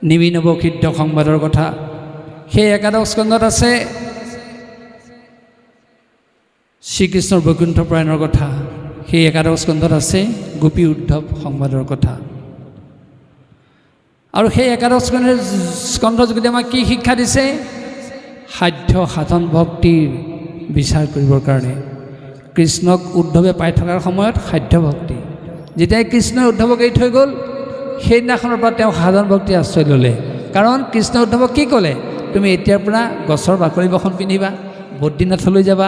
নিমিনৱসিদ্ধ সংবাদৰ কথা, সেই একাদশ স্কন্ধত আছে শ্ৰীকৃষ্ণৰ বৈকুণ্ঠ পৰায়ণৰ কথা, সেই একাদশ স্কন্ধত আছে গোপী উদ্ধৱ সংবাদৰ কথা। আৰু সেই একাদশ স্কন্ধৰ যোগেদি আমাক কি শিক্ষা দিছে? সাধ্য সাধন ভক্তিৰ বিচাৰ কৰিবৰ কাৰণে। কৃষ্ণক উদ্ধৱে পাই থকাৰ সময়ত সাধ্য ভক্তি, যেতিয়াই কৃষ্ণই উদ্ধৱক এৰি থৈ গ'ল, সেইদিনাখনৰ পৰা তেওঁ সাধন ভক্তিৰ আশ্ৰয় ল'লে। কাৰণ কৃষ্ণ উদ্ধৱক কি ক'লে? তুমি এতিয়াৰ পৰা গছৰ বাকলি বসন পিন্ধিবা, বদ্ৰীনাথলৈ যাবা,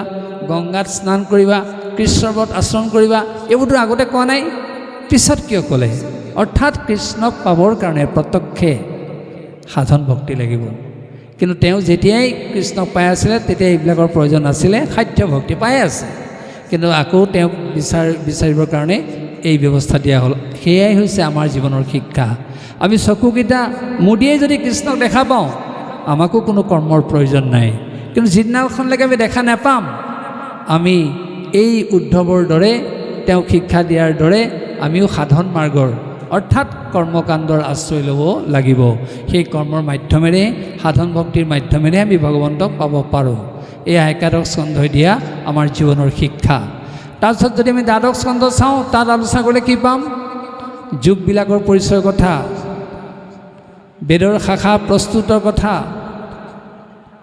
গংগাত স্নান কৰিবা, কৃষ্ণৰ ব্ৰত আচৰণ কৰিবা, এইবোৰতো আগতে কোৱা নাই, পিছত কিয় ক'লে? অৰ্থাৎ কৃষ্ণক পাবৰ কাৰণে প্ৰত্যক্ষে সাধন ভক্তি লাগিব। কিন্তু তেওঁ যেতিয়াই কৃষ্ণক পাই আছিলে, তেতিয়া এইবিলাকৰ প্ৰয়োজন নাছিলে, সাধ্য ভক্তি পাই আছে, কিন্তু আকৌ তেওঁক বিচাৰিবৰ কাৰণে এই ব্যৱস্থা দিয়া হ'ল। সেয়াই হৈছে আমাৰ জীৱনৰ শিক্ষা। আমি চকুকেইটা মুদিয়েই যদি কৃষ্ণক দেখা পাওঁ, আমাকো কোনো কৰ্মৰ প্ৰয়োজন নাই। কিন্তু যিদিনাখনলৈকে আমি দেখা নাপাম, আমি এই উদ্ধৱৰ দৰে, তেওঁক শিক্ষা দিয়াৰ দৰে আমিও সাধন মাৰ্গৰ অৰ্থাৎ কৰ্মকাণ্ডৰ আশ্ৰয় ল'ব লাগিব। সেই কৰ্মৰ মাধ্যমেৰে, সাধন ভক্তিৰ মাধ্যমেৰে আমি ভগৱন্তক পাব পাৰোঁ। এয়া একাদশ স্কন্ধই দিয়া আমাৰ জীৱনৰ শিক্ষা। তাৰপিছত যদি আমি দ্বাদশ স্কন্ধ চাওঁ, তাত আলোচনা কৰিলে কি পাম? যুগবিলাকৰ পৰিচয়ৰ কথা, বেদৰ শাখা প্ৰস্তুতৰ কথা,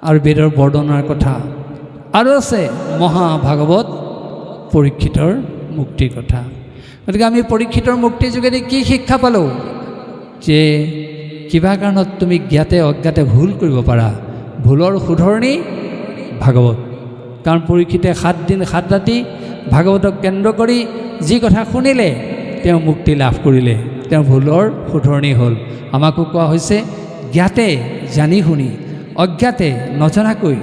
আৰু বেদৰ বৰ্ণনাৰ কথা, আৰু আছে মহাভাগৱত পৰীক্ষিতৰ মুক্তিৰ কথা। গতিকে আমি পৰীক্ষিতৰ মুক্তিৰ যোগেদি কি শিক্ষা পালোঁ? যে কিবা কাৰণত তুমি জ্ঞাতে অজ্ঞাতে ভুল কৰিব পাৰা, ভুলৰ শুধৰণি ভাগৱত। কাৰণ পৰীক্ষিতে 7 দিন 7 ৰাতি ভাগৱতক কেন্দ্ৰ কৰি যি কথা শুনিলে তেওঁ মুক্তি লাভ কৰিলে, তেওঁৰ ভুলৰ শুধৰণি হ'ল। আমাকো কোৱা হৈছে জ্ঞাতে জানি শুনি, অজ্ঞাতে নজনাকৈ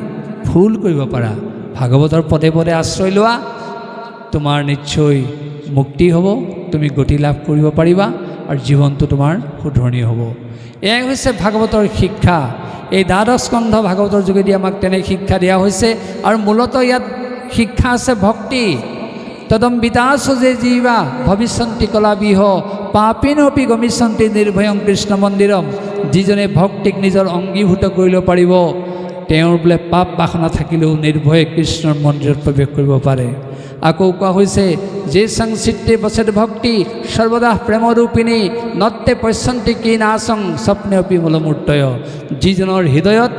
ভুল কৰিব পাৰা, ভাগৱতৰ পদে পদে আশ্ৰয় লোৱা, তোমাৰ নিশ্চয় মুক্তি হ'ব, তুমি গতি লাভ কৰিব পাৰিবা আৰু জীৱনটো তোমাৰ শুধৰণি হ'ব। এয়াই হৈছে ভাগৱতৰ শিক্ষা। এই দ্বাদশ স্কন্ধ ভাগৱতৰ যোগেদি আমাক তেনে শিক্ষা দিয়া হৈছে। আৰু মূলতঃ ইয়াত শিক্ষা আছে ভক্তি। তদম বিদাসো যে জীৱা ভৱিষ্যন্তি কলাবিহ পাপিনোপি গমিষ্যন্তি নিৰ্ভয়ং কৃষ্ণ মন্দিৰম। যিজনে ভক্তিক নিজৰ অংগীভূত কৰি ল'ব পাৰিব, তেওঁৰ বোলে পাপ বাসনা থাকিলেও নিৰ্ভয়ে কৃষ্ণৰ মন্দিৰত প্ৰৱেশ কৰিব পাৰে। আকৌ কোৱা হৈছে যে সংচিত্তে বসেত ভক্তি সৰ্বদা প্ৰেমৰূপিণী নত্তে পশ্যন্তি কি নাচং স্বপ্নে অপি মূলমূৰ্তয়। যিজনৰ হৃদয়ত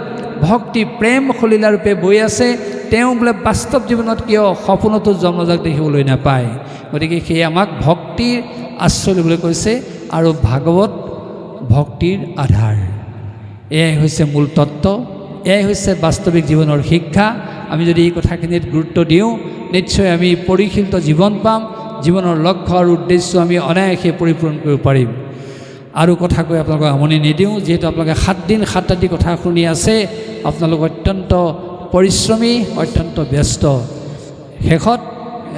ভক্তি প্ৰেম সলীলাৰূপে বৈ আছে, তেওঁ বোলে বাস্তৱ জীৱনত কিয় সপোনতো জন্মজাক দেখিবলৈ নাপায়। গতিকে সেয়ে আমাক ভক্তিৰ আশ্ৰয় ল'বলৈ কৈছে। আৰু ভাগৱত ভক্তিৰ আধাৰ। এয়াই হৈছে মূল তত্ত্ব, এয়াই হৈছে বাস্তৱিক জীৱনৰ শিক্ষা। আমি যদি এই কথাখিনিত গুৰুত্ব দিওঁ, নিশ্চয় আমি পৰিশীলিত জীৱন পাম, জীৱনৰ লক্ষ্য আৰু উদ্দেশ্য আমি অনায়াসে পৰিপূৰণ কৰিব পাৰিম। আৰু কথা কৈ আপোনালোকক আমনি নিদিওঁ, যিহেতু আপোনালোকে 7 দিন 7 ৰাতি কথা শুনি আছে, আপোনালোক অত্যন্ত পৰিশ্ৰমী, অত্যন্ত ব্যস্ত। শেষত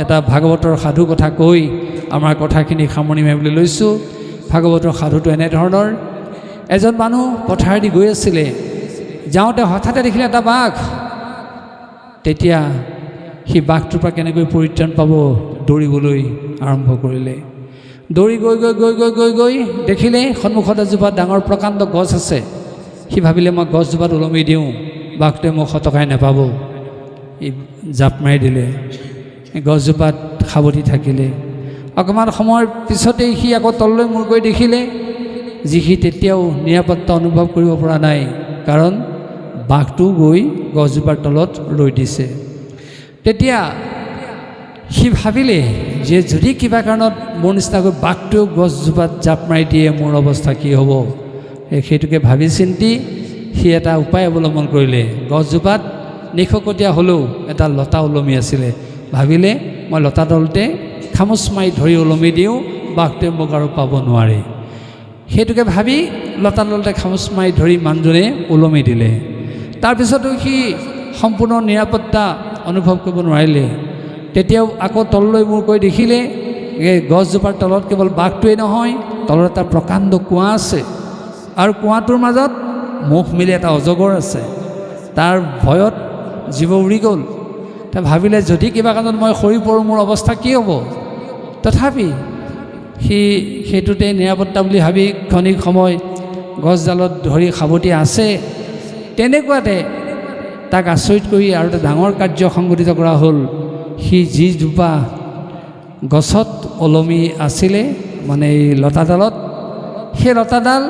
এটা ভাগৱতৰ সাধু কথা কৈ আমাৰ কথাখিনি সামৰণি মাৰিবলৈ লৈছোঁ। ভাগৱতৰ সাধুটো এনেধৰণৰ। এজন মানুহ পথাৰেদি গৈ আছিলে, যাওঁতে হঠাতে দেখিলে এটা বাঘ। তেতিয়া সি বাঘটোৰ পৰা কেনেকৈ পৰিত্ৰাণ পাব দৌৰিবলৈ আৰম্ভ কৰিলে। দৌৰি গৈ গৈ গৈ গৈ গৈ গৈ দেখিলে সন্মুখত এজোপা ডাঙৰ প্ৰকাণ্ড গছ আছে। সি ভাবিলে মই গছজোপাত ওলমি দিওঁ, বাঘটোৱে মোক সটকাই নাপাব। ই জাপ মাৰি দিলে, গছজোপাত সাৱটি থাকিলে। অকণমান সময়ৰ পিছতেই সি আকৌ তললৈ মূৰ কৰি দেখিলে, যি সি তেতিয়াও নিৰাপত্তা অনুভৱ কৰিব পৰা নাই, কাৰণ বাঘটো গৈ গছজোপাৰ তলত ৰৈ দিছে। তেতিয়া সি ভাবিলে যে যদি কিবা কাৰণত মোৰ নিচিনাকৈ বাঘটোৱেও গছজোপাত জাপ মাৰি দিয়ে, মোৰ অৱস্থা কি হ'ব। সেইটোকে ভাবি চিন্তি সি এটা উপায় অৱলম্বন কৰিলে। গছজোপাত নিশকতীয়া হ'লেও এটা লতা ওলমি আছিলে। ভাবিলে মই লতাডালতে খামুচ মাৰি ধৰি ওলমি দিওঁ, বাঘটোৱে মোক আৰু পাব নোৱাৰে। সেইটোকে ভাবি লতাডালতে খামুচ মাৰি ধৰি মানুহজনে ওলমি দিলে। তাৰপিছতো সি সম্পূৰ্ণ নিৰাপত্তা অনুভৱ কৰিব নোৱাৰিলে। তেতিয়াও আকৌ তললৈ মূৰ কৰি দেখিলে এই গছজোপাৰ তলত কেৱল বাঘটোৱেই নহয়, তলত এটা প্ৰকাণ্ড কুঁৱা আছে, আৰু কুঁৱাটোৰ মাজত মুখ মিলি এটা অজগৰ আছে। তাৰ ভয়ত জীৱ উৰি গ'ল। তাৰ ভাবিলে যদি কিবা কাৰণত মই সৰি পৰোঁ, মোৰ অৱস্থা কি হ'ব। তথাপি সি সেইটোতে নিৰাপত্তা বুলি ভাবি ক্ষণিক সময় গছডালত ধৰি সাৱটি আছে। তেনেকুৱাতে তাক আচৰিত কৰি আৰু এটা ডাঙৰ কাৰ্য সংঘটিত কৰা হ'ল। সি যিজোপা গছত ওলমি আছিলে, মানে এই লতাডালত, সেই লতাডাল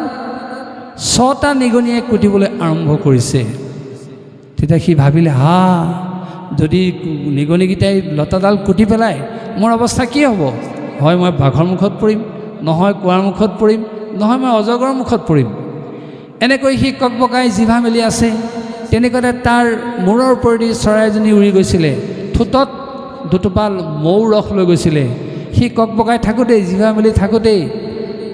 6টা নিগনিয়ে কুটিবলৈ আৰম্ভ কৰিছে। তেতিয়া সি ভাবিলে, যদি নিগনিকেইটাই লতাডাল কুটি পেলাই মোৰ অৱস্থা কি হ'ব। হয় মই বাঘৰ মুখত পৰিম, নহয় কুঁৱাৰ মুখত পৰিম, নহয় মই অজগৰৰ মুখত পৰিম। এনেকৈ সি ককবকাই জিভা মেলি আছে। তেনেকুৱাতে তাৰ মূৰৰ ওপৰেদি চৰাই এজনী উৰি গৈছিলে। ঠোঁটত দুটোপাল মৌ ৰস লৈ গৈছিলে। সি ককবকাই থাকোঁতেই, জিভা মেলি থাকোঁতেই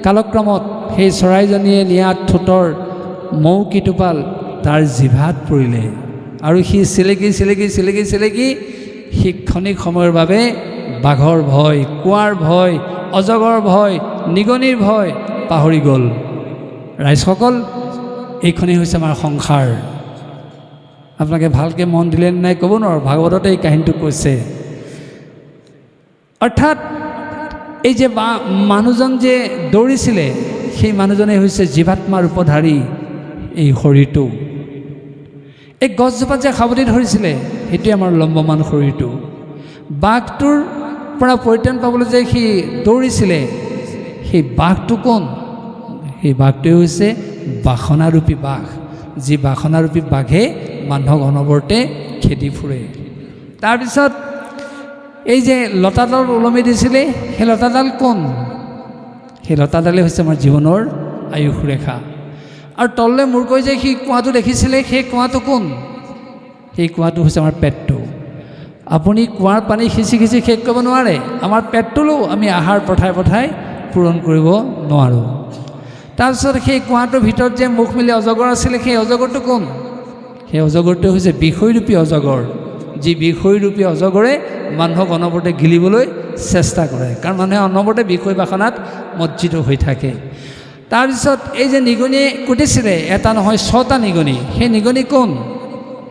কালক্ৰমত সেই চৰাইজনীয়ে নিয়া ঠোঁটৰ মৌ কিটোপাল তাৰ জিভাত পৰিলে। আৰু সি চিলেকি চিলেকি চিলেকি চিলেকি সি ক্ষণিক সময়ৰ বাবে বাঘৰ ভয়, কুঁৱাৰ ভয়, অজগৰৰ ভয়, নিগনিৰ ভয় পাহৰি গ'ল। ৰাইজসকল, এইখনেই হৈছে আমাৰ সংসাৰ। আপোনালোকে ভালকৈ মন দিলে নাই ক'ব নোৱাৰোঁ, ভাগৱততে এই কাহিনীটো কৈছে। অৰ্থাৎ এই যে মানুহজন যে দৌৰিছিলে, সেই মানুহজনেই হৈছে জীৱাত্মা ৰূপধাৰী এই শৰীৰটো। এই গছজোপাত যে সাৱটি ধৰিছিলে, সেইটোৱে আমাৰ লম্বমান শৰীৰটো। বাঘটোৰ পৰা পৰিত্ৰাণ পাবলৈ যে সি দৌৰিছিলে, সেই বাঘটো কোন? সেই বাঘটোৱে হৈছে বাসনাৰূপী বাঘ, যি বাসনাৰূপী বাঘে মানুহক অনবৰতে খেদি ফুৰে। তাৰপিছত এই যে লতাডাল ওলমি দিছিলে সেই লতাডাল কোন? সেই লতাডালেই হৈছে আমাৰ জীৱনৰ আয়ুস ৰেখা। আৰু তললৈ মূৰ কৰি যে সেই কুঁৱাটো দেখিছিলে সেই কুঁৱাটো কোন? সেই কুঁৱাটো হৈছে আমাৰ পেটটো। আপুনি কুঁৱাৰ পানী সিঁচি সিঁচি শেষ কৰিব নোৱাৰে। আমাৰ পেটটোলৈও আমি আহাৰ পঠাই পঠাই পূৰণ কৰিব নোৱাৰোঁ। তাৰপিছত সেই কুঁৱাটোৰ ভিতৰত যে মুখ মেলি অজগৰ আছিলে সেই অজগৰটো কোন? সেই অজগৰটো হৈছে বিষয়ৰূপী অজগৰ, যি বিষয়ৰূপী অজগৰে মানুহক অনবৰতে গিলিবলৈ চেষ্টা কৰে, কাৰণ মানুহে অনবৰতে বিষয় বাসনাত মজ্জিত হৈ থাকে। তাৰপিছত এই যে নিগনিয়ে কুটিছিলে, এটা নহয় 6টা নিগনি, সেই নিগনি কোন?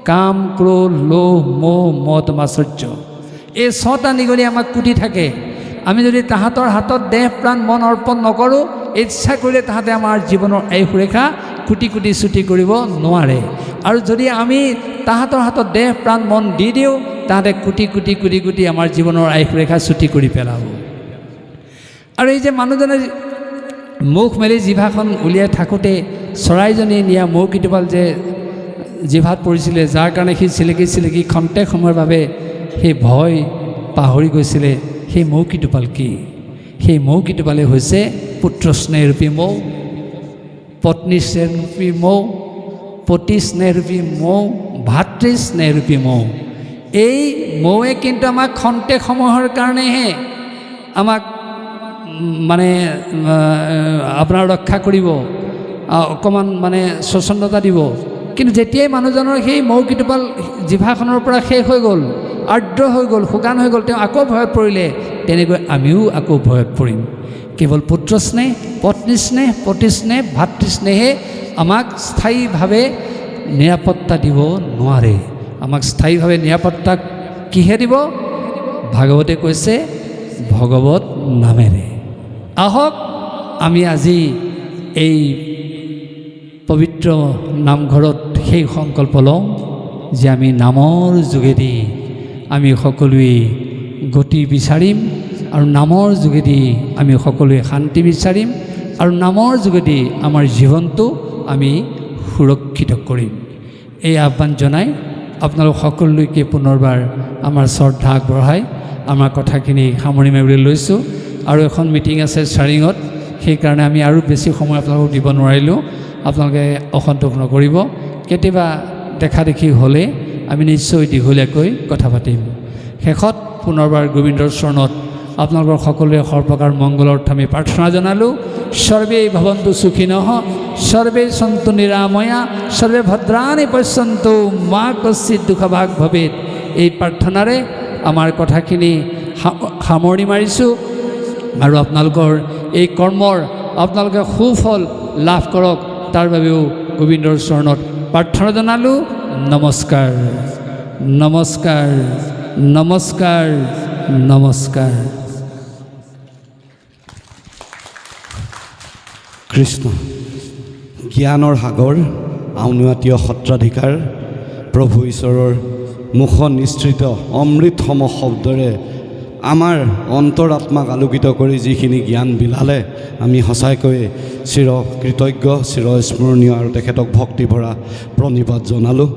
কাম, ক্ৰোধ, লোভ, মোহ, মদ, মাশ্চৰ্য। এই 6টা নিগনি আমাক কুটি থাকে। আমি যদি তাহাঁতৰ হাতত দেহ প্ৰাণ মন অৰ্পণ নকৰোঁ, ইচ্ছা কৰিলে তাহাঁতে আমাৰ জীৱনৰ আয়ুস ৰেখা কুটি কুটি চুটি কৰিব নোৱাৰে। আৰু যদি আমি তাহাঁতৰ হাতত দেহ প্ৰাণ মন দি দিওঁ, তাহাঁতে কুটি কুটি কুটি কুটি আমাৰ জীৱনৰ আয়ুস ৰেখা চুটি কৰি পেলাব। আৰু এই যে মানুহজনে মুখ মেলি জিভাখন উলিয়াই থাকোঁতে চৰাইজনী নিয়া মৌকেইটোপাল যে জিভাত পৰিছিলে, যাৰ কাৰণে সি চিলিকি চিলিকি খন্তেক সময়ৰ বাবে সেই ভয় পাহৰি গৈছিলে, সেই মৌকেইটোপাল কি? সেই মৌকেইটোপালে হৈছে পুত্ৰ স্নেহৰূপী মৌ, পত্নী স্নেহৰূপী মৌ, পতি স্নেহৰূপী মৌ, ভাতৃ স্নেহৰূপী মৌ। এই মৌৱে কিন্তু আমাক খন্তেক সময়ৰ কাৰণেহে আমাক মানে আপোনাৰ ৰক্ষা কৰিব, অকণমান মানে স্বচ্ছন্দতা দিব। কিন্তু যেতিয়াই মানুহজনৰ সেই মৌকেইটোপাল জিভাখনৰ পৰা শেষ হৈ গ'ল, আৰ্দ্ৰ হৈ গ'ল, শুকান হৈ গ'ল, তেওঁ আকৌ ভয়ত পৰিলে। তেনেকৈ আমিও আকৌ ভয়ত পৰিম। কেৱল পুত্ৰ স্নেহ, পত্নী স্নেহ, পতি স্নেহ, ভাতৃ স্নেহে আমাক স্থায়ীভাৱে নিৰাপত্তা দিব নোৱাৰে। আমাক স্থায়ীভাৱে নিৰাপত্তা কিহে দিব? ভাগৱতে কৈছে ভগৱত নামেৰে। আহক আমি আজি এই পবিত্ৰ নামঘৰত সেই সংকল্প লওঁ যে আমি নামৰ যোগেদি আমি সকলোৱে গতি বিচাৰিম, আৰু নামৰ যোগেদি আমি সকলোৱে শান্তি বিচাৰিম, আৰু নামৰ যোগেদি আমাৰ জীৱনটো আমি সুৰক্ষিত কৰিম। এই আহ্বান জনাই আপোনালোক সকলোলৈকে পুনৰবাৰ আমাৰ শ্ৰদ্ধা আগবঢ়াই আমাৰ কথাখিনি সামৰি মাৰিবলৈ লৈছোঁ। আৰু এখন মিটিং আছে চাৰিঙত, সেইকাৰণে আমি আৰু বেছি সময় আপোনালোকক দিব নোৱাৰিলোঁ। আপোনালোকে অসন্তোষ নকৰিব। কেতিয়াবা দেখা দেখি হ'লে আমি নিশ্চয় দীঘলীয়াকৈ কথা পাতিম। শেষত পুনৰবাৰ গোবিন্দৰ চৰণত আপোনালোকৰ সকলোৱে সৰ্বপ্ৰকাৰ মংগলৰ অৰ্থে আমি প্ৰাৰ্থনা জনালোঁ। সৰ্বে ভৱন্তু সুখিনঃ, সৰ্বে সন্তু নিৰাময়া, সৰ্বে ভদ্ৰাণি পশ্যন্তু, মা কশ্চিৎ দুঃখভাগ ভৱেৎ। এই প্ৰাৰ্থনাৰে আমাৰ কথাখিনি সামৰণি মাৰিছোঁ। আৰু আপোনালোকৰ এই কৰ্মৰ আপোনালোকে সুফল লাভ কৰক, তাৰ বাবেও গোবিন্দৰ চৰণত প্ৰাৰ্থনা জনালোঁ। নমস্কাৰ, নমস্কাৰ, নমস্কাৰ, নমস্কাৰ। কৃষ্ণ জ্ঞানৰ সাগৰ, আউনীআটীয় সত্ৰাধিকাৰ, প্ৰভু ঈশ্বৰৰ মুখ নিঃসৃত অমৃতসম শব্দৰে আমাৰ অন্তৰাত্মাক আলোকিত কৰি যিখিনি জ্ঞান বিলালে, আমি সঁচাকৈ চিৰ কৃতজ্ঞ, চিৰ স্মৰণীয় আৰু তেখেতক ভক্তি ভৰা প্ৰণিপাত জনালোঁ।